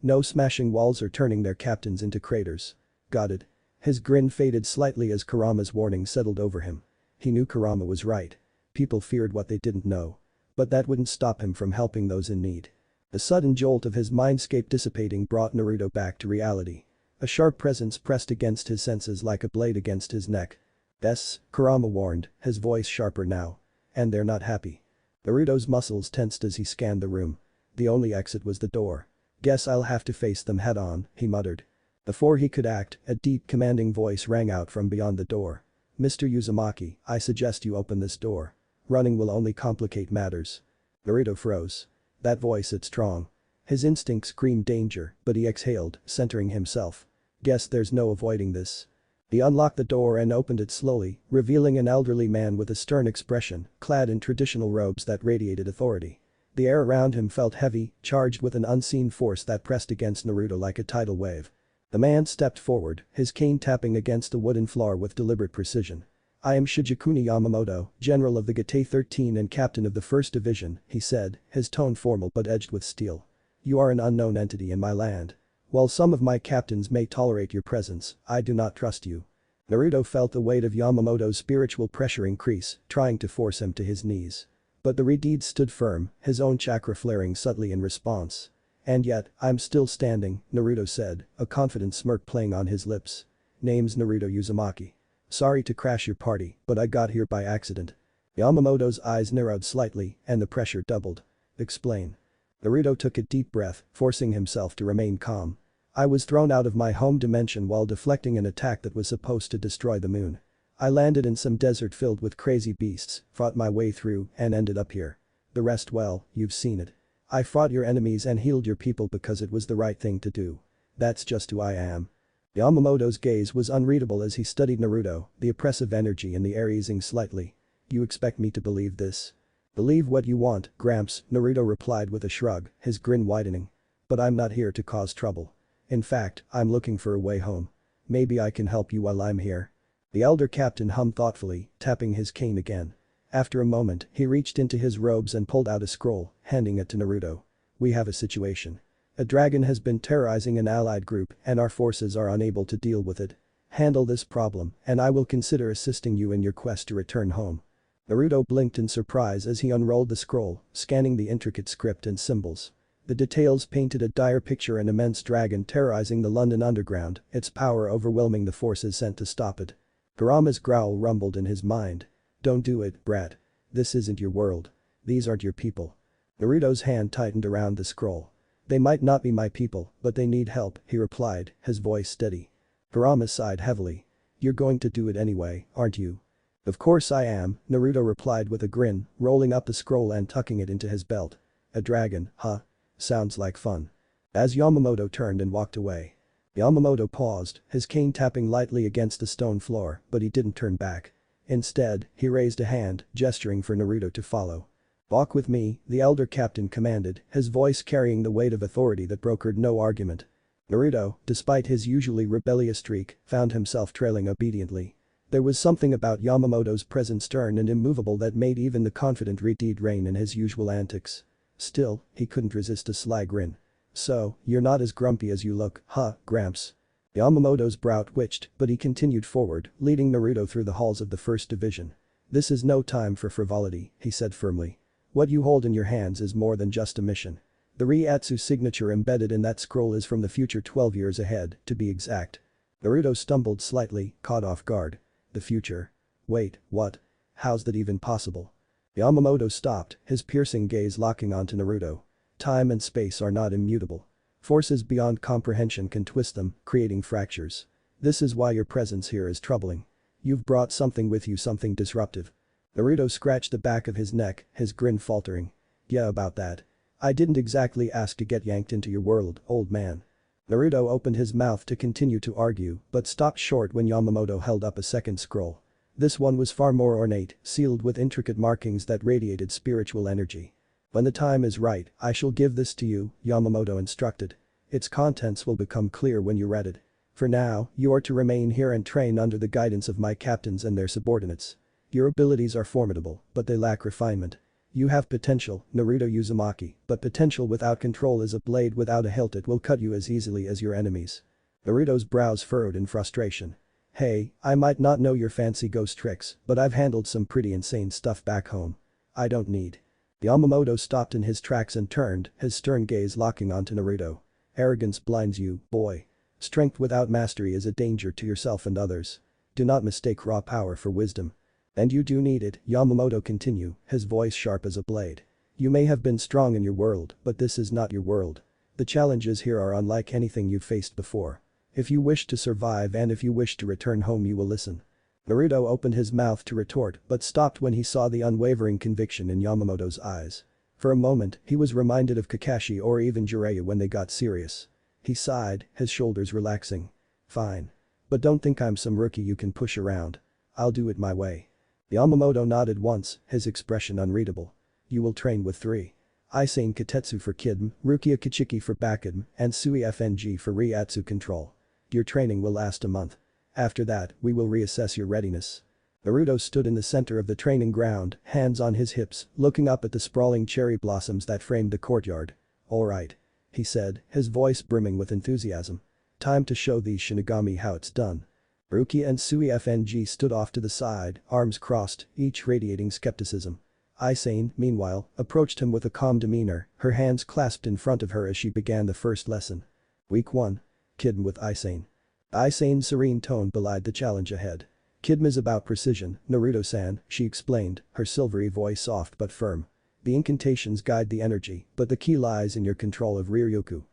No smashing walls or turning their captains into craters. Got it. His grin faded slightly as Kurama's warning settled over him. He knew Kurama was right. People feared what they didn't know. But that wouldn't stop him from helping those in need. The sudden jolt of his mindscape dissipating brought Naruto back to reality. A sharp presence pressed against his senses like a blade against his neck. Yes, Kurama warned, his voice sharper now. And they're not happy. Naruto's muscles tensed as he scanned the room. The only exit was the door. Guess I'll have to face them head on, he muttered. Before he could act, a deep commanding voice rang out from beyond the door. Mr. Uzumaki, I suggest you open this door. Running will only complicate matters. Naruto froze. That voice, it's strong. His instincts screamed danger, but he exhaled, centering himself. Guess there's no avoiding this. He unlocked the door and opened it slowly, revealing an elderly man with a stern expression, clad in traditional robes that radiated authority. The air around him felt heavy, charged with an unseen force that pressed against Naruto like a tidal wave. The man stepped forward, his cane tapping against the wooden floor with deliberate precision. "I am Shijikuni Yamamoto, General of the Gatei 13 and Captain of the 1st Division," he said, his tone formal but edged with steel. "You are an unknown entity in my land. While some of my captains may tolerate your presence, I do not trust you." Naruto felt the weight of Yamamoto's spiritual pressure increase, trying to force him to his knees. But the Redeed stood firm, his own chakra flaring subtly in response. "And yet, I'm still standing," Naruto said, a confident smirk playing on his lips. "Name's Naruto Uzumaki. Sorry to crash your party, but I got here by accident." Yamamoto's eyes narrowed slightly, and the pressure doubled. "Explain." Naruto took a deep breath, forcing himself to remain calm. "I was thrown out of my home dimension while deflecting an attack that was supposed to destroy the moon. I landed in some desert filled with crazy beasts, fought my way through, and ended up here. The rest, well, you've seen it. I fought your enemies and healed your people because it was the right thing to do. That's just who I am." Yamamoto's gaze was unreadable as he studied Naruto, the oppressive energy in the air easing slightly. "You expect me to believe this?" "Believe what you want, Gramps," Naruto replied with a shrug, his grin widening. "But I'm not here to cause trouble. In fact, I'm looking for a way home. Maybe I can help you while I'm here." The elder captain hummed thoughtfully, tapping his cane again. After a moment, he reached into his robes and pulled out a scroll, handing it to Naruto. "We have a situation. A dragon has been terrorizing an allied group and our forces are unable to deal with it. Handle this problem and I will consider assisting you in your quest to return home." Naruto blinked in surprise as he unrolled the scroll, scanning the intricate script and symbols. The details painted a dire picture: an immense dragon terrorizing the London underground, its power overwhelming the forces sent to stop it. Kurama's growl rumbled in his mind. "Don't do it, brat. This isn't your world. These aren't your people." Naruto's hand tightened around the scroll. "They might not be my people, but they need help," he replied, his voice steady. Kurama sighed heavily. "You're going to do it anyway, aren't you?" "Of course I am," Naruto replied with a grin, rolling up the scroll and tucking it into his belt. "A dragon, huh? Sounds like fun." As Yamamoto turned and walked away. Yamamoto paused, his cane tapping lightly against the stone floor, but he didn't turn back. Instead, he raised a hand, gesturing for Naruto to follow. "Walk with me," the elder captain commanded, his voice carrying the weight of authority that brokered no argument. Naruto, despite his usually rebellious streak, found himself trailing obediently. There was something about Yamamoto's presence stern and immovable that made even the confident Redeed rein in his usual antics. Still, he couldn't resist a sly grin. "So, you're not as grumpy as you look, huh, Gramps?" Yamamoto's brow twitched, but he continued forward, leading Naruto through the halls of the 1st Division. "This is no time for frivolity," he said firmly. "What you hold in your hands is more than just a mission. The Ryatsu signature embedded in that scroll is from the future 12 years ahead, to be exact." Naruto stumbled slightly, caught off guard. "The future? Wait, what? How's that even possible?" Yamamoto stopped, his piercing gaze locking onto Naruto. "Time and space are not immutable. Forces beyond comprehension can twist them, creating fractures. This is why your presence here is troubling. You've brought something with you, something disruptive." Naruto scratched the back of his neck, his grin faltering. "Yeah, about that. I didn't exactly ask to get yanked into your world, old man." Naruto opened his mouth to continue to argue, but stopped short when Yamamoto held up a second scroll. This one was far more ornate, sealed with intricate markings that radiated spiritual energy. "When the time is right, I shall give this to you," Yamamoto instructed. "Its contents will become clear when you read it. For now, you are to remain here and train under the guidance of my captains and their subordinates. Your abilities are formidable, but they lack refinement. You have potential, Naruto Uzumaki, but potential without control is a blade without a hilt. It will cut you as easily as your enemies." Naruto's brows furrowed in frustration. "Hey, I might not know your fancy ghost tricks, but I've handled some pretty insane stuff back home. I don't need." Yamamoto stopped in his tracks and turned, his stern gaze locking onto Naruto. "Arrogance blinds you, boy. Strength without mastery is a danger to yourself and others. Do not mistake raw power for wisdom. And you do need it," Yamamoto continued, his voice sharp as a blade. "You may have been strong in your world, but this is not your world. The challenges here are unlike anything you've faced before. If you wish to survive and if you wish to return home, you will listen." Naruto opened his mouth to retort but stopped when he saw the unwavering conviction in Yamamoto's eyes. For a moment, he was reminded of Kakashi or even Jiraiya when they got serious. He sighed, his shoulders relaxing. "Fine. But don't think I'm some rookie you can push around. I'll do it my way. Yamamoto nodded once, his expression unreadable. You will train with 3. Isane Katetsu for Kidm, Rukia Kichiki for Bakidm, and Sui FNG for Ryatsu control. Your training will last a month. After that, we will reassess your readiness. Naruto stood in the center of the training ground, hands on his hips, looking up at the sprawling cherry blossoms that framed the courtyard. Alright. He said, his voice brimming with enthusiasm. Time to show these Shinigami how it's done. Rukia and Sui FNG stood off to the side, arms crossed, each radiating skepticism. Isane, meanwhile, approached him with a calm demeanor, her hands clasped in front of her as she began the first lesson. Week 1. Kidm with Isane. Isane's serene tone belied the challenge ahead. Kidm is about precision, Naruto-san, she explained, her silvery voice soft but firm. The incantations guide the energy, but the key lies in your control of Riryoku.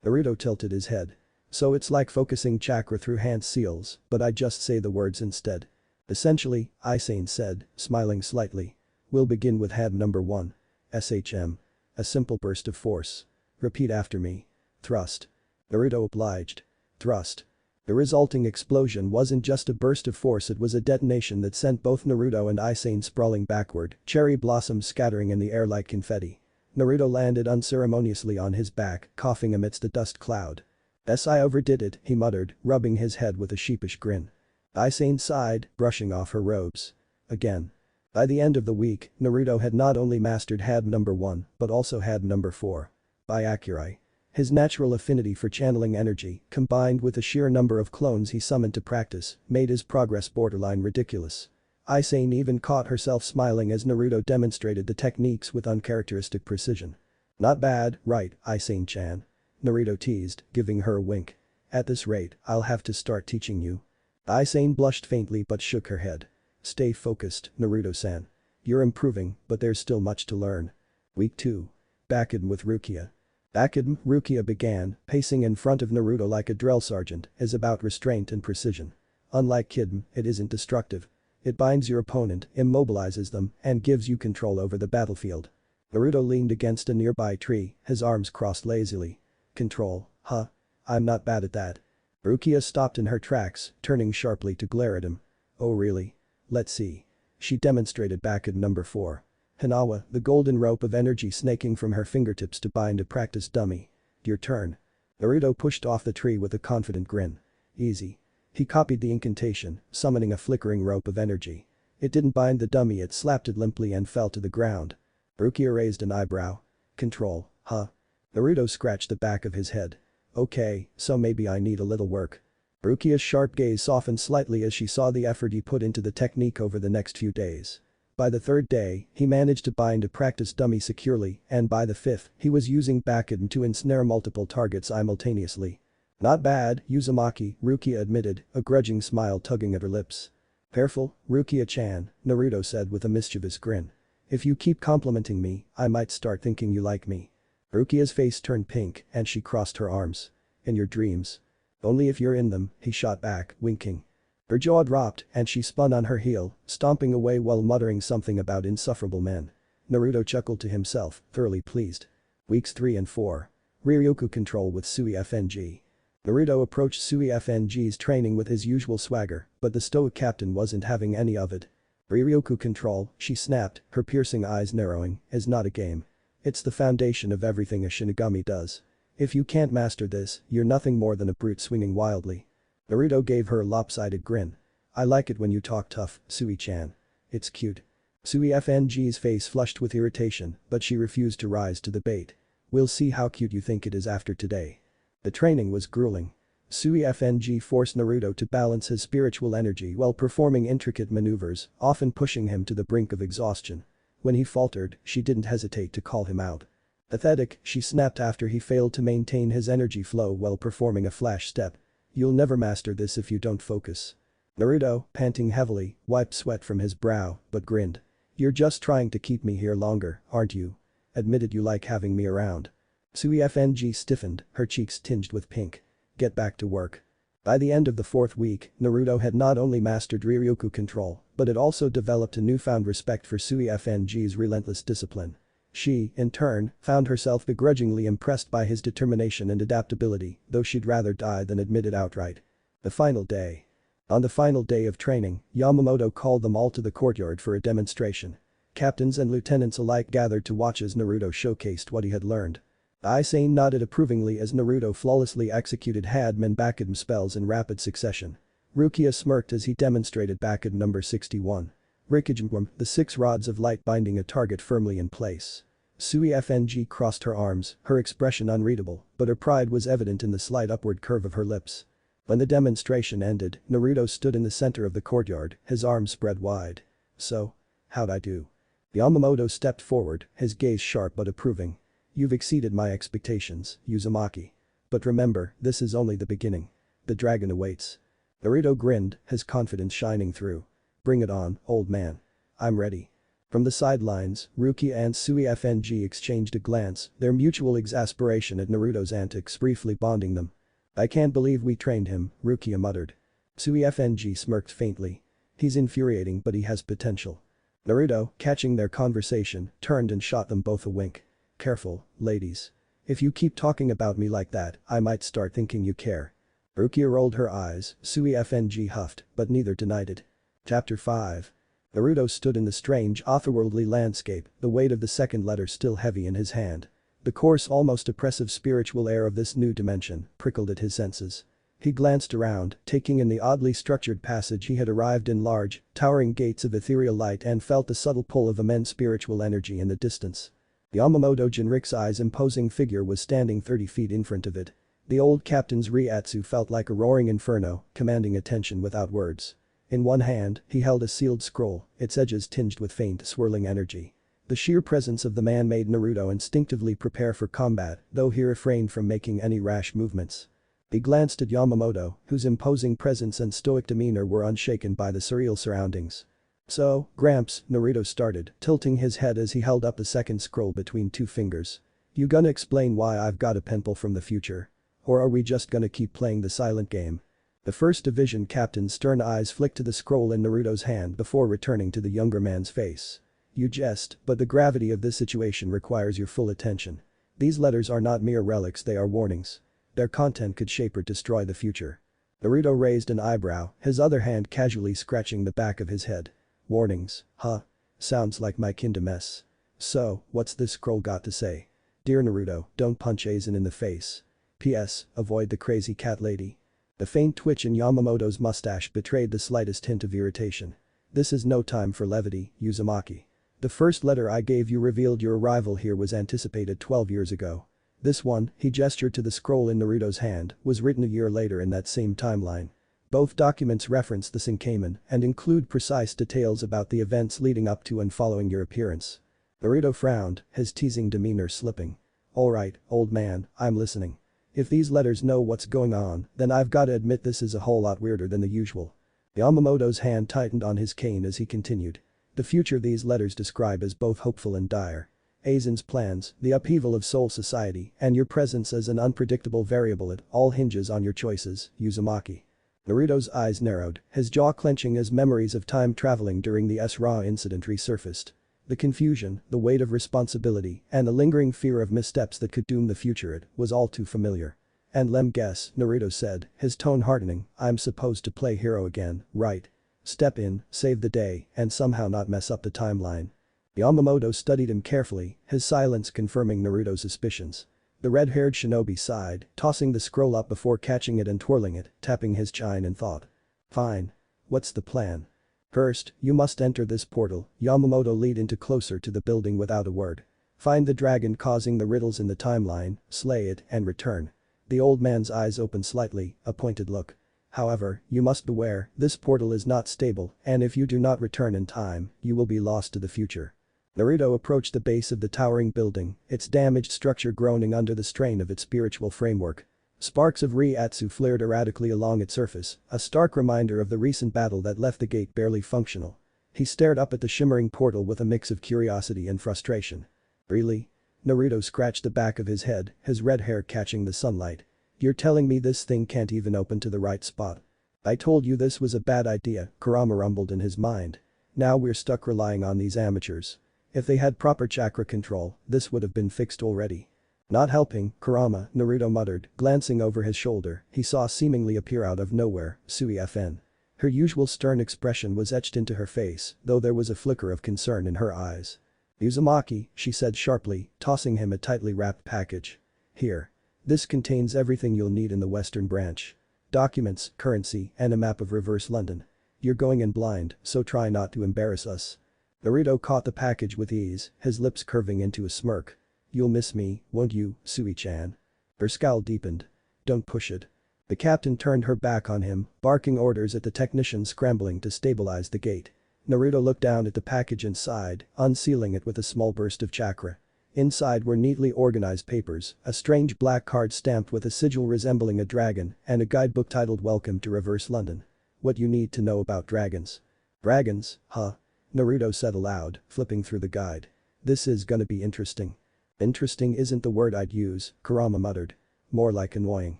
Naruto tilted his head. So it's like focusing chakra through hand seals, but I just say the words instead. Essentially, Isane said, smiling slightly. We'll begin with hand number 1. SHM. A simple burst of force. Repeat after me. Thrust. Naruto obliged. Thrust. The resulting explosion wasn't just a burst of force, it was a detonation that sent both Naruto and Isane sprawling backward, cherry blossoms scattering in the air like confetti. Naruto landed unceremoniously on his back, coughing amidst a dust cloud. I overdid it, he muttered, rubbing his head with a sheepish grin. Isane sighed, brushing off her robes. Again. By the end of the week, Naruto had not only mastered hand number 1, but also hand number 4. By Akurai. His natural affinity for channeling energy, combined with the sheer number of clones he summoned to practice, made his progress borderline ridiculous. Isane even caught herself smiling as Naruto demonstrated the techniques with uncharacteristic precision. Not bad, right, Isane-chan? Naruto teased, giving her a wink. At this rate, I'll have to start teaching you. Isane blushed faintly but shook her head. Stay focused, Naruto-san. You're improving, but there's still much to learn. Week 2. Bakidm with Rukia. Bakidm, Rukia began, pacing in front of Naruto like a drill sergeant, is about restraint and precision. Unlike Kidm, it isn't destructive. It binds your opponent, immobilizes them, and gives you control over the battlefield. Naruto leaned against a nearby tree, his arms crossed lazily. Control, huh? I'm not bad at that. Rukia stopped in her tracks, turning sharply to glare at him. Oh really? Let's see. She demonstrated Bakidm number 4. Hinawa, the golden rope of energy snaking from her fingertips to bind a practice dummy. Your turn. Naruto pushed off the tree with a confident grin. Easy. He copied the incantation, summoning a flickering rope of energy. It didn't bind the dummy, it slapped it limply and fell to the ground. Rukia raised an eyebrow. Control, huh? Naruto scratched the back of his head. Okay, so maybe I need a little work. Rukia's sharp gaze softened slightly as she saw the effort he put into the technique over the next few days. By the 3rd day, he managed to bind a practice dummy securely, and by the 5th, he was using Bakidm to ensnare multiple targets simultaneously. Not bad, Uzumaki, Rukia admitted, a grudging smile tugging at her lips. Careful, Rukia-chan, Naruto said with a mischievous grin. If you keep complimenting me, I might start thinking you like me. Rukia's face turned pink and she crossed her arms. In your dreams. Only if you're in them, he shot back, winking. Her jaw dropped and she spun on her heel, stomping away while muttering something about insufferable men. Naruto chuckled to himself, thoroughly pleased. Weeks 3 and 4. Riryoku control with Sui FNG. Naruto approached Sui FNG's training with his usual swagger, but the stoic captain wasn't having any of it. Riryoku control, she snapped, her piercing eyes narrowing, is not a game. It's the foundation of everything a Shinigami does. If you can't master this, you're nothing more than a brute swinging wildly. Naruto gave her a lopsided grin. I like it when you talk tough, Sui-chan. It's cute. Sui FNG's face flushed with irritation, but she refused to rise to the bait. We'll see how cute you think it is after today. The training was grueling. Sui FNG forced Naruto to balance his spiritual energy while performing intricate maneuvers, often pushing him to the brink of exhaustion. When he faltered, she didn't hesitate to call him out. Pathetic, she snapped after he failed to maintain his energy flow while performing a flash step. You'll never master this if you don't focus. Naruto, panting heavily, wiped sweat from his brow, but grinned. You're just trying to keep me here longer, aren't you? Admitted you like having me around. Sui FNG stiffened, her cheeks tinged with pink. Get back to work. By the end of the 4th week, Naruto had not only mastered Riryoku control, but had also developed a newfound respect for Sui FNG's relentless discipline. She, in turn, found herself begrudgingly impressed by his determination and adaptability, though she'd rather die than admit it outright. The final day. On the final day of training, Yamamoto called them all to the courtyard for a demonstration. Captains and lieutenants alike gathered to watch as Naruto showcased what he had learned. Aizen nodded approvingly as Naruto flawlessly executed Hadmen Bakudm spells in rapid succession. Rukia smirked as he demonstrated Bakudm number 61. Rikijumgwam, the 6 rods of light binding a target firmly in place. Sui FNG crossed her arms, her expression unreadable, but her pride was evident in the slight upward curve of her lips. When the demonstration ended, Naruto stood in the center of the courtyard, his arms spread wide. So? How'd I do? Yamamoto stepped forward, his gaze sharp but approving. You've exceeded my expectations, Uzumaki. But remember, this is only the beginning. The dragon awaits. Naruto grinned, his confidence shining through. Bring it on, old man. I'm ready. From the sidelines, Rukia and Sui FNG exchanged a glance, their mutual exasperation at Naruto's antics briefly bonding them. I can't believe we trained him, Rukia muttered. Sui FNG smirked faintly. He's infuriating but he has potential. Naruto, catching their conversation, turned and shot them both a wink. Careful, ladies. If you keep talking about me like that, I might start thinking you care. Rukia rolled her eyes, Sui FNG huffed, but neither denied it. Chapter 5. Naruto stood in the strange otherworldly landscape, the weight of the second letter still heavy in his hand. The coarse almost oppressive spiritual air of this new dimension prickled at his senses. He glanced around, taking in the oddly structured passage he had arrived in large, towering gates of ethereal light and felt the subtle pull of immense spiritual energy in the distance. Yamamoto Jinrikisai's imposing figure was standing 30 feet in front of it. The old captain's Ryatsu felt like a roaring inferno, commanding attention without words. In one hand, he held a sealed scroll, its edges tinged with faint swirling energy. The sheer presence of the man made Naruto instinctively prepare for combat, though he refrained from making any rash movements. He glanced at Yamamoto, whose imposing presence and stoic demeanor were unshaken by the surreal surroundings. So, Gramps, Naruto started, tilting his head as he held up the second scroll between 2 fingers. You gonna explain why I've got a penpal from the future? Or are we just gonna keep playing the silent game? The first division captain's stern eyes flicked to the scroll in Naruto's hand before returning to the younger man's face. You jest, but the gravity of this situation requires your full attention. These letters are not mere relics, they are warnings. Their content could shape or destroy the future. Naruto raised an eyebrow, his other hand casually scratching the back of his head. Warnings, huh? Sounds like my kind of mess. So, what's this scroll got to say? Dear Naruto, don't punch Aizen in the face. P.S. Avoid the crazy cat lady. The faint twitch in Yamamoto's mustache betrayed the slightest hint of irritation. This is no time for levity, Uzumaki. The first letter I gave you revealed your arrival here was anticipated 12 years ago. This one, he gestured to the scroll in Naruto's hand, was written a year later in that same timeline. Both documents reference the Senkamen and include precise details about the events leading up to and following your appearance. Naruto frowned, his teasing demeanor slipping. Alright, old man, I'm listening. If these letters know what's going on, then I've gotta admit this is a whole lot weirder than the usual. Yamamoto's hand tightened on his cane as he continued. The future these letters describe as both hopeful and dire. Aizen's plans, the upheaval of Soul Society, and your presence as an unpredictable variable, it all hinges on your choices, Uzumaki. Naruto's eyes narrowed, his jaw clenching as memories of time traveling during the S-Ra incident resurfaced. The confusion, the weight of responsibility, and the lingering fear of missteps that could doom the future, it was all too familiar. And lem guess, Naruto said, his tone hardening, I'm supposed to play hero again, right? Step in, save the day, and somehow not mess up the timeline. Yamamoto studied him carefully, his silence confirming Naruto's suspicions. The red-haired shinobi sighed, tossing the scroll up before catching it and twirling it, tapping his chin in thought. Fine. What's the plan? First, you must enter this portal, Yamamoto leaned into closer to the building without a word. Find the dragon causing the riddles in the timeline, slay it, and return. The old man's eyes opened slightly, a pointed look. However, you must beware, this portal is not stable, and if you do not return in time, you will be lost to the future. Naruto approached the base of the towering building, its damaged structure groaning under the strain of its spiritual framework. Sparks of Ryatsu flared erratically along its surface, a stark reminder of the recent battle that left the gate barely functional. He stared up at the shimmering portal with a mix of curiosity and frustration. Really? Naruto scratched the back of his head, his red hair catching the sunlight. You're telling me this thing can't even open to the right spot? I told you this was a bad idea, Kurama rumbled in his mind. Now we're stuck relying on these amateurs. If they had proper chakra control, this would have been fixed already. Not helping, Kurama, Naruto muttered, glancing over his shoulder, he saw seemingly appear out of nowhere, Sui FN. Her usual stern expression was etched into her face, though there was a flicker of concern in her eyes. "Uzumaki," she said sharply, tossing him a tightly wrapped package. "Here. This contains everything you'll need in the Western Branch. Documents, currency, and a map of reverse London. You're going in blind, so try not to embarrass us." Naruto caught the package with ease, his lips curving into a smirk. "You'll miss me, won't you, Sui-chan?" Her scowl deepened. "Don't push it." The captain turned her back on him, barking orders at the technician scrambling to stabilize the gate. Naruto looked down at the package and sighed, unsealing it with a small burst of chakra. Inside were neatly organized papers, a strange black card stamped with a sigil resembling a dragon, and a guidebook titled Welcome to Reverse London. What you need to know about dragons. Dragons, huh? Naruto said aloud, flipping through the guide. This is gonna be interesting. Interesting isn't the word I'd use, Kurama muttered. More like annoying.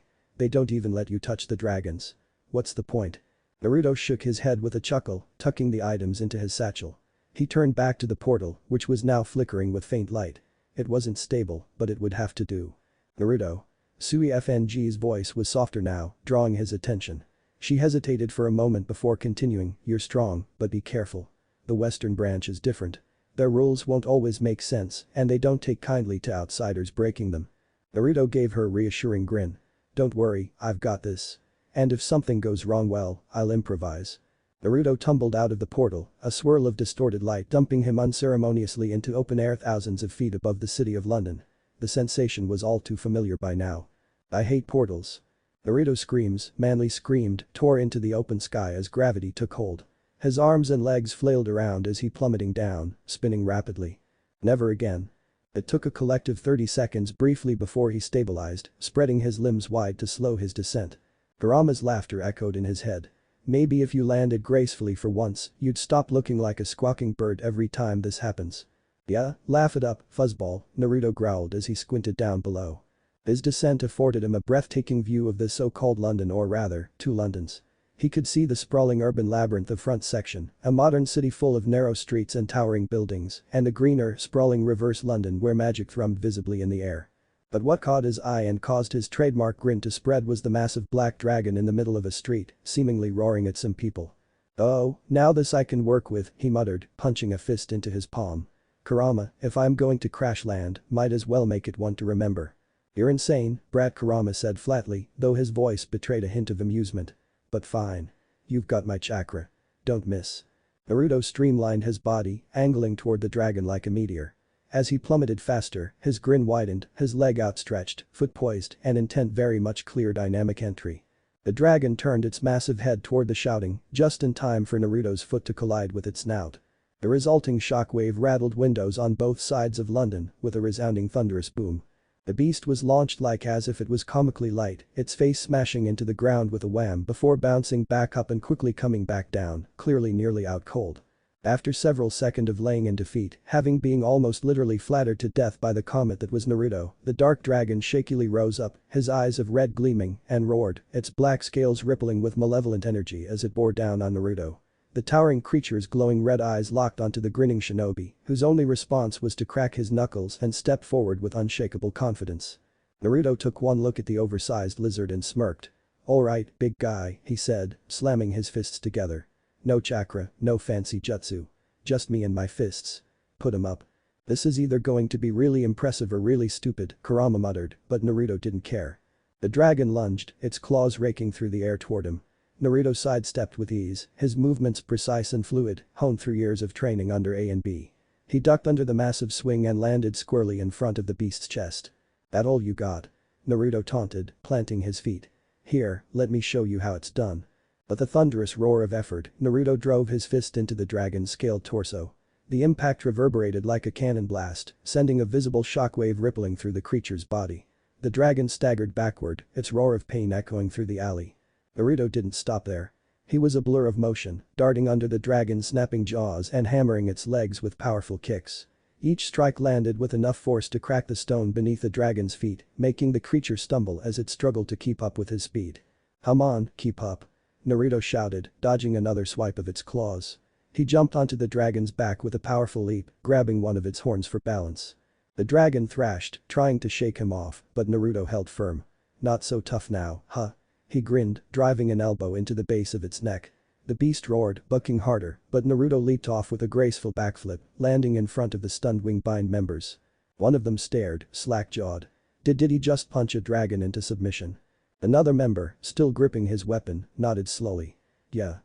They don't even let you touch the dragons. What's the point? Naruto shook his head with a chuckle, tucking the items into his satchel. He turned back to the portal, which was now flickering with faint light. It wasn't stable, but it would have to do. Naruto. Sui FNG's voice was softer now, drawing his attention. She hesitated for a moment before continuing, "You're strong, but be careful. The Western Branch is different. Their rules won't always make sense, and they don't take kindly to outsiders breaking them." Naruto gave her a reassuring grin. "Don't worry, I've got this. And if something goes wrong, well, I'll improvise." Naruto tumbled out of the portal, a swirl of distorted light dumping him unceremoniously into open air thousands of feet above the city of London. The sensation was all too familiar by now. "I hate portals." Naruto's screams, manly screamed, tore into the open sky as gravity took hold. His arms and legs flailed around as he plummeting down, spinning rapidly. Never again. It took a collective 30 seconds briefly before he stabilized, spreading his limbs wide to slow his descent. Kurama's laughter echoed in his head. "Maybe if you landed gracefully for once, you'd stop looking like a squawking bird every time this happens." "Yeah, laugh it up, fuzzball," Naruto growled as he squinted down below. His descent afforded him a breathtaking view of the so-called London, or rather, two Londons. He could see the sprawling urban labyrinth of front section, a modern city full of narrow streets and towering buildings, and a greener, sprawling reverse London where magic thrummed visibly in the air. But what caught his eye and caused his trademark grin to spread was the massive black dragon in the middle of a street, seemingly roaring at some people. "Oh, now this I can work with," he muttered, punching a fist into his palm. "Kurama, if I'm going to crash land, might as well make it one to remember." "You're insane," Brat Kurama said flatly, though his voice betrayed a hint of amusement. "But fine. You've got my chakra. Don't miss." Naruto streamlined his body, angling toward the dragon like a meteor. As he plummeted faster, his grin widened, his leg outstretched, foot poised, and intent very much clear dynamic entry. The dragon turned its massive head toward the shouting, just in time for Naruto's foot to collide with its snout. The resulting shockwave rattled windows on both sides of London with a resounding thunderous boom. The beast was launched like as if it was comically light, its face smashing into the ground with a wham before bouncing back up and quickly coming back down, clearly nearly out cold. After several seconds of laying in defeat, having been almost literally flattered to death by the comet that was Naruto, the dark dragon shakily rose up, his eyes of red gleaming, and roared, its black scales rippling with malevolent energy as it bore down on Naruto. The towering creature's glowing red eyes locked onto the grinning shinobi, whose only response was to crack his knuckles and step forward with unshakable confidence. Naruto took one look at the oversized lizard and smirked. "Alright, big guy," he said, slamming his fists together. "No chakra, no fancy jutsu. Just me and my fists. Put 'em up." "This is either going to be really impressive or really stupid," Kurama muttered, but Naruto didn't care. The dragon lunged, its claws raking through the air toward him. Naruto sidestepped with ease, his movements precise and fluid, honed through years of training under A and B. He ducked under the massive swing and landed squarely in front of the beast's chest. "That all you got?" Naruto taunted, planting his feet. "Here, let me show you how it's done." With a thunderous roar of effort, Naruto drove his fist into the dragon's scaled torso. The impact reverberated like a cannon blast, sending a visible shockwave rippling through the creature's body. The dragon staggered backward, its roar of pain echoing through the alley. Naruto didn't stop there. He was a blur of motion, darting under the dragon's snapping jaws and hammering its legs with powerful kicks. Each strike landed with enough force to crack the stone beneath the dragon's feet, making the creature stumble as it struggled to keep up with his speed. "Come on, keep up," Naruto shouted, dodging another swipe of its claws. He jumped onto the dragon's back with a powerful leap, grabbing one of its horns for balance. The dragon thrashed, trying to shake him off, but Naruto held firm. "Not so tough now, huh?" He grinned, driving an elbow into the base of its neck. The beast roared, bucking harder, but Naruto leaped off with a graceful backflip, landing in front of the stunned Wingbind members. One of them stared, slack-jawed. Did he just punch a dragon into submission? Another member, still gripping his weapon, nodded slowly. Yeah,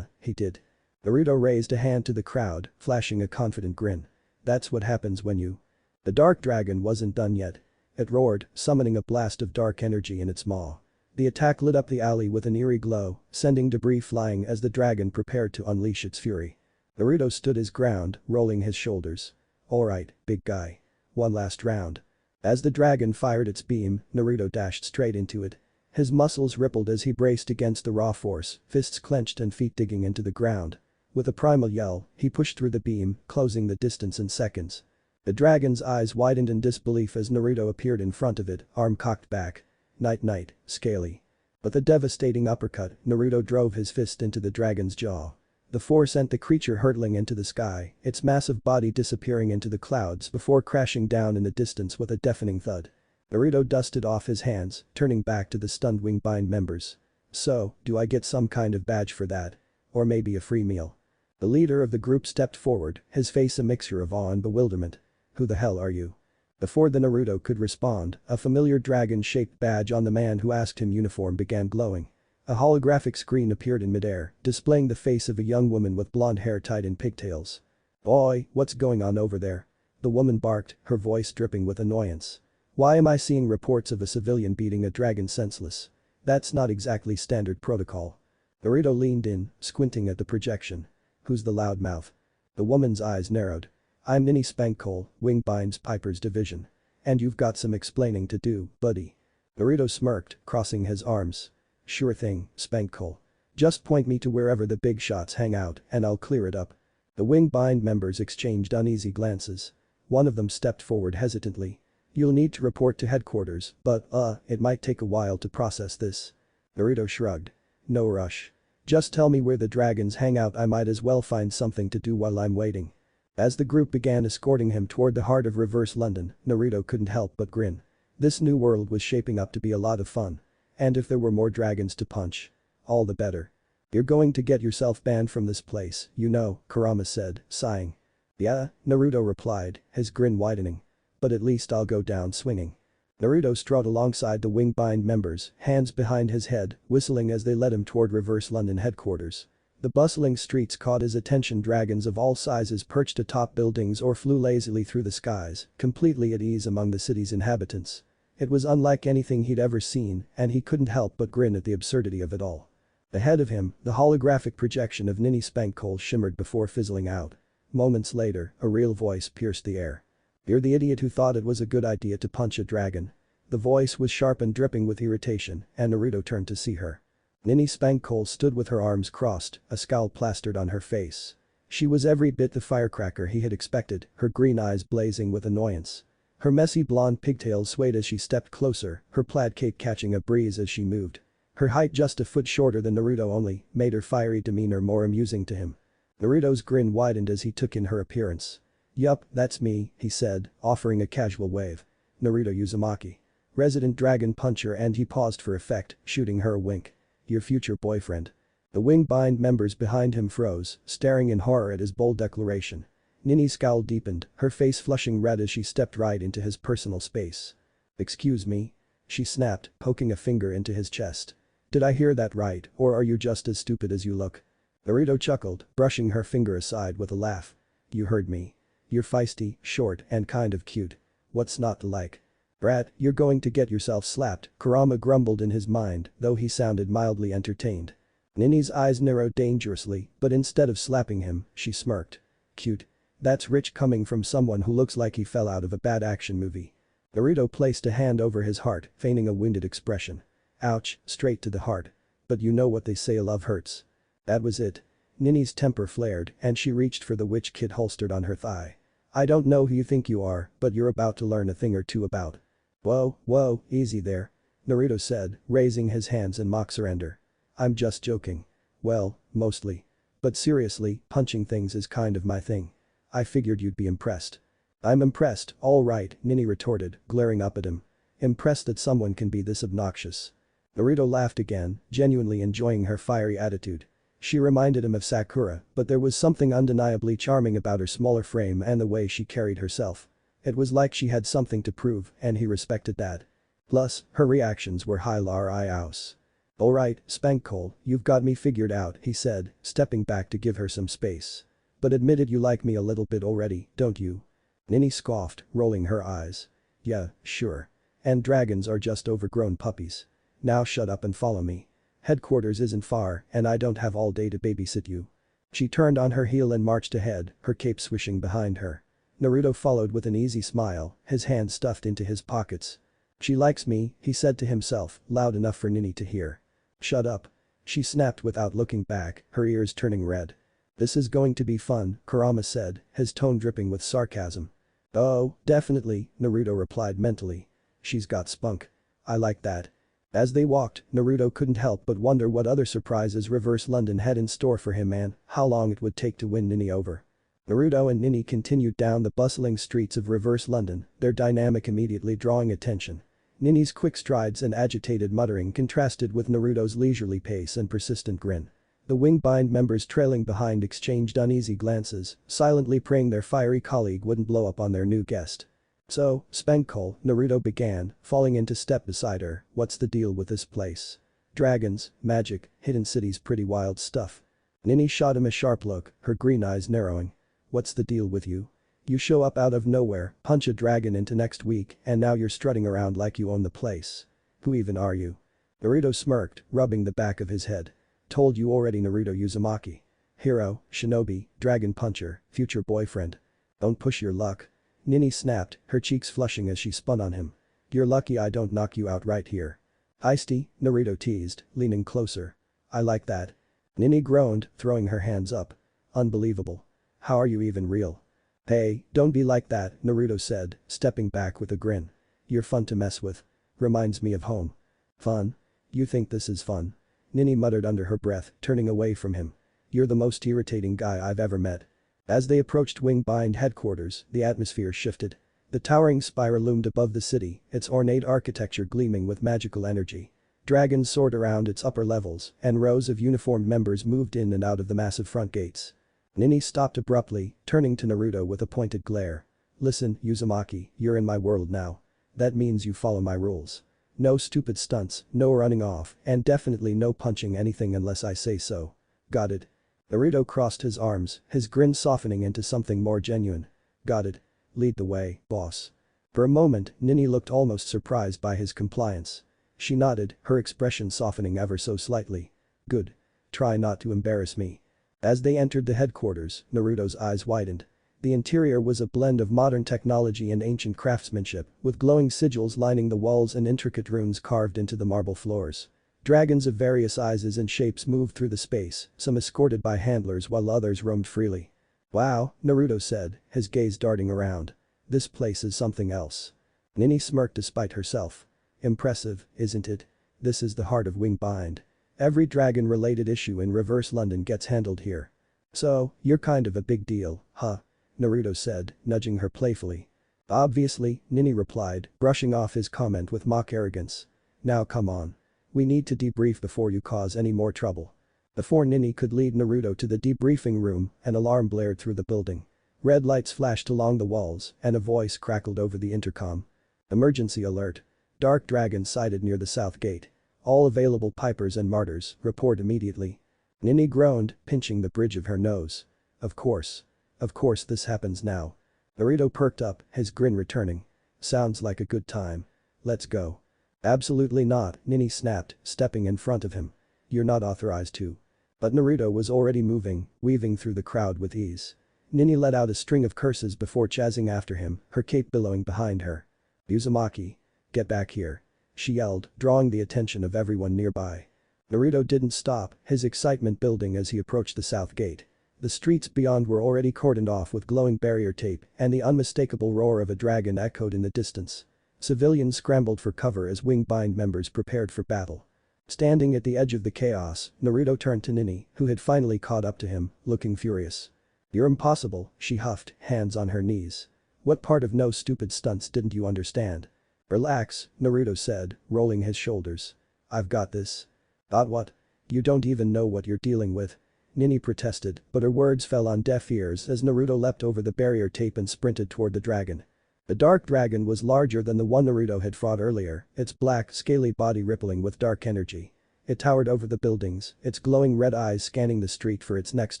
he did. Naruto raised a hand to the crowd, flashing a confident grin. That's what happens when you. The dark dragon wasn't done yet. It roared, summoning a blast of dark energy in its maw. The attack lit up the alley with an eerie glow, sending debris flying as the dragon prepared to unleash its fury. Naruto stood his ground, rolling his shoulders. Alright, big guy. One last round. As the dragon fired its beam, Naruto dashed straight into it. His muscles rippled as he braced against the raw force, fists clenched and feet digging into the ground. With a primal yell, he pushed through the beam, closing the distance in seconds. The dragon's eyes widened in disbelief as Naruto appeared in front of it, arm cocked back. Night, scaly. With a devastating uppercut, Naruto drove his fist into the dragon's jaw. The force sent the creature hurtling into the sky, its massive body disappearing into the clouds before crashing down in the distance with a deafening thud. Naruto dusted off his hands, turning back to the stunned Wingbind members. So, do I get some kind of badge for that? Or maybe a free meal? The leader of the group stepped forward, his face a mixture of awe and bewilderment. Who the hell are you? Before the Naruto could respond, a familiar dragon-shaped badge on the man who asked him uniform began glowing. A holographic screen appeared in midair, displaying the face of a young woman with blonde hair tied in pigtails. "Boy, what's going on over there?" The woman barked, her voice dripping with annoyance. "Why am I seeing reports of a civilian beating a dragon senseless? That's not exactly standard protocol." Naruto leaned in, squinting at the projection. "Who's the loudmouth?" The woman's eyes narrowed. "I'm Nini Spankcole, Wingbind's Piper's division. And you've got some explaining to do, buddy." Naruto smirked, crossing his arms. "Sure thing, Spankcole. Just point me to wherever the big shots hang out and I'll clear it up." The Wingbind members exchanged uneasy glances. One of them stepped forward hesitantly. "You'll need to report to headquarters, but it might take a while to process this." Naruto shrugged. "No rush. Just tell me where the dragons hang out, I might as well find something to do while I'm waiting." As the group began escorting him toward the heart of reverse London, Naruto couldn't help but grin. This new world was shaping up to be a lot of fun. And if there were more dragons to punch, all the better. "You're going to get yourself banned from this place, you know," Kurama said, sighing. "Yeah," Naruto replied, his grin widening. "But at least I'll go down swinging." Naruto strode alongside the Wingbind members, hands behind his head, whistling as they led him toward reverse London headquarters. The bustling streets caught his attention. Dragons of all sizes perched atop buildings or flew lazily through the skies, completely at ease among the city's inhabitants. It was unlike anything he'd ever seen, and he couldn't help but grin at the absurdity of it all. Ahead of him, the holographic projection of Nini Spankcole shimmered before fizzling out. Moments later, a real voice pierced the air. "You're the idiot who thought it was a good idea to punch a dragon." The voice was sharp and dripping with irritation, and Naruto turned to see her. Nini Spankcole stood with her arms crossed, a scowl plastered on her face. She was every bit the firecracker he had expected, her green eyes blazing with annoyance. Her messy blonde pigtails swayed as she stepped closer, her plaid cape catching a breeze as she moved. Her height, just a foot shorter than Naruto only, made her fiery demeanor more amusing to him. Naruto's grin widened as he took in her appearance. "Yup, that's me," he said, offering a casual wave. "Naruto Uzumaki. Resident dragon puncher," and he paused for effect, shooting her a wink. "Your future boyfriend." The Wingbind members behind him froze, staring in horror at his bold declaration. Nini's scowl deepened, her face flushing red as she stepped right into his personal space. "Excuse me?" she snapped, poking a finger into his chest. "Did I hear that right, or are you just as stupid as you look?" Naruto chuckled, brushing her finger aside with a laugh. "You heard me. You're feisty, short, and kind of cute. What's not to like?" "Brat, you're going to get yourself slapped," Kurama grumbled in his mind, though he sounded mildly entertained. Nini's eyes narrowed dangerously, but instead of slapping him, she smirked. "Cute. That's rich coming from someone who looks like he fell out of a bad action movie." Naruto placed a hand over his heart, feigning a wounded expression. "Ouch, straight to the heart. But you know what they say, love hurts." That was it. Nini's temper flared, and she reached for the witch kit holstered on her thigh. "I don't know who you think you are, but you're about to learn a thing or two about." Whoa, easy there," Naruto said, raising his hands in mock surrender. "I'm just joking. Well, mostly. But seriously, punching things is kind of my thing. I figured you'd be impressed." "I'm impressed, all right," Nini retorted, glaring up at him. "Impressed that someone can be this obnoxious." Naruto laughed again, genuinely enjoying her fiery attitude. She reminded him of Sakura, but there was something undeniably charming about her smaller frame and the way she carried herself. It was like she had something to prove, and he respected that. Plus, her reactions were hilarious. "Alright, Spankole, you've got me figured out," he said, stepping back to give her some space. "But admitted you like me a little bit already, don't you?" Nini scoffed, rolling her eyes. "Yeah, sure. And dragons are just overgrown puppies. Now shut up and follow me. Headquarters isn't far, and I don't have all day to babysit you." She turned on her heel and marched ahead, her cape swishing behind her. Naruto followed with an easy smile, his hands stuffed into his pockets. "She likes me," he said to himself, loud enough for Nini to hear. "Shut up." She snapped without looking back, her ears turning red. "This is going to be fun," Kurama said, his tone dripping with sarcasm. "Oh, definitely," Naruto replied mentally. "She's got spunk. I like that." As they walked, Naruto couldn't help but wonder what other surprises Reverse London had in store for him and how long it would take to win Nini over. Naruto and Nini continued down the bustling streets of Reverse London, their dynamic immediately drawing attention. Nini's quick strides and agitated muttering contrasted with Naruto's leisurely pace and persistent grin. The Wingbind members trailing behind exchanged uneasy glances, silently praying their fiery colleague wouldn't blow up on their new guest. "So, Spankole," Naruto began, falling into step beside her, "what's the deal with this place? Dragons, magic, hidden cities, pretty wild stuff." Nini shot him a sharp look, her green eyes narrowing. "What's the deal with you? You show up out of nowhere, punch a dragon into next week, and now you're strutting around like you own the place. Who even are you?" Naruto smirked, rubbing the back of his head. "Told you already, Naruto Uzumaki. Hero, shinobi, dragon puncher, future boyfriend. Don't push your luck." Nini snapped, her cheeks flushing as she spun on him. "You're lucky I don't knock you out right here." "Ice-tea," Naruto teased, leaning closer. "I like that." Nini groaned, throwing her hands up. "Unbelievable. How are you even real?" "Hey, don't be like that," Naruto said, stepping back with a grin. "You're fun to mess with. Reminds me of home." "Fun? You think this is fun?" Nini muttered under her breath, turning away from him. "You're the most irritating guy I've ever met." As they approached Wingbind headquarters, the atmosphere shifted. The towering spire loomed above the city, its ornate architecture gleaming with magical energy. Dragons soared around its upper levels, and rows of uniformed members moved in and out of the massive front gates. Nini stopped abruptly, turning to Naruto with a pointed glare. "Listen, Uzumaki, you're in my world now. That means you follow my rules. No stupid stunts, no running off, and definitely no punching anything unless I say so. Got it?" Naruto crossed his arms, his grin softening into something more genuine. "Got it. Lead the way, boss." For a moment, Nini looked almost surprised by his compliance. She nodded, her expression softening ever so slightly. "Good. Try not to embarrass me." As they entered the headquarters, Naruto's eyes widened. The interior was a blend of modern technology and ancient craftsmanship, with glowing sigils lining the walls and intricate runes carved into the marble floors. Dragons of various sizes and shapes moved through the space, some escorted by handlers while others roamed freely. "Wow," Naruto said, his gaze darting around. "This place is something else." Nini smirked despite herself. "Impressive, isn't it? This is the heart of Wingbind. Every dragon-related issue in Reverse London gets handled here. So, you're kind of a big deal, huh?" Naruto said, nudging her playfully. "Obviously," Nini replied, brushing off his comment with mock arrogance. "Now come on. We need to debrief before you cause any more trouble." Before Nini could lead Naruto to the debriefing room, an alarm blared through the building. Red lights flashed along the walls, and a voice crackled over the intercom. "Emergency alert. Dark dragon sighted near the south gate. All available pipers and martyrs, report immediately." Nini groaned, pinching the bridge of her nose. Of course. Of course this happens now." Naruto perked up, his grin returning. "Sounds like a good time. Let's go." "Absolutely not," Nini snapped, stepping in front of him. "You're not authorized to." But Naruto was already moving, weaving through the crowd with ease. Nini let out a string of curses before chazzing after him, her cape billowing behind her. "Uzumaki. Get back here." she yelled, drawing the attention of everyone nearby. Naruto didn't stop, his excitement building as he approached the south gate. The streets beyond were already cordoned off with glowing barrier tape, and the unmistakable roar of a dragon echoed in the distance. Civilians scrambled for cover as Wingbind members prepared for battle. Standing at the edge of the chaos, Naruto turned to Nini, who had finally caught up to him, looking furious. "You're impossible," she huffed, hands on her knees. "What part of no stupid stunts didn't you understand?" "Relax," Naruto said, rolling his shoulders. "I've got this." "Got what? You don't even know what you're dealing with." Nini protested, but her words fell on deaf ears as Naruto leapt over the barrier tape and sprinted toward the dragon. The dark dragon was larger than the one Naruto had fought earlier, its black, scaly body rippling with dark energy. It towered over the buildings, its glowing red eyes scanning the street for its next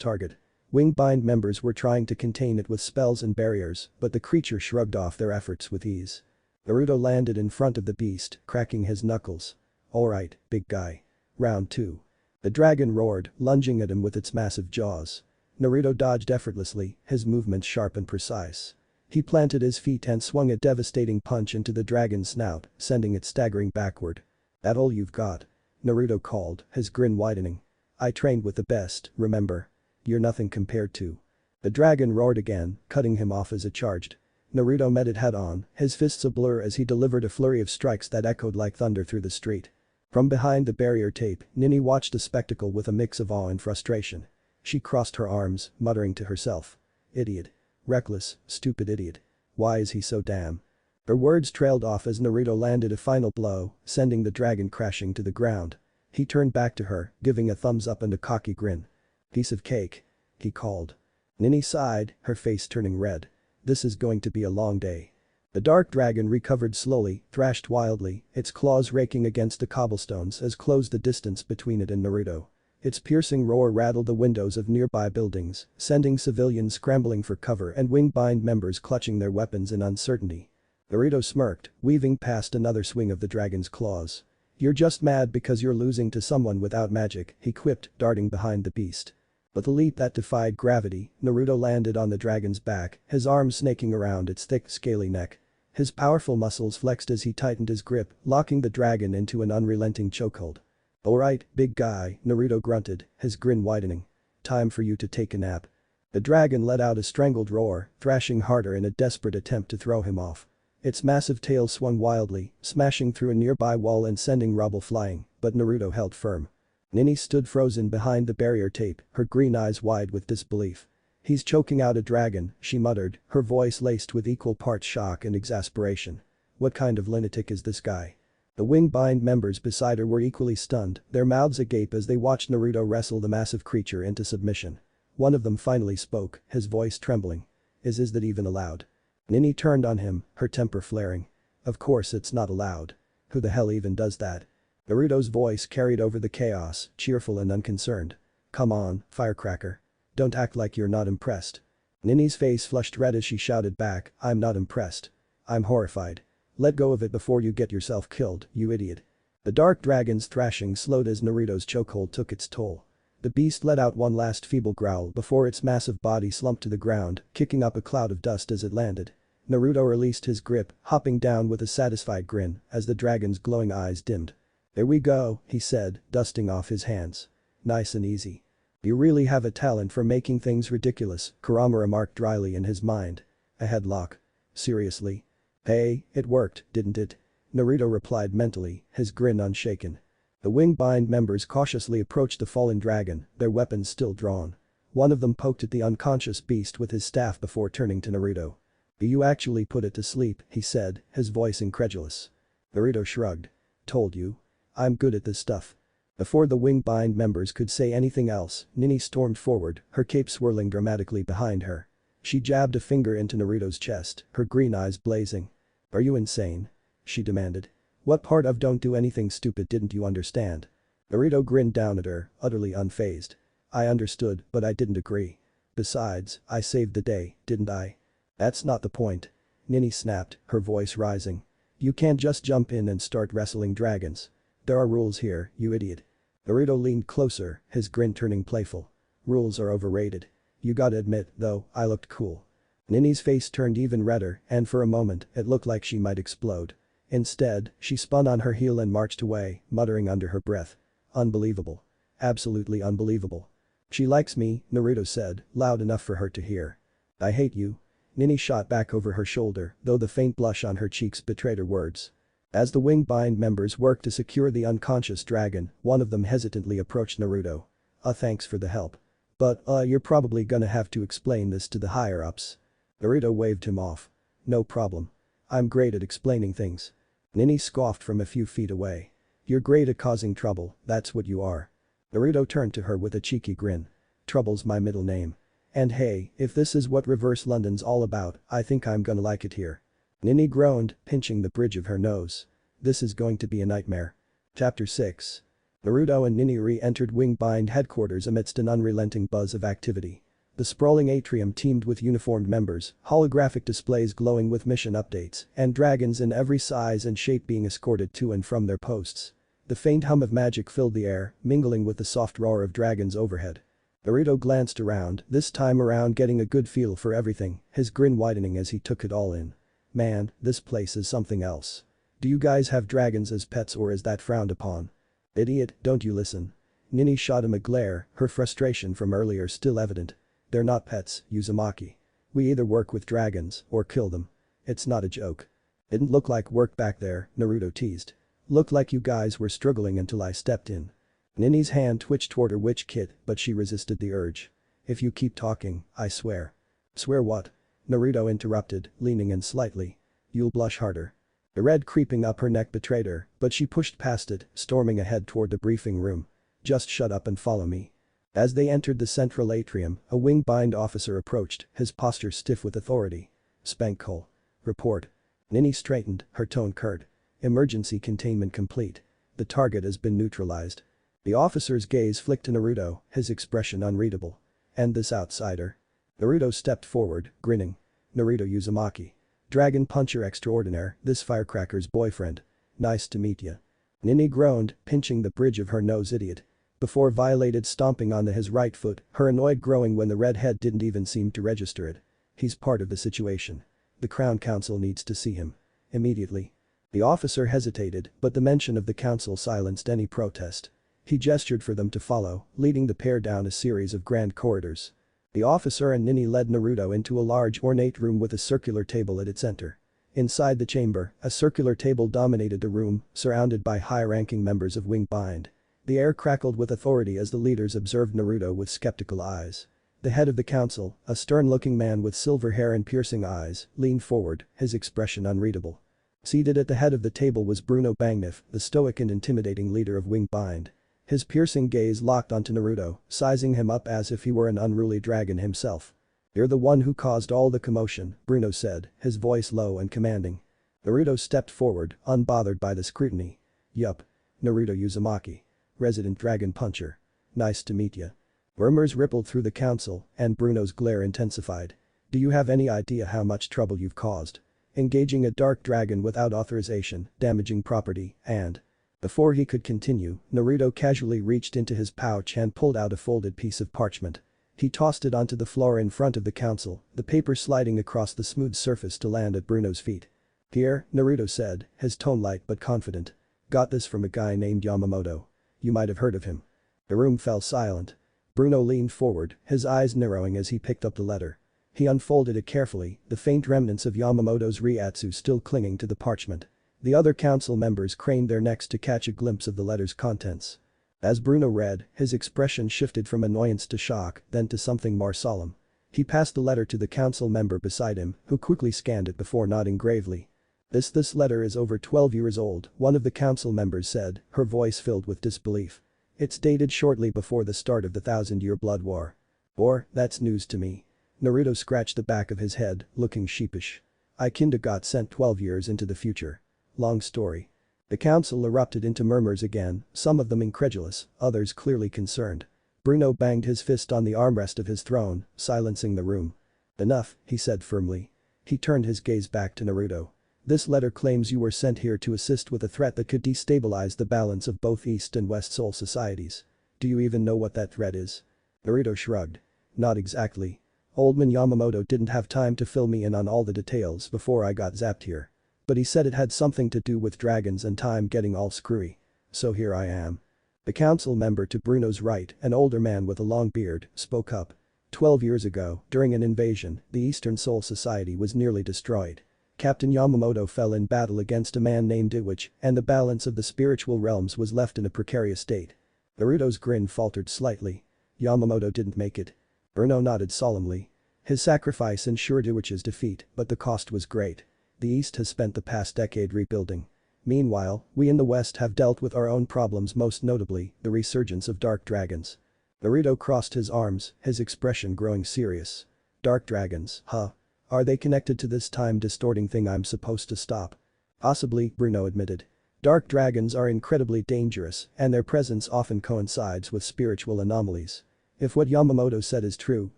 target. Wingbind members were trying to contain it with spells and barriers, but the creature shrugged off their efforts with ease. Naruto landed in front of the beast, cracking his knuckles. "Alright, big guy. Round 2. The dragon roared, lunging at him with its massive jaws. Naruto dodged effortlessly, his movements sharp and precise. He planted his feet and swung a devastating punch into the dragon's snout, sending it staggering backward. "That all you've got?" Naruto called, his grin widening. "I trained with the best, remember? You're nothing compared to." The dragon roared again, cutting him off as it charged. Naruto met it head-on, his fists ablur as he delivered a flurry of strikes that echoed like thunder through the street. From behind the barrier tape, Nini watched the spectacle with a mix of awe and frustration. She crossed her arms, muttering to herself. "Idiot. Reckless, stupid idiot. Why is he so damn?" Her words trailed off as Naruto landed a final blow, sending the dragon crashing to the ground. He turned back to her, giving a thumbs up and a cocky grin. "Piece of cake," he called. Nini sighed, her face turning red. "This is going to be a long day." The dark dragon recovered slowly, thrashed wildly, its claws raking against the cobblestones as closed the distance between it and Naruto. Its piercing roar rattled the windows of nearby buildings, sending civilians scrambling for cover and Wingbind members clutching their weapons in uncertainty. Naruto smirked, weaving past another swing of the dragon's claws. "You're just mad because you're losing to someone without magic," he quipped, darting behind the beast. With a leap that defied gravity, Naruto landed on the dragon's back, his arms snaking around its thick, scaly neck. His powerful muscles flexed as he tightened his grip, locking the dragon into an unrelenting chokehold. "Alright, big guy," Naruto grunted, his grin widening. "Time for you to take a nap." The dragon let out a strangled roar, thrashing harder in a desperate attempt to throw him off. Its massive tail swung wildly, smashing through a nearby wall and sending rubble flying, but Naruto held firm. Nini stood frozen behind the barrier tape, her green eyes wide with disbelief. "He's choking out a dragon," she muttered, her voice laced with equal parts shock and exasperation. "What kind of lunatic is this guy?" The Wingbind members beside her were equally stunned, their mouths agape as they watched Naruto wrestle the massive creature into submission. One of them finally spoke, his voice trembling. Is that even allowed?" Nini turned on him, her temper flaring. "Of course it's not allowed. Who the hell even does that?" Naruto's voice carried over the chaos, cheerful and unconcerned. "Come on, firecracker. Don't act like you're not impressed." Nini's face flushed red as she shouted back, "I'm not impressed. I'm horrified. Let go of it before you get yourself killed, you idiot." The dark dragon's thrashing slowed as Naruto's chokehold took its toll. The beast let out one last feeble growl before its massive body slumped to the ground, kicking up a cloud of dust as it landed. Naruto released his grip, hopping down with a satisfied grin as the dragon's glowing eyes dimmed. "There we go," he said, dusting off his hands. "Nice and easy. You really have a talent for making things ridiculous," Kurama remarked dryly in his mind. "A headlock. Seriously? Hey, it worked, didn't it?" Naruto replied mentally, his grin unshaken. The Wingbind members cautiously approached the fallen dragon, their weapons still drawn. One of them poked at the unconscious beast with his staff before turning to Naruto. "You actually put it to sleep," he said, his voice incredulous. Naruto shrugged. "Told you. I'm good at this stuff." Before the Wingbind members could say anything else, Nini stormed forward, her cape swirling dramatically behind her. She jabbed a finger into Naruto's chest, her green eyes blazing. "Are you insane?" she demanded. "What part of don't do anything stupid didn't you understand?" Naruto grinned down at her, utterly unfazed. "I understood, but I didn't agree. Besides, I saved the day, didn't I?" "That's not the point." Nini snapped, her voice rising. "You can't just jump in and start wrestling dragons. There are rules here, you idiot." Naruto leaned closer, his grin turning playful. "Rules are overrated. You gotta admit, though, I looked cool." Nini's face turned even redder and for a moment it looked like she might explode. Instead, she spun on her heel and marched away, muttering under her breath. "Unbelievable. Absolutely unbelievable." "She likes me," Naruto said, loud enough for her to hear. "I hate you." Nini shot back over her shoulder, though the faint blush on her cheeks betrayed her words. As the Wingbind members worked to secure the unconscious dragon, one of them hesitantly approached Naruto. Thanks for the help. But, you're probably gonna have to explain this to the higher-ups." Naruto waved him off. "No problem. I'm great at explaining things." Nini scoffed from a few feet away. "You're great at causing trouble, that's what you are." Naruto turned to her with a cheeky grin. Trouble's my middle name. And hey, if this is what reverse London's all about, I think I'm gonna like it here. Nini groaned, pinching the bridge of her nose. This is going to be a nightmare. Chapter 6. Naruto and Nini re-entered Wingbind headquarters amidst an unrelenting buzz of activity. The sprawling atrium teemed with uniformed members, holographic displays glowing with mission updates, and dragons in every size and shape being escorted to and from their posts. The faint hum of magic filled the air, mingling with the soft roar of dragons overhead. Naruto glanced around, this time around getting a good feel for everything, his grin widening as he took it all in. Man, this place is something else. Do you guys have dragons as pets or is that frowned upon? Idiot, don't you listen. Nini shot him a glare, her frustration from earlier still evident. They're not pets, Uzumaki. We either work with dragons or kill them. It's not a joke. Didn't look like work back there, Naruto teased. Looked like you guys were struggling until I stepped in. Nini's hand twitched toward her witch kit, but she resisted the urge. If you keep talking, I swear. Swear what? Naruto interrupted, leaning in slightly. You'll blush harder. The red creeping up her neck betrayed her, but she pushed past it, storming ahead toward the briefing room. Just shut up and follow me. As they entered the central atrium, a Wingbind officer approached, his posture stiff with authority. Spankhole. Report. Nini straightened, her tone curt. Emergency containment complete. The target has been neutralized. The officer's gaze flicked to Naruto, his expression unreadable. And this outsider? Naruto stepped forward, grinning. Naruto Uzumaki. Dragon Puncher Extraordinaire, this firecracker's boyfriend. Nice to meet ya. Nini groaned, pinching the bridge of her nose. Idiot. Before violated stomping on his right foot, her annoyed growing when the redhead didn't even seem to register it. He's part of the situation. The Crown Council needs to see him. Immediately. The officer hesitated, but the mention of the council silenced any protest. He gestured for them to follow, leading the pair down a series of grand corridors. The officer and Nini led Naruto into a large ornate room with a circular table at its center. Inside the chamber, a circular table dominated the room, surrounded by high-ranking members of Wingbind. The air crackled with authority as the leaders observed Naruto with skeptical eyes. The head of the council, a stern-looking man with silver hair and piercing eyes, leaned forward, his expression unreadable. Seated at the head of the table was Bruno Bangnif, the stoic and intimidating leader of Wingbind. His piercing gaze locked onto Naruto, sizing him up as if he were an unruly dragon himself. You're the one who caused all the commotion, Bruno said, his voice low and commanding. Naruto stepped forward, unbothered by the scrutiny. Yup. Naruto Uzumaki. Resident Dragon Puncher. Nice to meet ya. Murmurs rippled through the council, and Bruno's glare intensified. Do you have any idea how much trouble you've caused? Engaging a dark dragon without authorization, damaging property, and… Before he could continue, Naruto casually reached into his pouch and pulled out a folded piece of parchment. He tossed it onto the floor in front of the council, the paper sliding across the smooth surface to land at Bruno's feet. Here, Naruto said, his tone light but confident. Got this from a guy named Yamamoto. You might have heard of him. The room fell silent. Bruno leaned forward, his eyes narrowing as he picked up the letter. He unfolded it carefully, the faint remnants of Yamamoto's Ryatsu still clinging to the parchment. The other council members craned their necks to catch a glimpse of the letter's contents. As Bruno read, his expression shifted from annoyance to shock, then to something more solemn. He passed the letter to the council member beside him, who quickly scanned it before nodding gravely. This letter is over 12 years old, one of the council members said, her voice filled with disbelief. It's dated shortly before the start of the Thousand-Year Blood War. Or, that's news to me. Naruto scratched the back of his head, looking sheepish. I kinda got sent 12 years into the future. Long story. The council erupted into murmurs again, some of them incredulous, others clearly concerned. Bruno banged his fist on the armrest of his throne, silencing the room. Enough, he said firmly. He turned his gaze back to Naruto. This letter claims you were sent here to assist with a threat that could destabilize the balance of both East and West Soul societies. Do you even know what that threat is? Naruto shrugged. Not exactly. Old man Yamamoto didn't have time to fill me in on all the details before I got zapped here. But he said it had something to do with dragons and time getting all screwy. So here I am. The council member to Bruno's right, an older man with a long beard, spoke up. 12 years ago, during an invasion, the Eastern Soul Society was nearly destroyed. Captain Yamamoto fell in battle against a man named Iwich, and the balance of the spiritual realms was left in a precarious state. Naruto's grin faltered slightly. Yamamoto didn't make it. Bruno nodded solemnly. His sacrifice ensured Iwich's defeat, but the cost was great. The East has spent the past decade rebuilding. Meanwhile, we in the West have dealt with our own problems, most notably, the resurgence of dark dragons. Naruto crossed his arms, his expression growing serious. Dark dragons, huh? Are they connected to this time distorting thing I'm supposed to stop? Possibly, Bruno admitted. Dark dragons are incredibly dangerous, and their presence often coincides with spiritual anomalies. If what Yamamoto said is true,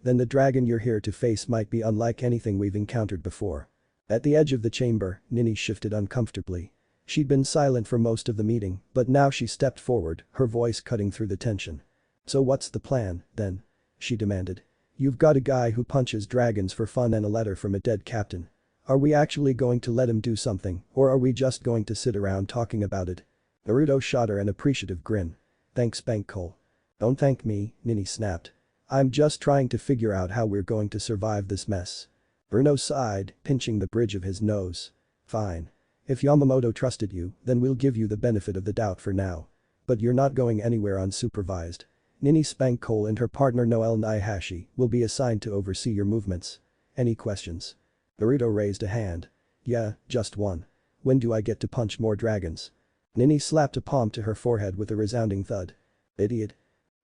then the dragon you're here to face might be unlike anything we've encountered before. At the edge of the chamber, Nini shifted uncomfortably. She'd been silent for most of the meeting, but now she stepped forward, her voice cutting through the tension. "So what's the plan, then?" she demanded. "You've got a guy who punches dragons for fun and a letter from a dead captain. Are we actually going to let him do something, or are we just going to sit around talking about it?" Naruto shot her an appreciative grin. "Thanks, Bankole." "Don't thank me," Nini snapped. "I'm just trying to figure out how we're going to survive this mess." Bruno sighed, pinching the bridge of his nose. "Fine. If Yamamoto trusted you, then we'll give you the benefit of the doubt for now. But you're not going anywhere unsupervised. Nini Spankole and her partner Noel Naihashi will be assigned to oversee your movements. Any questions?" Naruto raised a hand. "Yeah, just one. When do I get to punch more dragons?" Nini slapped a palm to her forehead with a resounding thud. "Idiot."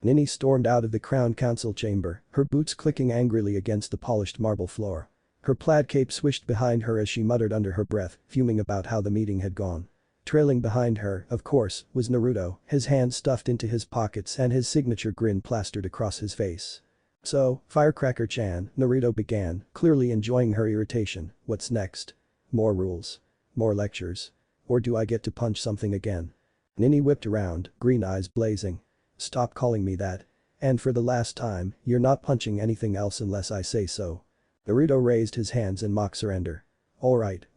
Nini stormed out of the Crown Council chamber, her boots clicking angrily against the polished marble floor. Her plaid cape swished behind her as she muttered under her breath, fuming about how the meeting had gone. Trailing behind her, of course, was Naruto, his hands stuffed into his pockets and his signature grin plastered across his face. "So, Firecracker-chan," Naruto began, clearly enjoying her irritation, "what's next? More rules? More lectures? Or do I get to punch something again?" Nini whipped around, green eyes blazing. "Stop calling me that. And for the last time, you're not punching anything else unless I say so." Naruto raised his hands in mock surrender. Alright.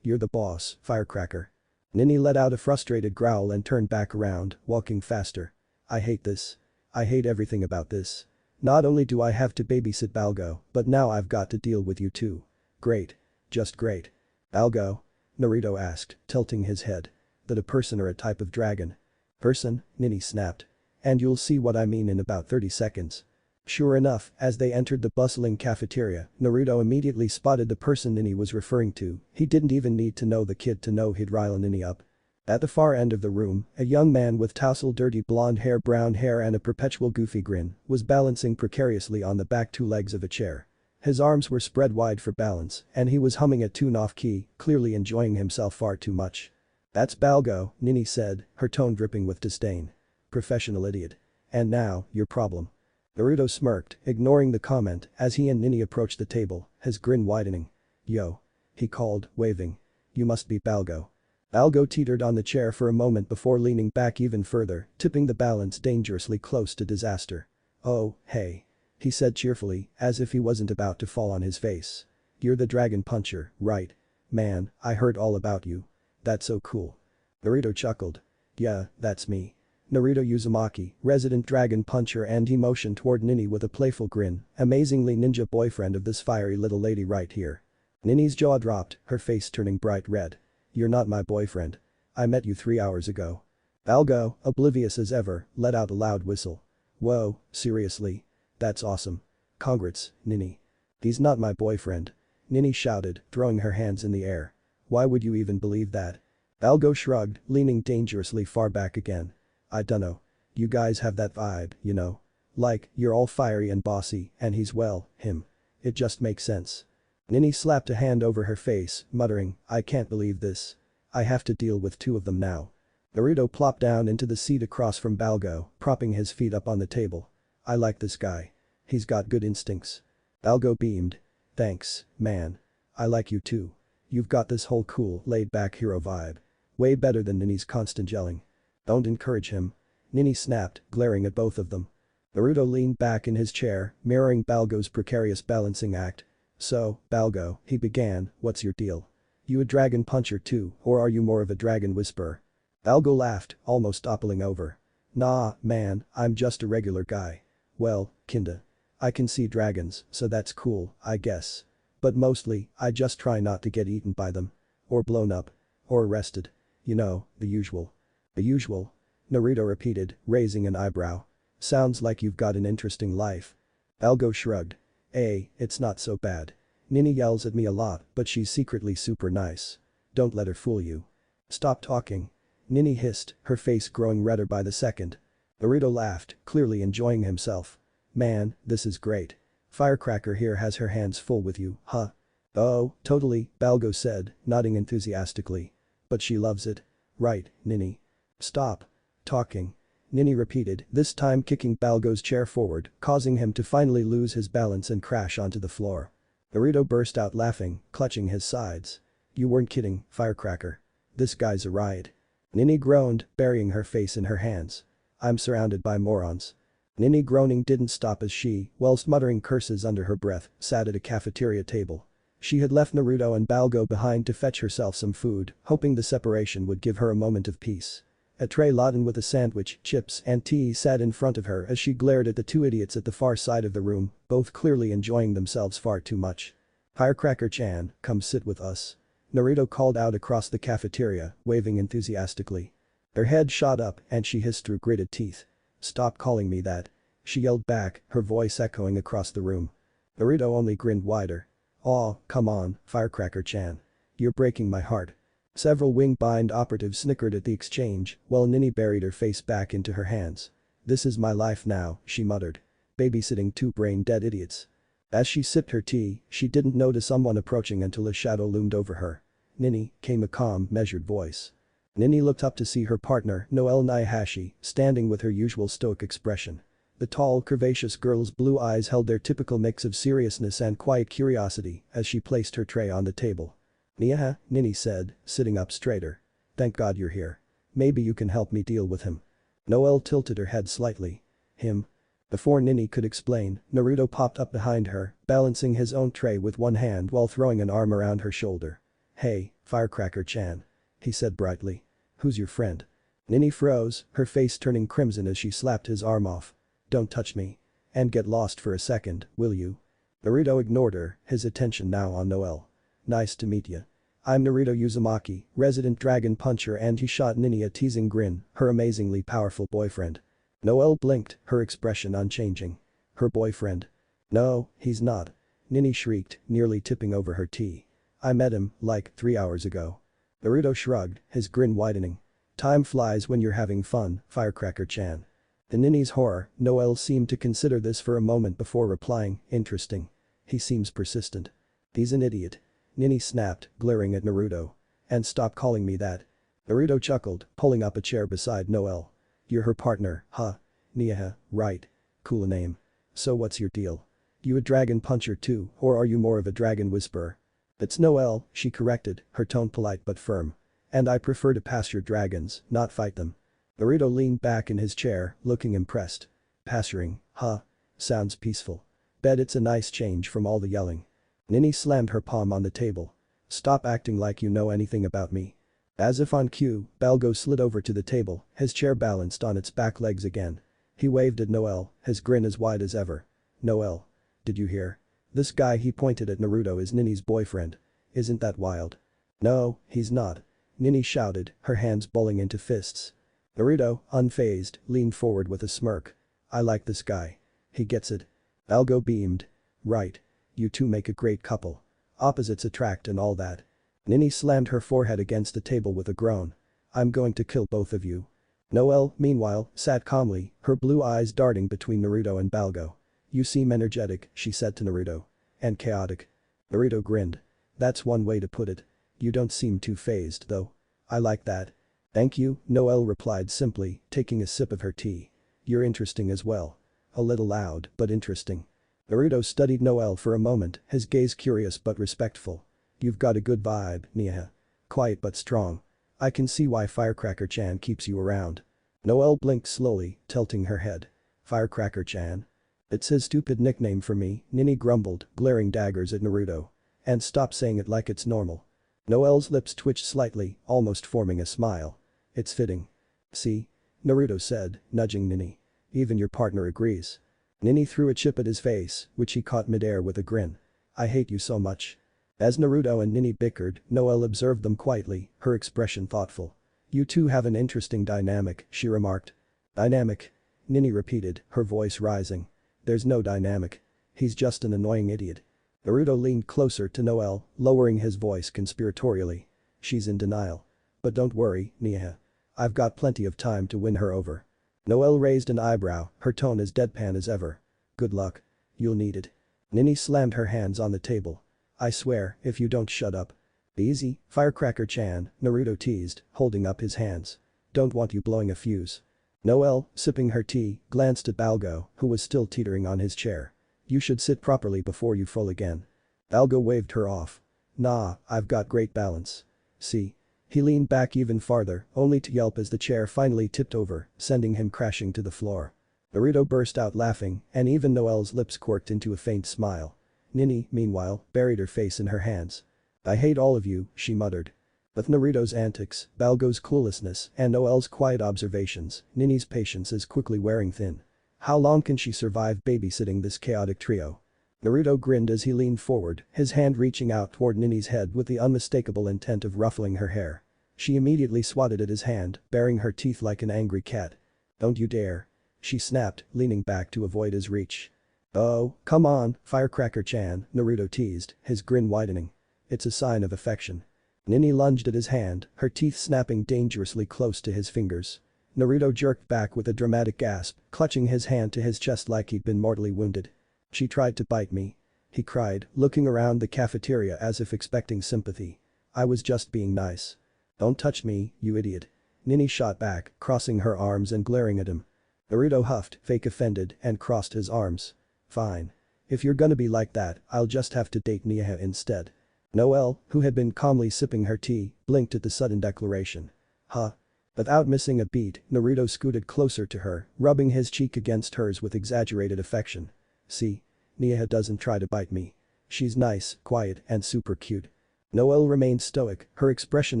You're the boss, Firecracker." Nini let out a frustrated growl and turned back around, walking faster. "I hate this. I hate everything about this. Not only do I have to babysit Balgo, but now I've got to deal with you too. Great. Just great." "Balgo?" Naruto asked, tilting his head. "That a person or a type of dragon?" "Person," Nini snapped. "And you'll see what I mean in about 30 seconds. Sure enough, as they entered the bustling cafeteria, Naruto immediately spotted the person Nini was referring to. He didn't even need to know the kid to know he'd rile Nini up. At the far end of the room, a young man with tousled dirty blonde hair, brown hair and a perpetual goofy grin was balancing precariously on the back two legs of a chair. His arms were spread wide for balance, and he was humming a tune off key, clearly enjoying himself far too much. "That's Balgo," Nini said, her tone dripping with disdain. "Professional idiot. And now, your problem." Naruto smirked, ignoring the comment as he and Nini approached the table, his grin widening. "Yo," he called, waving. "You must be Balgo." Balgo teetered on the chair for a moment before leaning back even further, tipping the balance dangerously close to disaster. "Oh, hey," he said cheerfully, as if he wasn't about to fall on his face. "You're the dragon puncher, right? Man, I heard all about you. That's so cool." Naruto chuckled. "Yeah, that's me. Naruto Uzumaki, resident dragon puncher," and he motioned toward Nini with a playful grin, "amazingly ninja boyfriend of this fiery little lady right here." Nini's jaw dropped, her face turning bright red. "You're not my boyfriend. I met you 3 hours ago." Balgo, oblivious as ever, let out a loud whistle. "Whoa, seriously? That's awesome. Congrats, Nini." "He's not my boyfriend," Nini shouted, throwing her hands in the air. "Why would you even believe that?" Balgo shrugged, leaning dangerously far back again. "I dunno. You guys have that vibe, you know? Like, you're all fiery and bossy, and he's well, him. It just makes sense." Nini slapped a hand over her face, muttering, "I can't believe this. I have to deal with 2 of them now." Naruto plopped down into the seat across from Balgo, propping his feet up on the table. "I like this guy. He's got good instincts." Balgo beamed. "Thanks, man. I like you too. You've got this whole cool, laid-back hero vibe. Way better than Nini's constant yelling." "Don't encourage him," Nini snapped, glaring at both of them. Naruto leaned back in his chair, mirroring Balgo's precarious balancing act. "So, Balgo," he began, "what's your deal? You a dragon puncher too, or are you more of a dragon whisperer?" Balgo laughed, almost toppling over. "Nah, man, I'm just a regular guy. Well, kinda. I can see dragons, so that's cool, I guess. But mostly, I just try not to get eaten by them. Or blown up. Or arrested. You know, the usual." "The usual?" Naruto repeated, raising an eyebrow. "Sounds like you've got an interesting life." Balgo shrugged. It's not so bad. Nini yells at me a lot, but she's secretly super nice. Don't let her fool you." "Stop talking," Nini hissed, her face growing redder by the second. Naruto laughed, clearly enjoying himself. Man, this is great. Firecracker here has her hands full with you, huh? Oh, totally, Balgo said, nodding enthusiastically. But she loves it. Right, Nini. Stop talking. Nini repeated, this time kicking Balgo's chair forward, causing him to finally lose his balance and crash onto the floor. Naruto burst out laughing, clutching his sides. You weren't kidding, Firecracker. This guy's a riot. Nini groaned, burying her face in her hands. I'm surrounded by morons. Nini groaning didn't stop as she, whilst muttering curses under her breath, sat at a cafeteria table. She had left Naruto and Balgo behind to fetch herself some food, hoping the separation would give her a moment of peace. A tray laden with a sandwich, chips and tea sat in front of her as she glared at the two idiots at the far side of the room, both clearly enjoying themselves far too much. Firecracker-chan, come sit with us. Naruto called out across the cafeteria, waving enthusiastically. Her head shot up and she hissed through gritted teeth. Stop calling me that. She yelled back, her voice echoing across the room. Naruto only grinned wider. Aw, come on, Firecracker-chan. You're breaking my heart. Several wing-bind operatives snickered at the exchange, while Nini buried her face back into her hands. This is my life now, she muttered. Babysitting two brain-dead idiots. As she sipped her tea, she didn't notice someone approaching until a shadow loomed over her. Nini, came a calm, measured voice. Nini looked up to see her partner, Noelle Naihashi, standing with her usual stoic expression. The tall, curvaceous girl's blue eyes held their typical mix of seriousness and quiet curiosity as she placed her tray on the table. Nya, Nini said, sitting up straighter. Thank God you're here. Maybe you can help me deal with him. Noelle tilted her head slightly. Him? Before Nini could explain, Naruto popped up behind her, balancing his own tray with one hand while throwing an arm around her shoulder. Hey, Firecracker-chan. He said brightly. Who's your friend? Nini froze, her face turning crimson as she slapped his arm off. Don't touch me. And get lost for a second, will you? Naruto ignored her, his attention now on Noelle. Nice to meet you. I'm Naruto Uzumaki, resident dragon puncher, and he shot Nini a teasing grin, her amazingly powerful boyfriend. Noelle blinked, her expression unchanging. Her boyfriend? No, he's not. Nini shrieked, nearly tipping over her tea. I met him, like, 3 hours ago. Naruto shrugged, his grin widening. Time flies when you're having fun, Firecracker-chan. To Nini's horror, Noelle seemed to consider this for a moment before replying, interesting. He seems persistent. He's an idiot. Nini snapped, glaring at Naruto. And stop calling me that. Naruto chuckled, pulling up a chair beside Noelle. You're her partner, huh? Nya, right. Cool name. So what's your deal? You a dragon puncher too, or are you more of a dragon whisperer? It's Noelle, she corrected, her tone polite but firm. And I prefer to pass your dragons, not fight them. Naruto leaned back in his chair, looking impressed. Pasturing, huh? Sounds peaceful. Bet it's a nice change from all the yelling. Nini slammed her palm on the table. Stop acting like you know anything about me. As if on cue, Balgo slid over to the table, his chair balanced on its back legs again. He waved at Noelle, his grin as wide as ever. Noelle. Did you hear? This guy, he pointed at Naruto, is Nini's boyfriend. Isn't that wild? No, he's not. Nini shouted, her hands bulging into fists. Naruto, unfazed, leaned forward with a smirk. I like this guy. He gets it. Balgo beamed. Right. You two make a great couple. Opposites attract and all that. Nini slammed her forehead against the table with a groan. I'm going to kill both of you. Noelle, meanwhile, sat calmly, her blue eyes darting between Naruto and Balgo. You seem energetic, she said to Naruto. And chaotic. Naruto grinned. That's one way to put it. You don't seem too fazed, though. I like that. Thank you, Noelle replied simply, taking a sip of her tea. You're interesting as well. A little loud, but interesting. Naruto studied Noelle for a moment, his gaze curious but respectful. You've got a good vibe, Nya. Quiet but strong. I can see why Firecracker-chan keeps you around. Noelle blinked slowly, tilting her head. Firecracker-chan? It's his stupid nickname for me, Nini grumbled, glaring daggers at Naruto. And stop saying it like it's normal. Noelle's lips twitched slightly, almost forming a smile. It's fitting. See? Naruto said, nudging Nini. Even your partner agrees. Nini threw a chip at his face, which he caught midair with a grin. I hate you so much. As Naruto and Nini bickered, Noelle observed them quietly, her expression thoughtful. You two have an interesting dynamic, she remarked. Dynamic? Nini repeated, her voice rising. There's no dynamic. He's just an annoying idiot. Naruto leaned closer to Noelle, lowering his voice conspiratorially. She's in denial. But don't worry, Nya. I've got plenty of time to win her over. Noelle raised an eyebrow, her tone as deadpan as ever. Good luck. You'll need it. Nini slammed her hands on the table. I swear, if you don't shut up. Easy, Firecracker-chan, Naruto teased, holding up his hands. Don't want you blowing a fuse. Noelle, sipping her tea, glanced at Balgo, who was still teetering on his chair. You should sit properly before you fall again. Balgo waved her off. Nah, I've got great balance. See? He leaned back even farther, only to yelp as the chair finally tipped over, sending him crashing to the floor. Naruto burst out laughing, and even Noelle's lips quirked into a faint smile. Nini, meanwhile, buried her face in her hands. I hate all of you, she muttered. With Naruto's antics, Balgo's cluelessness, and Noelle's quiet observations, Nini's patience is quickly wearing thin. How long can she survive babysitting this chaotic trio? Naruto grinned as he leaned forward, his hand reaching out toward Nini's head with the unmistakable intent of ruffling her hair. She immediately swatted at his hand, baring her teeth like an angry cat. Don't you dare. She snapped, leaning back to avoid his reach. Oh, come on, Firecracker-chan, Naruto teased, his grin widening. It's a sign of affection. Nini lunged at his hand, her teeth snapping dangerously close to his fingers. Naruto jerked back with a dramatic gasp, clutching his hand to his chest like he'd been mortally wounded. She tried to bite me. He cried, looking around the cafeteria as if expecting sympathy. I was just being nice. Don't touch me, you idiot. Nini shot back, crossing her arms and glaring at him. Naruto huffed, fake offended, and crossed his arms. Fine. If you're gonna be like that, I'll just have to date Nia instead. Noelle, who had been calmly sipping her tea, blinked at the sudden declaration. Huh? Without missing a beat, Naruto scooted closer to her, rubbing his cheek against hers with exaggerated affection. See? Nia doesn't try to bite me. She's nice, quiet, and super cute. Noelle remained stoic, her expression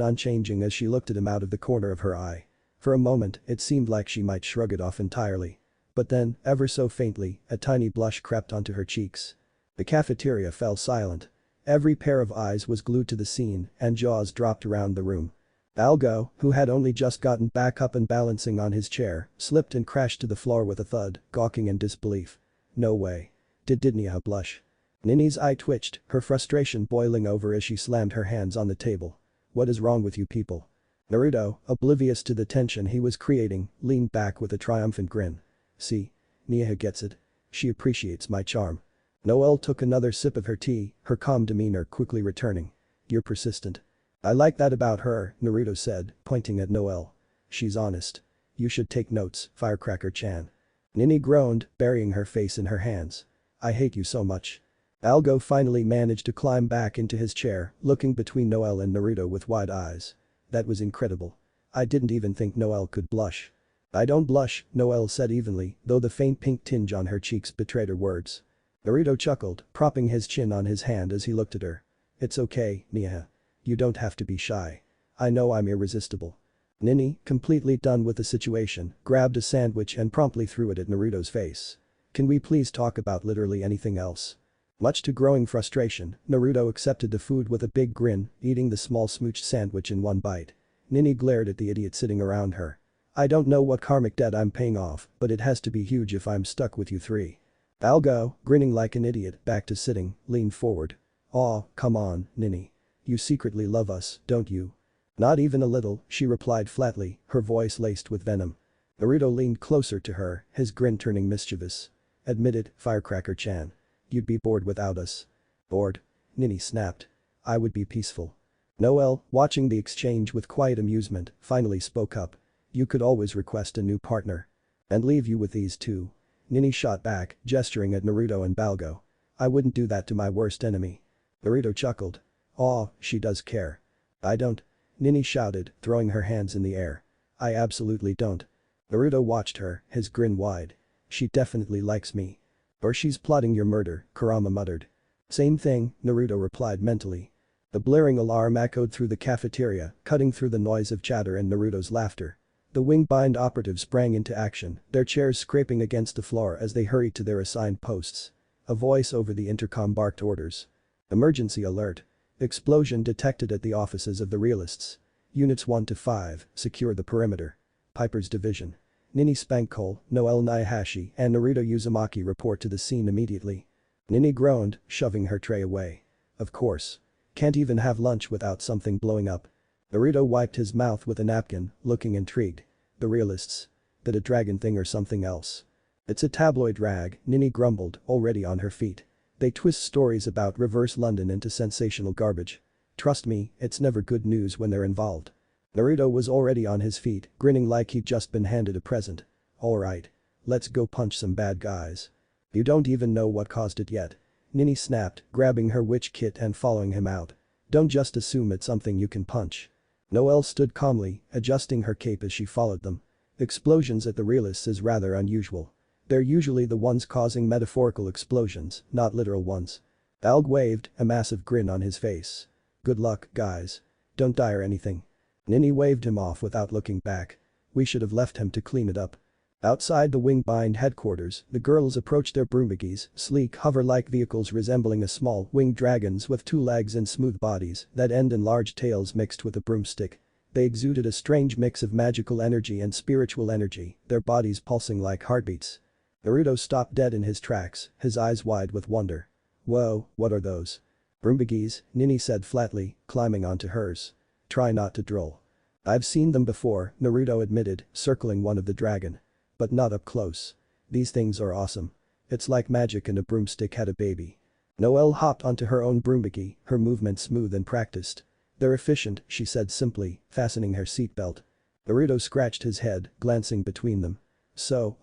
unchanging as she looked at him out of the corner of her eye. For a moment, it seemed like she might shrug it off entirely. But then, ever so faintly, a tiny blush crept onto her cheeks. The cafeteria fell silent. Every pair of eyes was glued to the scene, and jaws dropped around the room. Balgo, who had only just gotten back up and balancing on his chair, slipped and crashed to the floor with a thud, gawking in disbelief. No way. Did Nia blush? Nini's eye twitched, her frustration boiling over as she slammed her hands on the table. What is wrong with you people? Naruto, oblivious to the tension he was creating, leaned back with a triumphant grin. See? Nia gets it. She appreciates my charm. Noelle took another sip of her tea, her calm demeanor quickly returning. You're persistent. I like that about her, Naruto said, pointing at Noelle. She's honest. You should take notes, Firecracker-chan. Nini groaned, burying her face in her hands. I hate you so much. Balgo finally managed to climb back into his chair, looking between Noelle and Naruto with wide eyes. That was incredible. I didn't even think Noelle could blush. I don't blush, Noelle said evenly, though the faint pink tinge on her cheeks betrayed her words. Naruto chuckled, propping his chin on his hand as he looked at her. It's okay, Nia. You don't have to be shy. I know I'm irresistible. Nini, completely done with the situation, grabbed a sandwich and promptly threw it at Naruto's face. Can we please talk about literally anything else? Much to growing frustration, Naruto accepted the food with a big grin, eating the small smooched sandwich in one bite. Nini glared at the idiot sitting around her. I don't know what karmic debt I'm paying off, but it has to be huge if I'm stuck with you three. Balgo, grinning like an idiot, back to sitting, leaned forward. Aw, come on, Nini. You secretly love us, don't you? Not even a little, she replied flatly, her voice laced with venom. Naruto leaned closer to her, his grin turning mischievous. Admit it, Firecracker-chan. You'd be bored without us. Bored? Nini snapped. I would be peaceful. Noelle, watching the exchange with quiet amusement, finally spoke up. You could always request a new partner. And leave you with these two. Nini shot back, gesturing at Naruto and Balgo. I wouldn't do that to my worst enemy. Naruto chuckled. Aw, she does care. I don't. Nini shouted, throwing her hands in the air. I absolutely don't. Naruto watched her, his grin wide. She definitely likes me. Or she's plotting your murder, Kurama muttered. Same thing, Naruto replied mentally. The blaring alarm echoed through the cafeteria, cutting through the noise of chatter and Naruto's laughter. The wing-bind operatives sprang into action, their chairs scraping against the floor as they hurried to their assigned posts. A voice over the intercom barked orders. Emergency alert. Explosion detected at the offices of the realists. Units 1 to 5, secure the perimeter. Piper's division. Nini Spankole, Noelle Naihashi, and Naruto Uzumaki report to the scene immediately. Nini groaned, shoving her tray away. Of course. Can't even have lunch without something blowing up. Naruto wiped his mouth with a napkin, looking intrigued. The realists. That a dragon thing or something else? It's a tabloid rag, Nini grumbled, already on her feet. They twist stories about reverse London into sensational garbage. Trust me, it's never good news when they're involved. Naruto was already on his feet, grinning like he'd just been handed a present. Alright. Let's go punch some bad guys. You don't even know what caused it yet. Nini snapped, grabbing her witch kit and following him out. Don't just assume it's something you can punch. Noelle stood calmly, adjusting her cape as she followed them. Explosions at the realists is rather unusual. They're usually the ones causing metaphorical explosions, not literal ones. Alg waved, a massive grin on his face. Good luck, guys. Don't die or anything. Nini waved him off without looking back. We should have left him to clean it up. Outside the Wingbind headquarters, the girls approached their broombuggies, sleek hover-like vehicles resembling a small winged dragons with 2 legs and smooth bodies that end in large tails mixed with a broomstick. They exuded a strange mix of magical energy and spiritual energy, their bodies pulsing like heartbeats. Naruto stopped dead in his tracks, his eyes wide with wonder. Whoa, what are those? Broombuggies, Nini said flatly, climbing onto hers. Try not to drool. I've seen them before, Naruto admitted, circling one of the dragon. But not up close. These things are awesome. It's like magic and a broomstick had a baby. Noelle hopped onto her own broombuggy, her movements smooth and practiced. They're efficient, she said simply, fastening her seatbelt. Naruto scratched his head, glancing between them. So,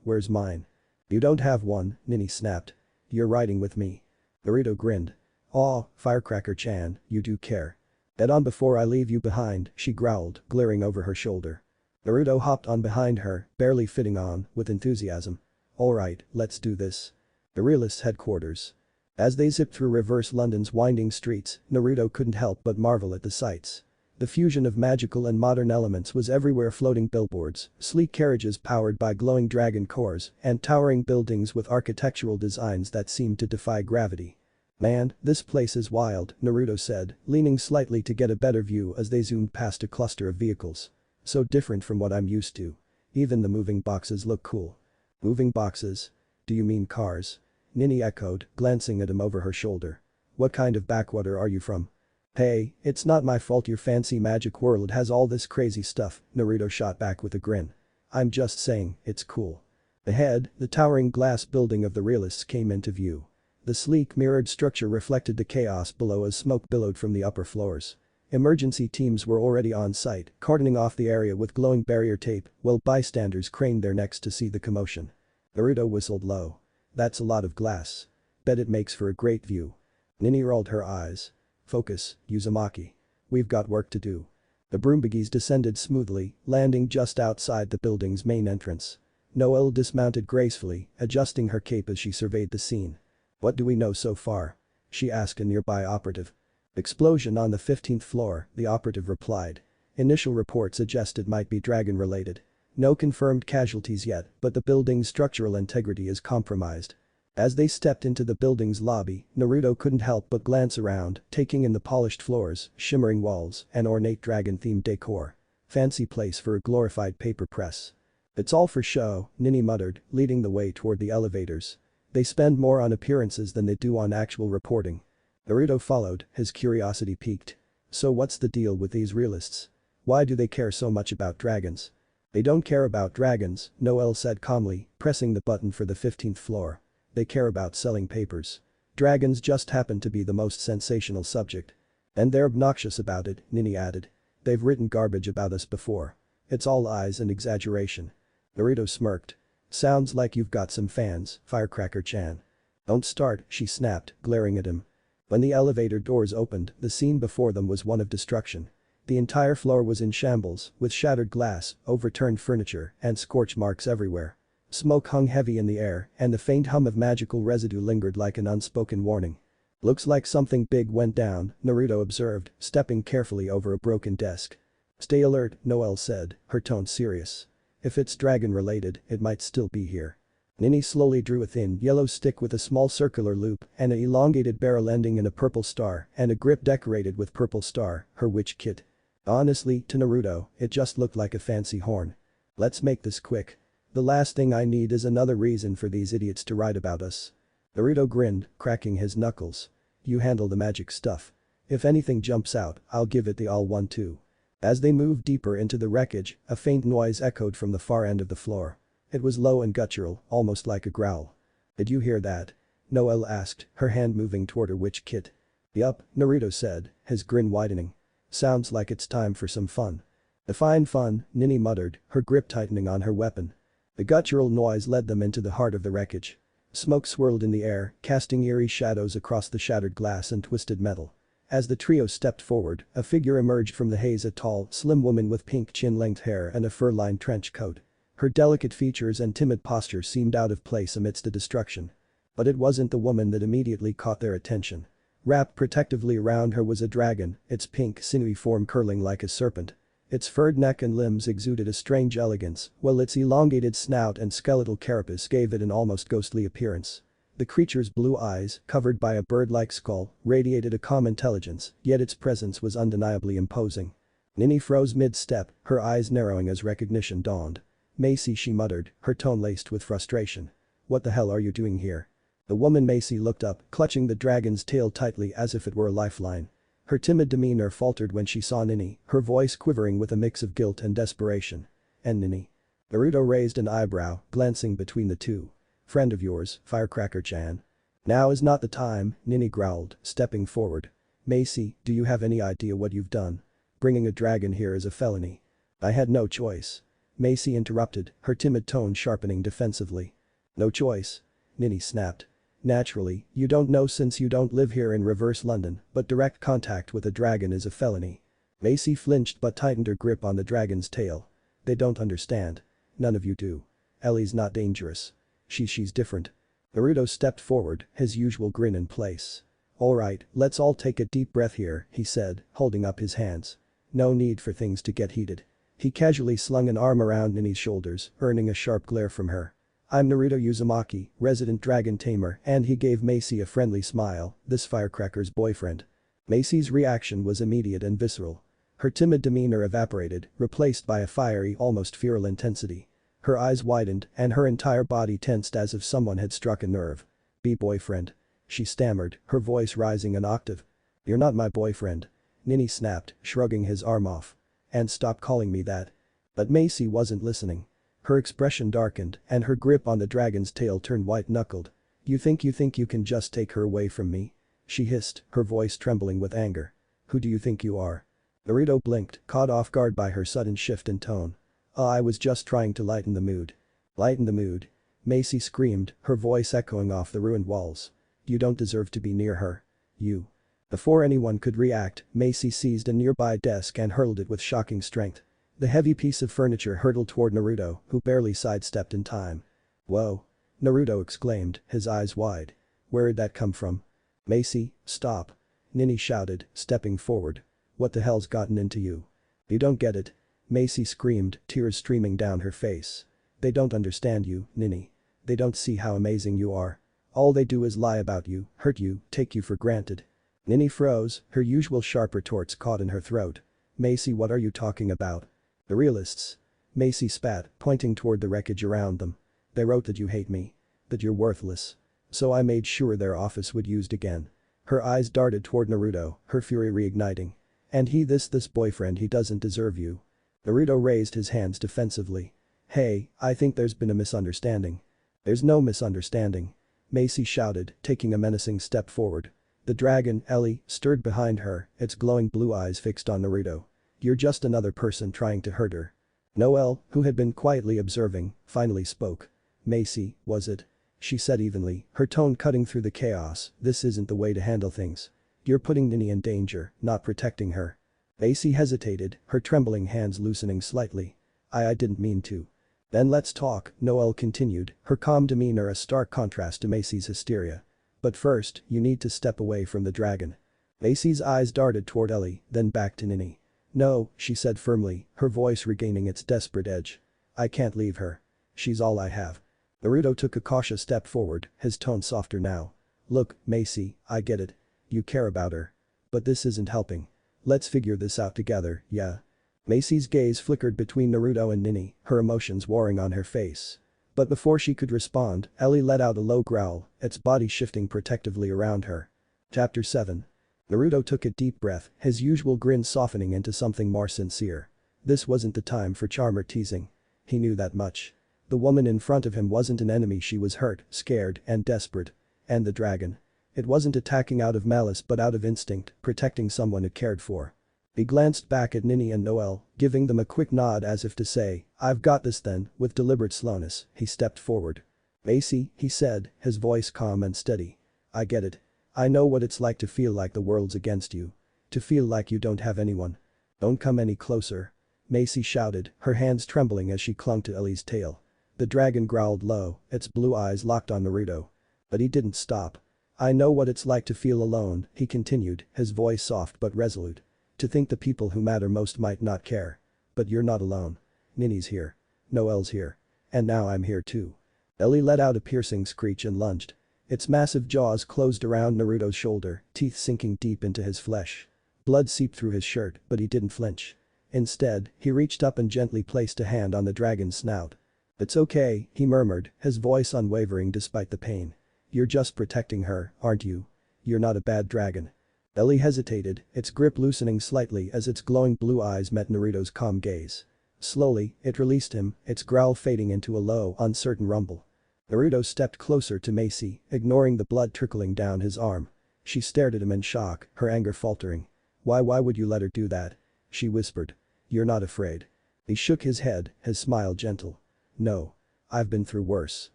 where's mine? You don't have one, Nini snapped. You're riding with me. Naruto grinned. Aw, Firecracker-chan, you do care. Get on before I leave you behind, she growled, glaring over her shoulder. Naruto hopped on behind her, barely fitting on, with enthusiasm. Alright, let's do this. The realists' headquarters. As they zipped through reverse London's winding streets, Naruto couldn't help but marvel at the sights. The fusion of magical and modern elements was everywhere, floating billboards, sleek carriages powered by glowing dragon cores, and towering buildings with architectural designs that seemed to defy gravity. Man, this place is wild, Naruto said, leaning slightly to get a better view as they zoomed past a cluster of vehicles. So different from what I'm used to. Even the moving boxes look cool. Moving boxes? Do you mean cars? Nini echoed, glancing at him over her shoulder. What kind of backwater are you from? Hey, it's not my fault your fancy magic world has all this crazy stuff, Naruto shot back with a grin. I'm just saying, it's cool. Ahead, the towering glass building of the realists came into view. The sleek mirrored structure reflected the chaos below as smoke billowed from the upper floors. Emergency teams were already on site, cordoning off the area with glowing barrier tape, while bystanders craned their necks to see the commotion. Naruto whistled low. That's a lot of glass. Bet it makes for a great view. Nini rolled her eyes. Focus, Uzumaki. We've got work to do. The broombuggies descended smoothly, landing just outside the building's main entrance. Noelle dismounted gracefully, adjusting her cape as she surveyed the scene. What do we know so far? She asked a nearby operative. Explosion on the 15th floor, the operative replied. Initial reports suggest it might be dragon-related. No confirmed casualties yet, but the building's structural integrity is compromised. As they stepped into the building's lobby, Naruto couldn't help but glance around, taking in the polished floors, shimmering walls, and ornate dragon-themed decor. Fancy place for a glorified paper press. It's all for show, Nini muttered, leading the way toward the elevators. They spend more on appearances than they do on actual reporting. Naruto followed, his curiosity piqued. So what's the deal with these realists? Why do they care so much about dragons? They don't care about dragons, Noelle said calmly, pressing the button for the 15th floor. They care about selling papers. Dragons just happen to be the most sensational subject. And they're obnoxious about it, Nini added. They've written garbage about us before. It's all lies and exaggeration. Naruto smirked. Sounds like you've got some fans, Firecracker-chan. Don't start, she snapped, glaring at him. When the elevator doors opened, the scene before them was one of destruction. The entire floor was in shambles, with shattered glass, overturned furniture, and scorch marks everywhere. Smoke hung heavy in the air, and the faint hum of magical residue lingered like an unspoken warning. Looks like something big went down, Naruto observed, stepping carefully over a broken desk. Stay alert, Noelle said, her tone serious. If it's dragon-related, it might still be here. Nini slowly drew a thin yellow stick with a small circular loop and an elongated barrel ending in a purple star and a grip decorated with purple star, her witch kit. Honestly, to Naruto, it just looked like a fancy horn. Let's make this quick. The last thing I need is another reason for these idiots to write about us. Naruto grinned, cracking his knuckles. You handle the magic stuff. If anything jumps out, I'll give it the all one too. As they moved deeper into the wreckage, a faint noise echoed from the far end of the floor. It was low and guttural, almost like a growl. "Did you hear that?" Noelle asked, her hand moving toward her witch kit. "Yup," Naruto said, his grin widening. "Sounds like it's time for some fun." "Define fun," Nini muttered, her grip tightening on her weapon. The guttural noise led them into the heart of the wreckage. Smoke swirled in the air, casting eerie shadows across the shattered glass and twisted metal. As the trio stepped forward, a figure emerged from the haze, a tall, slim woman with pink chin-length hair and a fur-lined trench coat. Her delicate features and timid posture seemed out of place amidst the destruction. But it wasn't the woman that immediately caught their attention. Wrapped protectively around her was a dragon, its pink, sinewy form curling like a serpent. Its furred neck and limbs exuded a strange elegance, while its elongated snout and skeletal carapace gave it an almost ghostly appearance. The creature's blue eyes, covered by a bird-like skull, radiated a calm intelligence, yet its presence was undeniably imposing. Nini froze mid-step, her eyes narrowing as recognition dawned. "Macy," she muttered, her tone laced with frustration. "What the hell are you doing here?" The woman Macy looked up, clutching the dragon's tail tightly as if it were a lifeline. Her timid demeanor faltered when she saw Nini, her voice quivering with a mix of guilt and desperation. "And Nini?" Naruto raised an eyebrow, glancing between the two. "Friend of yours, Firecracker-chan." "Now is not the time," Nini growled, stepping forward. "Macy, do you have any idea what you've done? Bringing a dragon here is a felony." "I had no choice." Macy interrupted, her timid tone sharpening defensively. "No choice?" Nini snapped. "Naturally, you don't know since you don't live here in reverse London, but direct contact with a dragon is a felony." Macy flinched but tightened her grip on the dragon's tail. "They don't understand. None of you do. Ellie's not dangerous. She's different." Naruto stepped forward, his usual grin in place. "Alright, let's all take a deep breath here," he said, holding up his hands. "No need for things to get heated." He casually slung an arm around Nini's shoulders, earning a sharp glare from her. "I'm Naruto Uzumaki, resident dragon tamer," and he gave Macy a friendly smile, "this firecracker's boyfriend." Macy's reaction was immediate and visceral. Her timid demeanor evaporated, replaced by a fiery, almost feral intensity. Her eyes widened and her entire body tensed as if someone had struck a nerve. "Be boyfriend?" she stammered, her voice rising an octave. "You're not my boyfriend." Nini snapped, shrugging his arm off. "And stop calling me that." But Macy wasn't listening. Her expression darkened and her grip on the dragon's tail turned white-knuckled. You think you can just take her away from me?" she hissed, her voice trembling with anger. "Who do you think you are?" Naruto blinked, caught off guard by her sudden shift in tone. I was just trying to lighten the mood." "Lighten the mood?" Macy screamed, her voice echoing off the ruined walls. "You don't deserve to be near her. You." Before anyone could react, Macy seized a nearby desk and hurled it with shocking strength. The heavy piece of furniture hurtled toward Naruto, who barely sidestepped in time. "Whoa!" Naruto exclaimed, his eyes wide. "Where'd that come from?" "Macy, stop!" Nini shouted, stepping forward. "What the hell's gotten into you? You don't get it." Macy screamed, tears streaming down her face. "They don't understand you, Nini. They don't see how amazing you are. All they do is lie about you, hurt you, take you for granted." Nini froze, her usual sharp retorts caught in her throat. "Macy, what are you talking about?" "The realists." Macy spat, pointing toward the wreckage around them. "They wrote that you hate me. That you're worthless. So I made sure their office would used again." Her eyes darted toward Naruto, her fury reigniting. "And this boyfriend, he doesn't deserve you." Naruto raised his hands defensively. "Hey, I think there's been a misunderstanding." "There's no misunderstanding." Macy shouted, taking a menacing step forward. The dragon, Ellie, stirred behind her, its glowing blue eyes fixed on Naruto. "You're just another person trying to hurt her." Noelle, who had been quietly observing, finally spoke. "Macy, was it?" she said evenly, her tone cutting through the chaos. "This isn't the way to handle things. You're putting Nini in danger, not protecting her." Macy hesitated, her trembling hands loosening slightly. I didn't mean to." "Then let's talk," Noelle continued, her calm demeanor a stark contrast to Macy's hysteria. "But first, you need to step away from the dragon." Macy's eyes darted toward Ellie, then back to Nini. "No," she said firmly, her voice regaining its desperate edge. "I can't leave her. She's all I have." Naruto took a cautious step forward, his tone softer now. "Look, Macy, I get it. You care about her. But this isn't helping. Let's figure this out together, yeah?" Macy's gaze flickered between Naruto and Nini, her emotions warring on her face. But before she could respond, Ellie let out a low growl, its body shifting protectively around her. Chapter 7. Naruto took a deep breath, his usual grin softening into something more sincere. This wasn't the time for charm or teasing. He knew that much. The woman in front of him wasn't an enemy, she was hurt, scared, and desperate. And the dragon. It wasn't attacking out of malice but out of instinct, protecting someone it cared for. He glanced back at Nini and Noel, giving them a quick nod as if to say, "I've got this." Then, with deliberate slowness, he stepped forward. "Macy," he said, his voice calm and steady. "I get it. I know what it's like to feel like the world's against you. To feel like you don't have anyone. Don't come any closer." Macy shouted, her hands trembling as she clung to Ellie's tail. The dragon growled low, its blue eyes locked on Naruto. But he didn't stop. "I know what it's like to feel alone," he continued, his voice soft but resolute. "To think the people who matter most might not care. But you're not alone. Nini's here. Noel's here. And now I'm here too." Ellie let out a piercing screech and lunged. Its massive jaws closed around Naruto's shoulder, teeth sinking deep into his flesh. Blood seeped through his shirt, but he didn't flinch. Instead, he reached up and gently placed a hand on the dragon's snout. "It's okay," he murmured, his voice unwavering despite the pain. "You're just protecting her, aren't you? You're not a bad dragon." Ellie hesitated, its grip loosening slightly as its glowing blue eyes met Naruto's calm gaze. Slowly, it released him, its growl fading into a low, uncertain rumble. Naruto stepped closer to Macy, ignoring the blood trickling down his arm. She stared at him in shock, her anger faltering. Why would you let her do that?" she whispered. "You're not afraid." He shook his head, his smile gentle. "No. I've been through worse.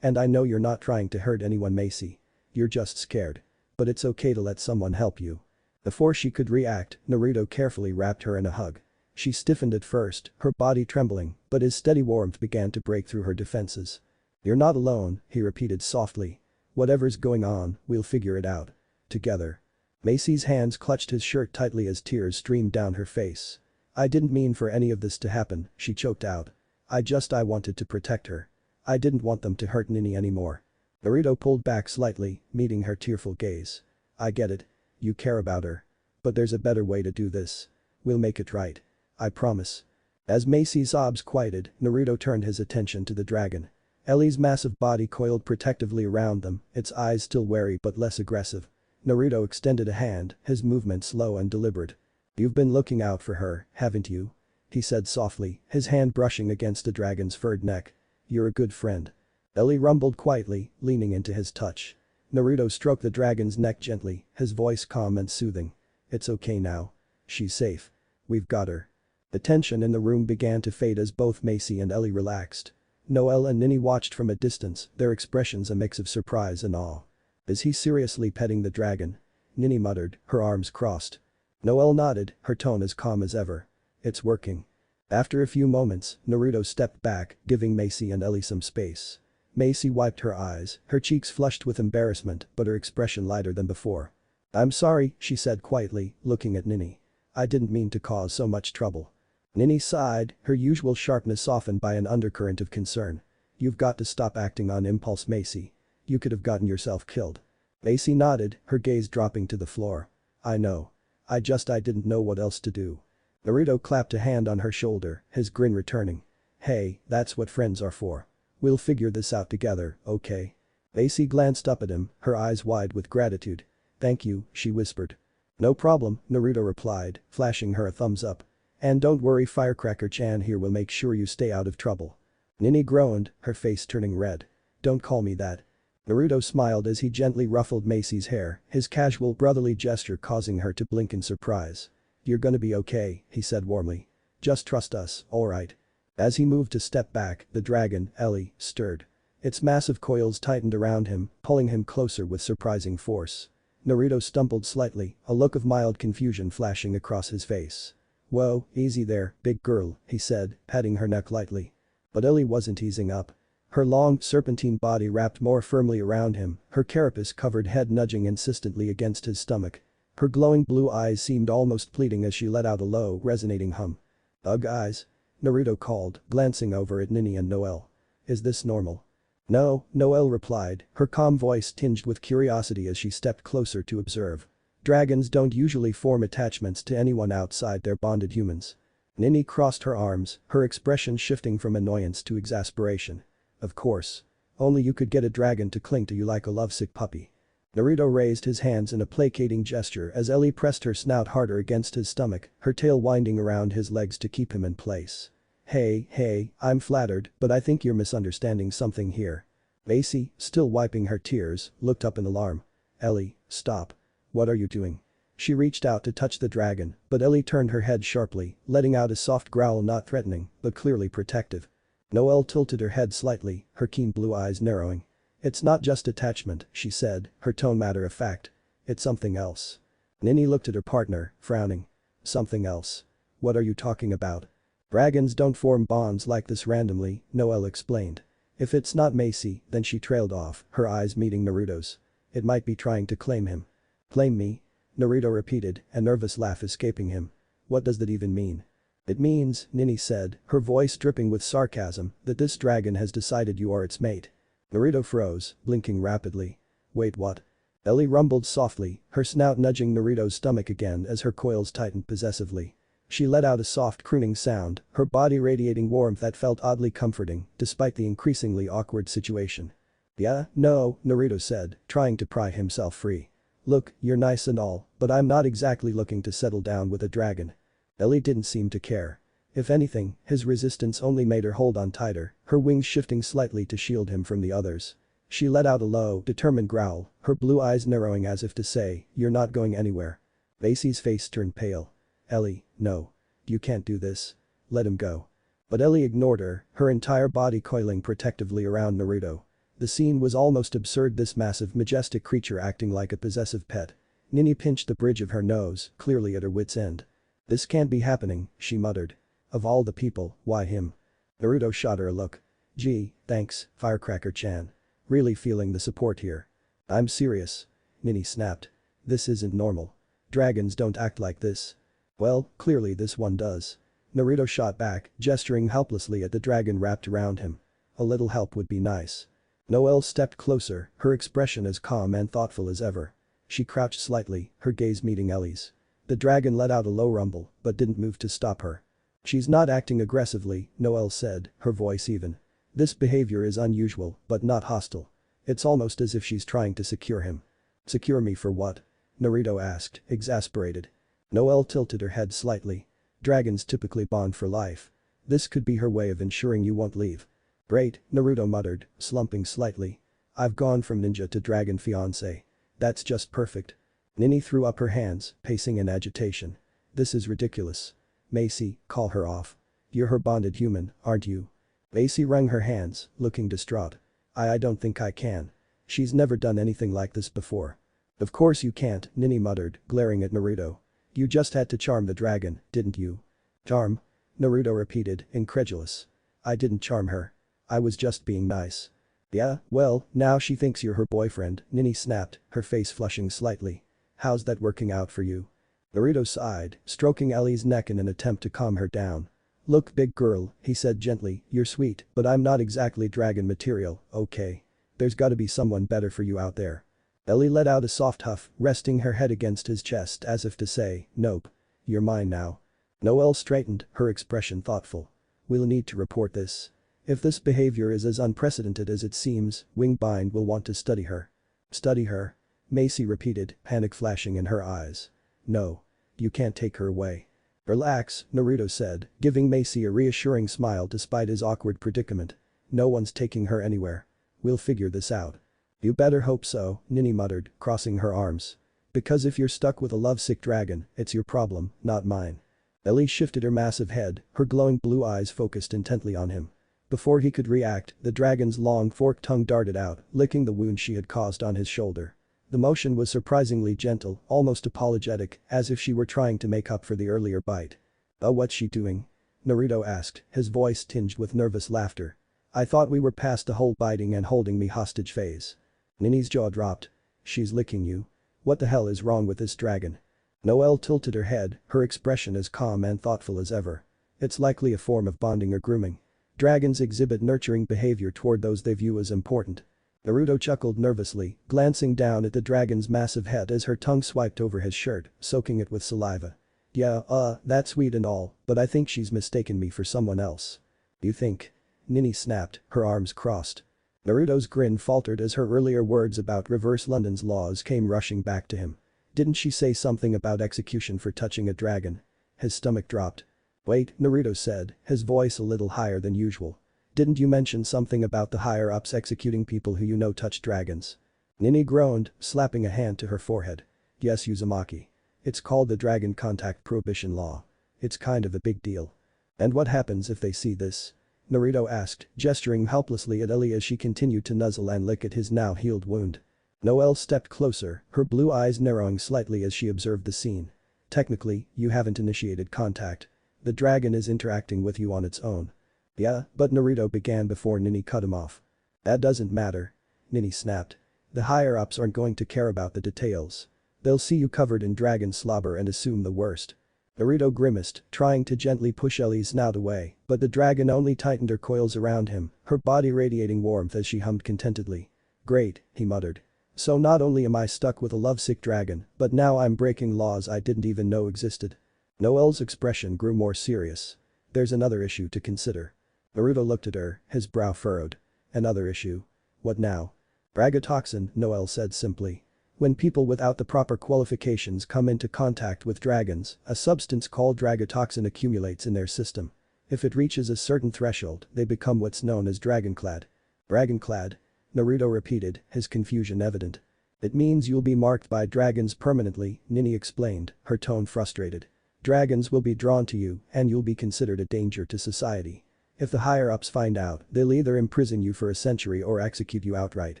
And I know you're not trying to hurt anyone, Macy. You're just scared. But it's okay to let someone help you." Before she could react, Naruto carefully wrapped her in a hug. She stiffened at first, her body trembling, but his steady warmth began to break through her defenses. "You're not alone," he repeated softly. "Whatever's going on, we'll figure it out. Together." Macy's hands clutched his shirt tightly as tears streamed down her face. "I didn't mean for any of this to happen," she choked out. I wanted to protect her. I didn't want them to hurt Nini anymore." Naruto pulled back slightly, meeting her tearful gaze. "I get it. You care about her. But there's a better way to do this. We'll make it right. I promise." As Macy's sobs quieted, Naruto turned his attention to the dragon. Ellie's massive body coiled protectively around them, its eyes still wary but less aggressive. Naruto extended a hand, his movement slow and deliberate. "You've been looking out for her, haven't you?" he said softly, his hand brushing against the dragon's furred neck. "You're a good friend." Ellie rumbled quietly, leaning into his touch. Naruto stroked the dragon's neck gently, his voice calm and soothing. "It's okay now. She's safe. We've got her." The tension in the room began to fade as both Macy and Ellie relaxed. Noel and Nini watched from a distance, their expressions a mix of surprise and awe. "Is he seriously petting the dragon?" Nini muttered, her arms crossed. Noel nodded, her tone as calm as ever. "It's working." After a few moments, Naruto stepped back, giving Macy and Ellie some space. Macy wiped her eyes, her cheeks flushed with embarrassment but her expression lighter than before. "I'm sorry," she said quietly, looking at Nini. "I didn't mean to cause so much trouble." Nini sighed, her usual sharpness softened by an undercurrent of concern. "You've got to stop acting on impulse, Macy. You could have gotten yourself killed." Macy nodded, her gaze dropping to the floor. "I know. I didn't know what else to do." Naruto clapped a hand on her shoulder, his grin returning. "Hey, that's what friends are for. We'll figure this out together, okay?" Macy glanced up at him, her eyes wide with gratitude. "Thank you," she whispered. "No problem," Naruto replied, flashing her a thumbs up. "And don't worry, Firecracker-chan here will make sure you stay out of trouble." Nini groaned, her face turning red. "Don't call me that." Naruto smiled as he gently ruffled Macy's hair, his casual brotherly gesture causing her to blink in surprise. "You're gonna be okay," he said warmly. "Just trust us, alright?" As he moved to step back, the dragon, Ellie, stirred. Its massive coils tightened around him, pulling him closer with surprising force. Naruto stumbled slightly, a look of mild confusion flashing across his face. "Whoa, easy there, big girl," he said, patting her neck lightly. But Ellie wasn't easing up. Her long, serpentine body wrapped more firmly around him, her carapace-covered head nudging insistently against his stomach. Her glowing blue eyes seemed almost pleading as she let out a low, resonating hum. "Ugh, eyes," Naruto called, glancing over at Nini and Noel. "Is this normal?" "No," Noel replied, her calm voice tinged with curiosity as she stepped closer to observe. "Dragons don't usually form attachments to anyone outside their bonded humans." Nini crossed her arms, her expression shifting from annoyance to exasperation. "Of course. Only you could get a dragon to cling to you like a lovesick puppy." Naruto raised his hands in a placating gesture as Ellie pressed her snout harder against his stomach, her tail winding around his legs to keep him in place. Hey, I'm flattered, but I think you're misunderstanding something here. Macy, still wiping her tears, looked up in alarm. Ellie, stop. What are you doing? She reached out to touch the dragon, but Ellie turned her head sharply, letting out a soft growl not threatening, but clearly protective. Noelle tilted her head slightly, her keen blue eyes narrowing. It's not just attachment, she said, her tone matter of fact. It's something else. Nini looked at her partner, frowning. Something else. What are you talking about? Dragons don't form bonds like this randomly, Noelle explained. If it's not Macy, then she trailed off, her eyes meeting Naruto's. It might be trying to claim him. Claim me? Naruto repeated, a nervous laugh escaping him. What does that even mean? It means, Nini said, her voice dripping with sarcasm, that this dragon has decided you are its mate. Naruto froze, blinking rapidly. Wait, what? Ellie rumbled softly, her snout nudging Naruto's stomach again as her coils tightened possessively. She let out a soft crooning sound, her body radiating warmth that felt oddly comforting, despite the increasingly awkward situation. Yeah, no, Naruto said, trying to pry himself free. Look, you're nice and all, but I'm not exactly looking to settle down with a dragon. Ellie didn't seem to care. If anything, his resistance only made her hold on tighter, her wings shifting slightly to shield him from the others. She let out a low, determined growl, her blue eyes narrowing as if to say, you're not going anywhere. Macy's face turned pale. Ellie, no. You can't do this. Let him go. But Ellie ignored her entire body coiling protectively around Naruto. The scene was almost absurd, this massive, majestic creature acting like a possessive pet. Nini pinched the bridge of her nose, clearly at her wit's end. This can't be happening, she muttered. Of all the people, why him? Naruto shot her a look. Gee, thanks, Firecracker-chan. Really feeling the support here. I'm serious. Nini snapped. This isn't normal. Dragons don't act like this. Well, clearly this one does. Naruto shot back, gesturing helplessly at the dragon wrapped around him. A little help would be nice. Noelle stepped closer, her expression as calm and thoughtful as ever. She crouched slightly, her gaze meeting Ellie's. The dragon let out a low rumble, but didn't move to stop her. She's not acting aggressively, Noelle said, her voice even. This behavior is unusual, but not hostile. It's almost as if she's trying to secure him. Secure me for what? Naruto asked, exasperated. Noelle tilted her head slightly. Dragons typically bond for life. This could be her way of ensuring you won't leave. Great, Naruto muttered, slumping slightly. I've gone from ninja to dragon fiancé. That's just perfect. Nini threw up her hands, pacing in agitation. This is ridiculous. Macy, call her off. You're her bonded human, aren't you? Macy wrung her hands, looking distraught. I don't think I can. She's never done anything like this before. Of course you can't, Nini muttered, glaring at Naruto. You just had to charm the dragon, didn't you? Charm? Naruto repeated, incredulous. I didn't charm her. I was just being nice. Yeah, well, now she thinks you're her boyfriend, Nini snapped, her face flushing slightly. How's that working out for you? Naruto sighed, stroking Ellie's neck in an attempt to calm her down. Look, big girl, he said gently, you're sweet, but I'm not exactly dragon material, okay? There's gotta be someone better for you out there. Ellie let out a soft huff, resting her head against his chest as if to say, nope. You're mine now. Noelle straightened, her expression thoughtful. We'll need to report this. If this behavior is as unprecedented as it seems, Wingbind will want to study her. Study her? Macy repeated, panic flashing in her eyes. No. You can't take her away. Relax, Naruto said, giving Macy a reassuring smile despite his awkward predicament. No one's taking her anywhere. We'll figure this out. You better hope so, Nini muttered, crossing her arms. Because if you're stuck with a lovesick dragon, it's your problem, not mine. Ellie shifted her massive head, her glowing blue eyes focused intently on him. Before he could react, the dragon's long forked tongue darted out, licking the wound she had caused on his shoulder. The motion was surprisingly gentle, almost apologetic, as if she were trying to make up for the earlier bite. Oh, what's she doing? Naruto asked, his voice tinged with nervous laughter. I thought we were past the whole biting and holding me hostage phase. Nini's jaw dropped. She's licking you. What the hell is wrong with this dragon? Noelle tilted her head, her expression as calm and thoughtful as ever. It's likely a form of bonding or grooming. Dragons exhibit nurturing behavior toward those they view as important. Naruto chuckled nervously, glancing down at the dragon's massive head as her tongue swiped over his shirt, soaking it with saliva. Yeah, that's sweet and all, but I think she's mistaken me for someone else. You think? Nini snapped, her arms crossed. Naruto's grin faltered as her earlier words about reverse London's laws came rushing back to him. Didn't she say something about execution for touching a dragon? His stomach dropped. Wait, Naruto said, his voice a little higher than usual. Didn't you mention something about the higher-ups executing people who you know touch dragons? Nini groaned, slapping a hand to her forehead. Yes, Uzumaki. It's called the Dragon Contact Prohibition Law. It's kind of a big deal. And what happens if they see this? Naruto asked, gesturing helplessly at Ellie as she continued to nuzzle and lick at his now healed wound. Noelle stepped closer, her blue eyes narrowing slightly as she observed the scene. Technically, you haven't initiated contact. The dragon is interacting with you on its own. Yeah, but Naruto began before Nini cut him off. That doesn't matter. Nini snapped. The higher-ups aren't going to care about the details. They'll see you covered in dragon slobber and assume the worst. Naruto grimaced, trying to gently push Ellie's snout away, but the dragon only tightened her coils around him, her body radiating warmth as she hummed contentedly. Great, he muttered. So not only am I stuck with a lovesick dragon, but now I'm breaking laws I didn't even know existed. Noelle's expression grew more serious. There's another issue to consider. Naruto looked at her, his brow furrowed. Another issue? What now? Bragatoxin, Noelle said simply. When people without the proper qualifications come into contact with dragons, a substance called dragatoxin accumulates in their system. If it reaches a certain threshold, they become what's known as dragonclad. Dragonclad? Naruto repeated, his confusion evident. It means you'll be marked by dragons permanently, Nini explained, her tone frustrated. Dragons will be drawn to you, and you'll be considered a danger to society. If the higher-ups find out, they'll either imprison you for a century or execute you outright.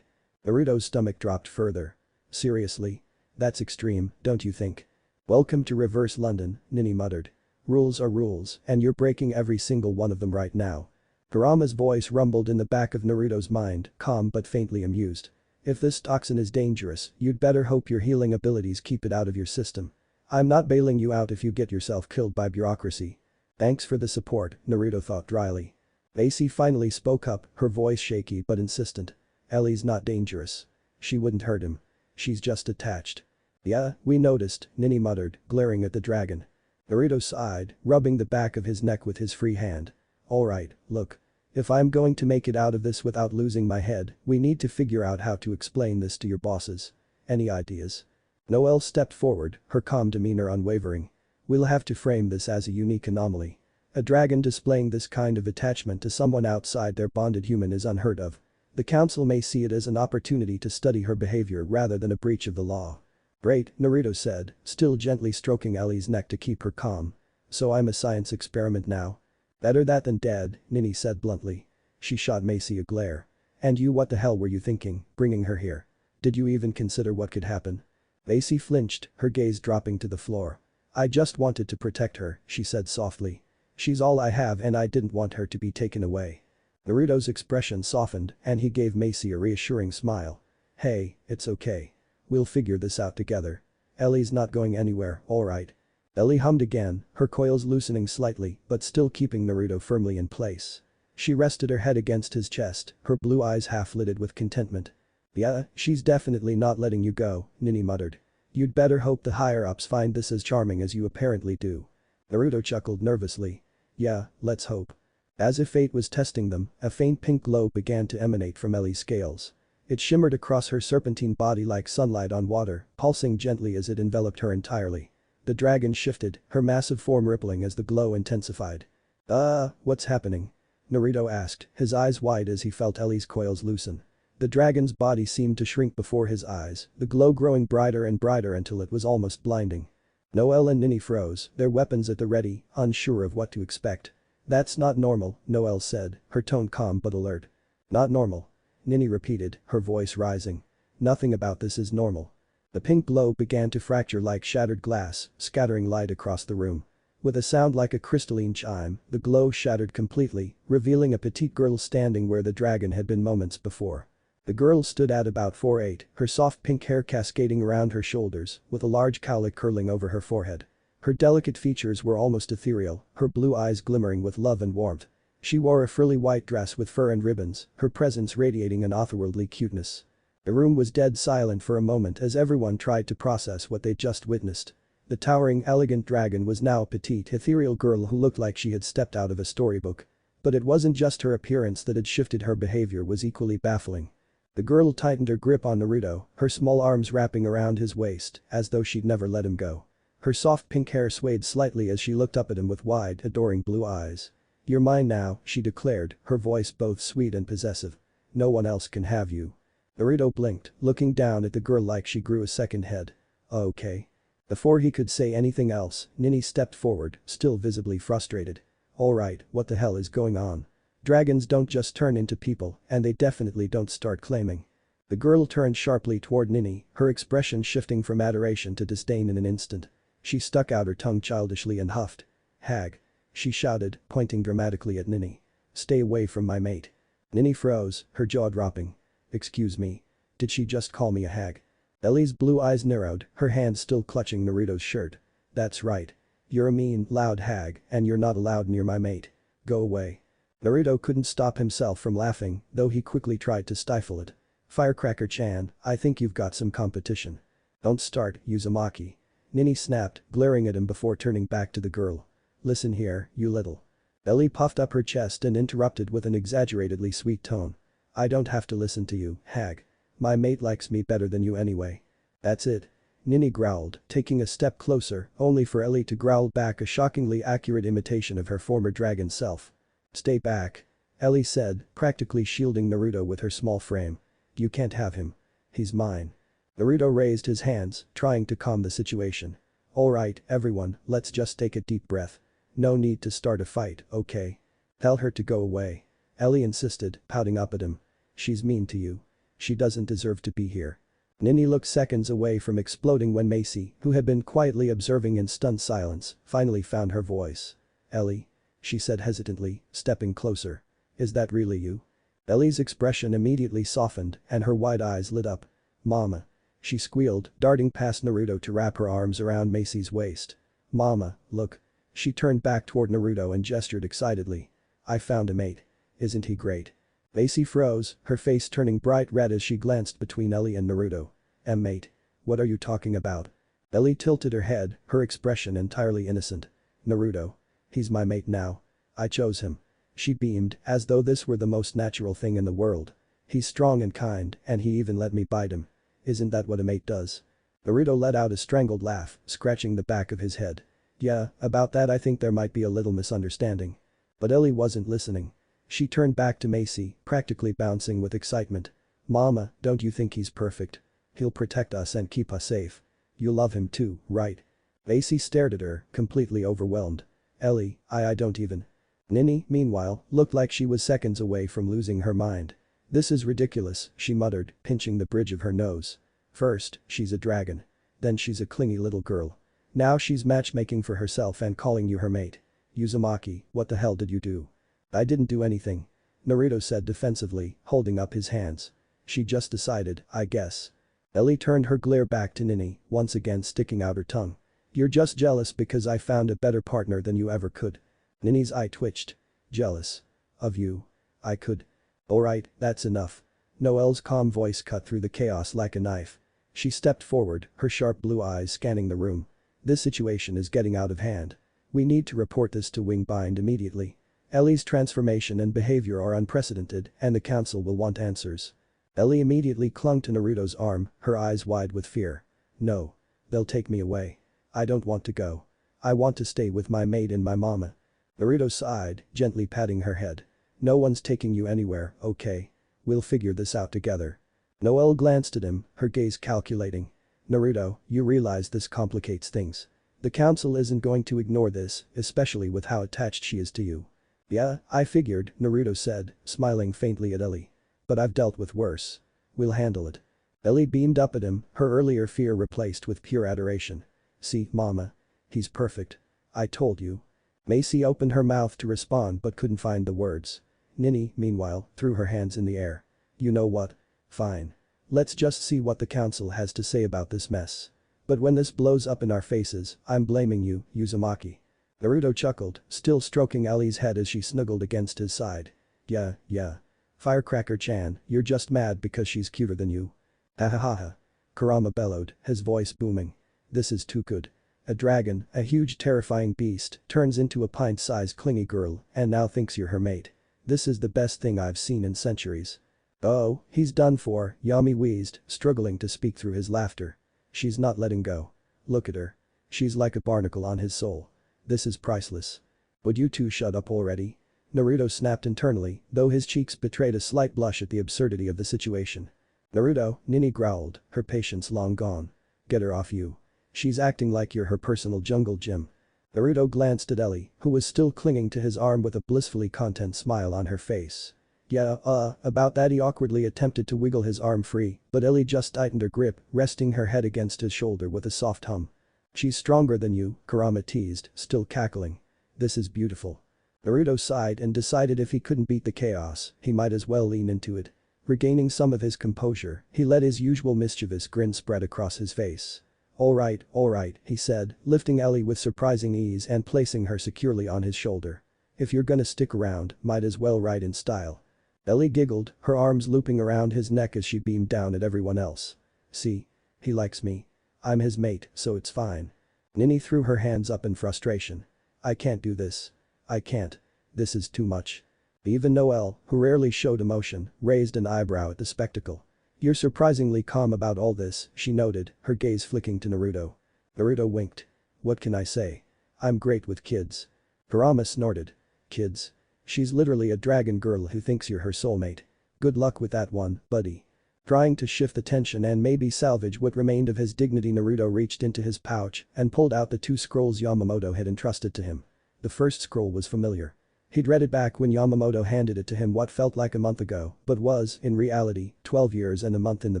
Naruto's stomach dropped further. Seriously? That's extreme, don't you think? Welcome to reverse London, Nini muttered. Rules are rules, and you're breaking every single one of them right now. Kurama's voice rumbled in the back of Naruto's mind, calm but faintly amused. If this toxin is dangerous, you'd better hope your healing abilities keep it out of your system. I'm not bailing you out if you get yourself killed by bureaucracy. Thanks for the support, Naruto thought dryly. Macy finally spoke up, her voice shaky but insistent. Ellie's not dangerous. She wouldn't hurt him. She's just attached. Yeah, we noticed, Nini muttered, glaring at the dragon. Naruto sighed, rubbing the back of his neck with his free hand. Alright, look. If I'm going to make it out of this without losing my head, we need to figure out how to explain this to your bosses. Any ideas? Noelle stepped forward, her calm demeanor unwavering. We'll have to frame this as a unique anomaly. A dragon displaying this kind of attachment to someone outside their bonded human is unheard of. The council may see it as an opportunity to study her behavior rather than a breach of the law. Great, Naruto said, still gently stroking Ellie's neck to keep her calm. So I'm a science experiment now? Better that than dead, Nini said bluntly. She shot Macy a glare. And you, what the hell were you thinking, bringing her here? Did you even consider what could happen? Macy flinched, her gaze dropping to the floor. I just wanted to protect her, she said softly. She's all I have and I didn't want her to be taken away. Naruto's expression softened and he gave Macy a reassuring smile. Hey, it's okay. We'll figure this out together. Ellie's not going anywhere, alright. Ellie hummed again, her coils loosening slightly but still keeping Naruto firmly in place. She rested her head against his chest, her blue eyes half-lidded with contentment. Yeah, she's definitely not letting you go, Nini muttered. You'd better hope the higher-ups find this as charming as you apparently do. Naruto chuckled nervously. Yeah, let's hope. As if fate was testing them, a faint pink glow began to emanate from Ellie's scales. It shimmered across her serpentine body like sunlight on water, pulsing gently as it enveloped her entirely. The dragon shifted, her massive form rippling as the glow intensified. What's happening? Naruto asked, his eyes wide as he felt Ellie's coils loosen. The dragon's body seemed to shrink before his eyes, the glow growing brighter and brighter until it was almost blinding. Noelle and Nini froze, their weapons at the ready, unsure of what to expect. That's not normal, Noelle said, her tone calm but alert. Not normal. Nini repeated, her voice rising. Nothing about this is normal. The pink glow began to fracture like shattered glass, scattering light across the room. With a sound like a crystalline chime, the glow shattered completely, revealing a petite girl standing where the dragon had been moments before. The girl stood at about 4'8", her soft pink hair cascading around her shoulders, with a large cowlick curling over her forehead. Her delicate features were almost ethereal, her blue eyes glimmering with love and warmth. She wore a frilly white dress with fur and ribbons, her presence radiating an otherworldly cuteness. The room was dead silent for a moment as everyone tried to process what they'd just witnessed. The towering, elegant dragon was now a petite, ethereal girl who looked like she had stepped out of a storybook. But it wasn't just her appearance that had shifted, her behavior was equally baffling. The girl tightened her grip on Naruto, her small arms wrapping around his waist, as though she'd never let him go. Her soft pink hair swayed slightly as she looked up at him with wide, adoring blue eyes. "You're mine now," she declared, her voice both sweet and possessive. "No one else can have you." Naruto blinked, looking down at the girl like she grew a second head. "Okay." Before he could say anything else, Nini stepped forward, still visibly frustrated. "Alright, what the hell is going on? Dragons don't just turn into people, and they definitely don't start claiming." The girl turned sharply toward Nini, her expression shifting from adoration to disdain in an instant. She stuck out her tongue childishly and huffed. "Hag," she shouted, pointing dramatically at Nini. "Stay away from my mate." Nini froze, her jaw dropping. "Excuse me. Did she just call me a hag?" Ellie's blue eyes narrowed, her hand still clutching Naruto's shirt. "That's right. You're a mean, loud hag, and you're not allowed near my mate. Go away." Naruto couldn't stop himself from laughing, though he quickly tried to stifle it. "Firecracker-chan, I think you've got some competition." "Don't start, Uzumaki." Nini snapped, glaring at him before turning back to the girl. "Listen here, you little." Ellie puffed up her chest and interrupted with an exaggeratedly sweet tone. "I don't have to listen to you, hag. My mate likes me better than you anyway." "That's it." Nini growled, taking a step closer, only for Ellie to growl back a shockingly accurate imitation of her former dragon self. "Stay back," Ellie said, practically shielding Naruto with her small frame. "You can't have him. He's mine." Naruto raised his hands, trying to calm the situation. "Alright, everyone, let's just take a deep breath. No need to start a fight, okay? Tell her to go away." Ellie insisted, pouting up at him. "She's mean to you. She doesn't deserve to be here." Nini looked seconds away from exploding when Macy, who had been quietly observing in stunned silence, finally found her voice. "Ellie?" she said hesitantly, stepping closer. "Is that really you?" Ellie's expression immediately softened and her wide eyes lit up. "Mama." She squealed, darting past Naruto to wrap her arms around Macy's waist. "Mama, look." She turned back toward Naruto and gestured excitedly. "I found a mate. Isn't he great?" Macy froze, her face turning bright red as she glanced between Ellie and Naruto. "Mate? What are you talking about?" Ellie tilted her head, her expression entirely innocent. "Naruto. He's my mate now. I chose him." She beamed, as though this were the most natural thing in the world. "He's strong and kind, and he even let me bite him. Isn't that what a mate does?" Naruto let out a strangled laugh, scratching the back of his head. "Yeah, about that I think there might be a little misunderstanding." But Ellie wasn't listening. She turned back to Macy, practically bouncing with excitement. "Mama, don't you think he's perfect? He'll protect us and keep us safe. You love him too, right?" Macy stared at her, completely overwhelmed. "Ellie, I don't even." Nini, meanwhile, looked like she was seconds away from losing her mind. "This is ridiculous," she muttered, pinching the bridge of her nose. "First, she's a dragon. Then she's a clingy little girl. Now she's matchmaking for herself and calling you her mate. Uzumaki, what the hell did you do?" "I didn't do anything," Naruto said defensively, holding up his hands. "She just decided, I guess." Ellie turned her glare back to Nini, once again sticking out her tongue. "You're just jealous because I found a better partner than you ever could." Nini's eye twitched. "Jealous? Of you? I could." "Alright, that's enough." Noelle's calm voice cut through the chaos like a knife. She stepped forward, her sharp blue eyes scanning the room. "This situation is getting out of hand. We need to report this to Wingbind immediately. Ellie's transformation and behavior are unprecedented and the council will want answers." Ellie immediately clung to Naruto's arm, her eyes wide with fear. "No. They'll take me away. I don't want to go. I want to stay with my mate and my mama." Naruto sighed, gently patting her head. "No one's taking you anywhere, okay? We'll figure this out together." Noelle glanced at him, her gaze calculating. "Naruto, you realize this complicates things. The council isn't going to ignore this, especially with how attached she is to you." "Yeah, I figured," Naruto said, smiling faintly at Ellie. "But I've dealt with worse. We'll handle it." Ellie beamed up at him, her earlier fear replaced with pure adoration. "See, mama? He's perfect. I told you." Macy opened her mouth to respond but couldn't find the words. Nini, meanwhile, threw her hands in the air. "You know what? Fine. Let's just see what the council has to say about this mess. But when this blows up in our faces, I'm blaming you, Uzumaki." Naruto chuckled, still stroking Ellie's head as she snuggled against his side. Yeah. Firecracker-chan, you're just mad because she's cuter than you." "Ha ha ha ha." Kurama bellowed, his voice booming. "This is too good. A dragon, a huge terrifying beast, turns into a pint-sized clingy girl and now thinks you're her mate. This is the best thing I've seen in centuries. Oh, he's done for, Yami wheezed, struggling to speak through his laughter. She's not letting go. Look at her. She's like a barnacle on his soul. This is priceless. Would you two shut up already? Naruto snapped internally, though his cheeks betrayed a slight blush at the absurdity of the situation. Naruto, Nini growled, her patience long gone. Get her off you. She's acting like you're her personal jungle gym. Naruto glanced at Ellie, who was still clinging to his arm with a blissfully content smile on her face. Yeah, about that. He awkwardly attempted to wiggle his arm free, but Ellie just tightened her grip, resting her head against his shoulder with a soft hum. She's stronger than you, Kurama teased, still cackling. This is beautiful. Naruto sighed and decided if he couldn't beat the chaos, he might as well lean into it. Regaining some of his composure, he let his usual mischievous grin spread across his face. Alright, he said, lifting Ellie with surprising ease and placing her securely on his shoulder. If you're gonna stick around, might as well ride in style. Ellie giggled, her arms looping around his neck as she beamed down at everyone else. See? He likes me. I'm his mate, so it's fine. Nini threw her hands up in frustration. I can't do this. I can't. This is too much. Even Noelle, who rarely showed emotion, raised an eyebrow at the spectacle. You're surprisingly calm about all this, she noted, her gaze flicking to Naruto. Naruto winked. What can I say? I'm great with kids. Kurama snorted. Kids? She's literally a dragon girl who thinks you're her soulmate. Good luck with that one, buddy. Trying to shift the tension and maybe salvage what remained of his dignity, Naruto reached into his pouch and pulled out the 2 scrolls Yamamoto had entrusted to him. The first scroll was familiar. He'd read it back when Yamamoto handed it to him what felt like a month ago, but was, in reality, 12 years and a month in the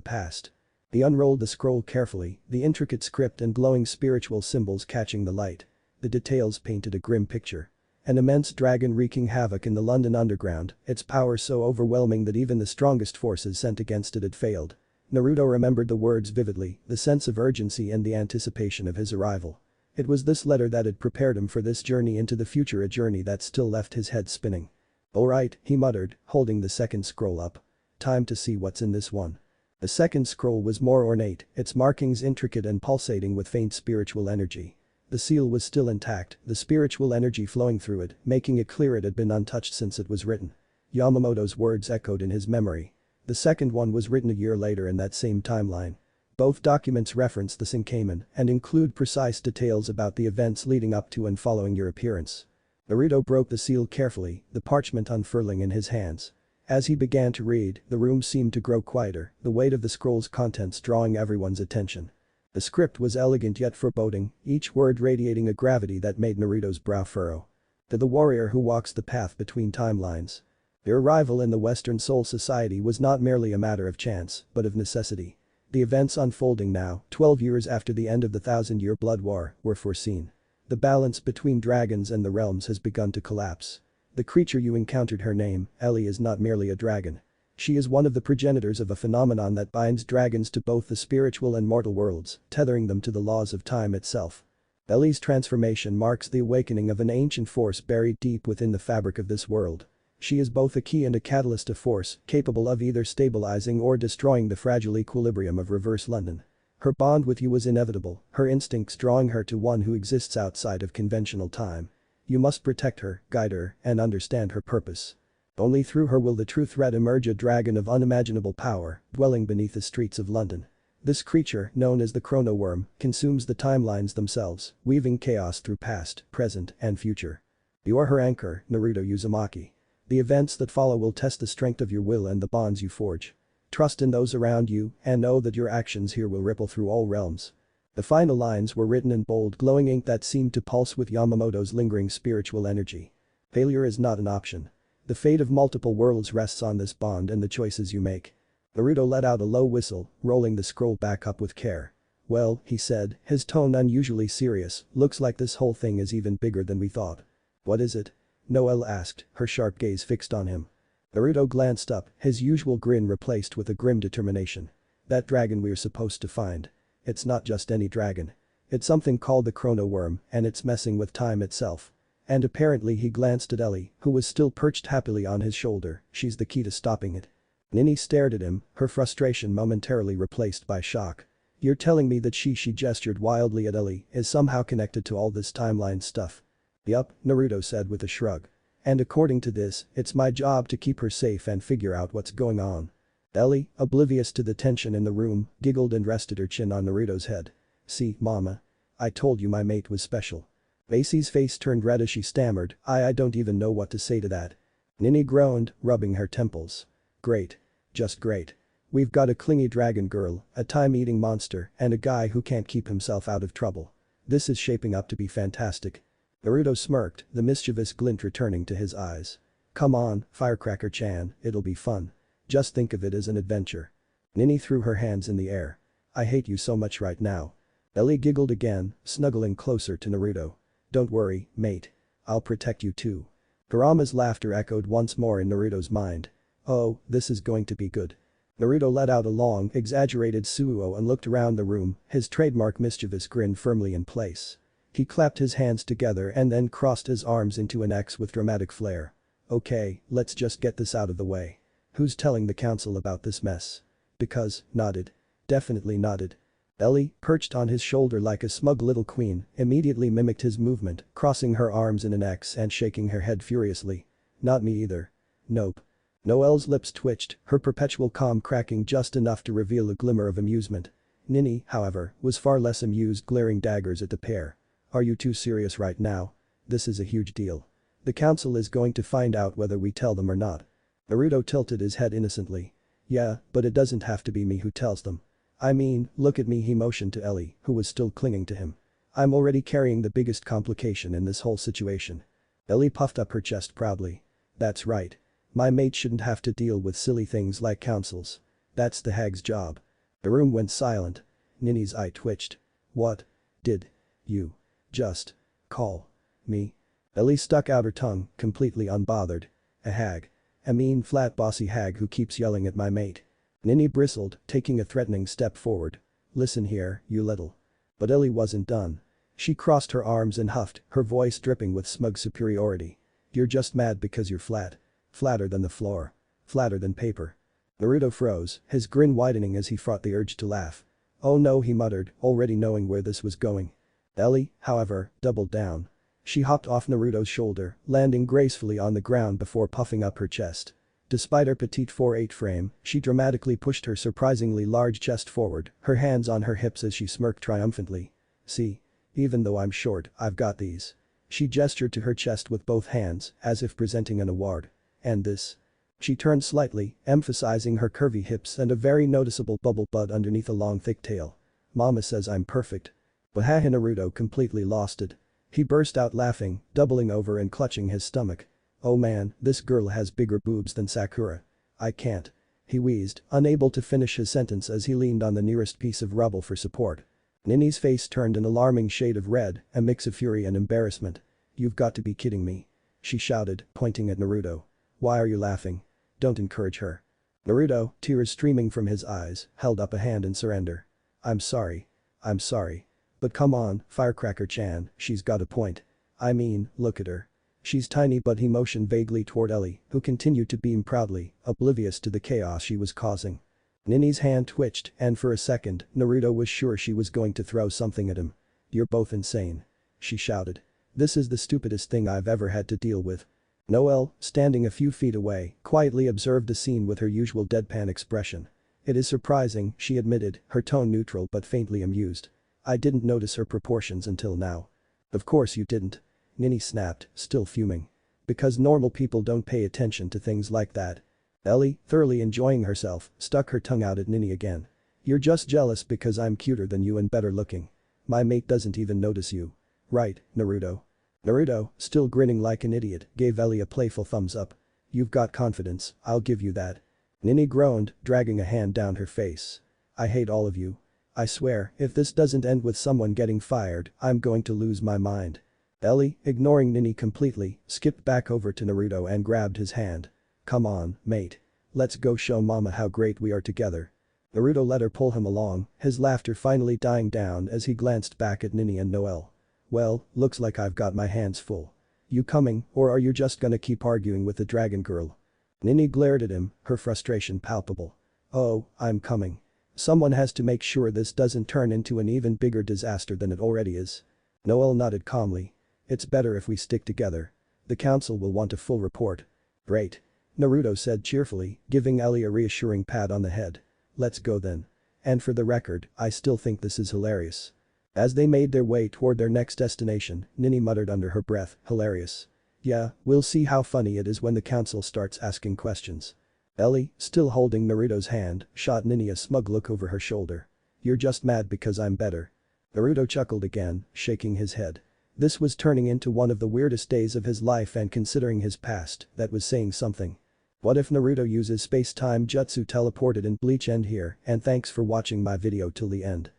past. He unrolled the scroll carefully, the intricate script and glowing spiritual symbols catching the light. The details painted a grim picture. An immense dragon wreaking havoc in the London underground, its power so overwhelming that even the strongest forces sent against it had failed. Naruto remembered the words vividly, the sense of urgency and the anticipation of his arrival. It was this letter that had prepared him for this journey into the future, a journey that still left his head spinning. Alright, he muttered, holding the second scroll up. Time to see what's in this one. The second scroll was more ornate, its markings intricate and pulsating with faint spiritual energy. The seal was still intact, the spiritual energy flowing through it, making it clear it had been untouched since it was written. Yamamoto's words echoed in his memory. The second one was written a year later in that same timeline. Both documents reference the Senkamen and include precise details about the events leading up to and following your appearance. Naruto broke the seal carefully, the parchment unfurling in his hands. As he began to read, the room seemed to grow quieter, the weight of the scroll's contents drawing everyone's attention. The script was elegant yet foreboding, each word radiating a gravity that made Naruto's brow furrow. To the warrior who walks the path between timelines. Their arrival in the Western Soul Society was not merely a matter of chance, but of necessity. The events unfolding now, 12 years after the end of the 1,000-year blood war, were foreseen. The balance between dragons and the realms has begun to collapse. The creature you encountered, her name, Ellie, is not merely a dragon. She is one of the progenitors of a phenomenon that binds dragons to both the spiritual and mortal worlds, tethering them to the laws of time itself. Ellie's transformation marks the awakening of an ancient force buried deep within the fabric of this world. She is both a key and a catalyst of force, capable of either stabilizing or destroying the fragile equilibrium of reverse London. Her bond with you was inevitable, her instincts drawing her to one who exists outside of conventional time. You must protect her, guide her, and understand her purpose. Only through her will the true threat emerge, a dragon of unimaginable power, dwelling beneath the streets of London. This creature, known as the Chrono Worm, consumes the timelines themselves, weaving chaos through past, present, and future. You are her anchor, Naruto Uzumaki. The events that follow will test the strength of your will and the bonds you forge. Trust in those around you, and know that your actions here will ripple through all realms. The final lines were written in bold, glowing ink that seemed to pulse with Yamamoto's lingering spiritual energy. Failure is not an option. The fate of multiple worlds rests on this bond and the choices you make. Naruto let out a low whistle, rolling the scroll back up with care. Well, he said, his tone unusually serious, looks like this whole thing is even bigger than we thought. What is it? Noelle asked, her sharp gaze fixed on him. Naruto glanced up, his usual grin replaced with a grim determination. That dragon we're supposed to find. It's not just any dragon. It's something called the Chrono Worm, and it's messing with time itself. And apparently, he glanced at Ellie, who was still perched happily on his shoulder, she's the key to stopping it. Nini stared at him, her frustration momentarily replaced by shock. You're telling me that she gestured wildly at Ellie, is somehow connected to all this timeline stuff? Yup, Naruto said with a shrug. And according to this, it's my job to keep her safe and figure out what's going on. Ellie, oblivious to the tension in the room, giggled and rested her chin on Naruto's head. See, mama. I told you my mate was special. Macy's face turned red as she stammered, I don't even know what to say to that. Nini groaned, rubbing her temples. Great. Just great. We've got a clingy dragon girl, a time-eating monster, and a guy who can't keep himself out of trouble. This is shaping up to be fantastic. Naruto smirked, the mischievous glint returning to his eyes. Come on, Firecracker-chan, it'll be fun. Just think of it as an adventure. Nini threw her hands in the air. I hate you so much right now. Ellie giggled again, snuggling closer to Naruto. Don't worry, mate. I'll protect you too. Kurama's laughter echoed once more in Naruto's mind. Oh, this is going to be good. Naruto let out a long, exaggerated suo and looked around the room, his trademark mischievous grin firmly in place. He clapped his hands together and then crossed his arms into an X with dramatic flair. Okay, let's just get this out of the way. Who's telling the council about this mess? Because, nodded. Definitely nodded. Ellie, perched on his shoulder like a smug little queen, immediately mimicked his movement, crossing her arms in an X and shaking her head furiously. Not me either. Nope. Noelle's lips twitched, her perpetual calm cracking just enough to reveal a glimmer of amusement. Nini, however, was far less amused, glaring daggers at the pair. Are you too serious right now? This is a huge deal. The council is going to find out whether we tell them or not. Naruto tilted his head innocently. Yeah, but it doesn't have to be me who tells them. I mean, look at me, he motioned to Ellie, who was still clinging to him. I'm already carrying the biggest complication in this whole situation. Ellie puffed up her chest proudly. That's right. My mate shouldn't have to deal with silly things like councils. That's the hag's job. The room went silent. Nini's eye twitched. What? Did you just call me? Ellie stuck out her tongue, completely unbothered. A hag. A mean, flat, bossy hag who keeps yelling at my mate. Nini bristled, taking a threatening step forward. Listen here, you little. But Ellie wasn't done. She crossed her arms and huffed, her voice dripping with smug superiority. You're just mad because you're flat. Flatter than the floor. Flatter than paper. Naruto froze, his grin widening as he fought the urge to laugh. Oh no, he muttered, already knowing where this was going. Ellie, however, doubled down. She hopped off Naruto's shoulder, landing gracefully on the ground before puffing up her chest. Despite her petite 4'8" frame, she dramatically pushed her surprisingly large chest forward, her hands on her hips as she smirked triumphantly. See? Even though I'm short, I've got these. She gestured to her chest with both hands, as if presenting an award. And this? She turned slightly, emphasizing her curvy hips and a very noticeable bubble butt underneath a long thick tail. Mama says I'm perfect. Wahaha, Naruto completely lost it. He burst out laughing, doubling over and clutching his stomach. Oh man, this girl has bigger boobs than Sakura. I can't. He wheezed, unable to finish his sentence as he leaned on the nearest piece of rubble for support. Nini's face turned an alarming shade of red, a mix of fury and embarrassment. You've got to be kidding me. She shouted, pointing at Naruto. Why are you laughing? Don't encourage her. Naruto, tears streaming from his eyes, held up a hand in surrender. I'm sorry. I'm sorry. But come on, Firecracker-chan, she's got a point. I mean, look at her. She's tiny, but he motioned vaguely toward Ellie, who continued to beam proudly, oblivious to the chaos she was causing. Nini's hand twitched, and for a second, Naruto was sure she was going to throw something at him. You're both insane. She shouted. This is the stupidest thing I've ever had to deal with. Noelle, standing a few feet away, quietly observed the scene with her usual deadpan expression. It is surprising, she admitted, her tone neutral but faintly amused. I didn't notice her proportions until now. Of course you didn't. Nini snapped, still fuming. Because normal people don't pay attention to things like that. Ellie, thoroughly enjoying herself, stuck her tongue out at Nini again. You're just jealous because I'm cuter than you and better looking. My mate doesn't even notice you. Right, Naruto. Naruto, still grinning like an idiot, gave Ellie a playful thumbs up. You've got confidence, I'll give you that. Nini groaned, dragging a hand down her face. I hate all of you. I swear, if this doesn't end with someone getting fired, I'm going to lose my mind. Ellie, ignoring Nini completely, skipped back over to Naruto and grabbed his hand. Come on, mate. Let's go show mama how great we are together. Naruto let her pull him along, his laughter finally dying down as he glanced back at Nini and Noelle. Well, looks like I've got my hands full. You coming, or are you just gonna keep arguing with the dragon girl? Nini glared at him, her frustration palpable. Oh, I'm coming. Someone has to make sure this doesn't turn into an even bigger disaster than it already is. Noelle nodded calmly. It's better if we stick together. The council will want a full report. Great. Naruto said cheerfully, giving Ellie a reassuring pat on the head. Let's go then. And for the record, I still think this is hilarious. As they made their way toward their next destination, Nini muttered under her breath, hilarious. Yeah, we'll see how funny it is when the council starts asking questions. Ellie, still holding Naruto's hand, shot Nini a smug look over her shoulder. You're just mad because I'm better. Naruto chuckled again, shaking his head. This was turning into one of the weirdest days of his life, and considering his past, that was saying something. What if Naruto uses space-time jutsu teleported in Bleach? End here, and thanks for watching my video till the end.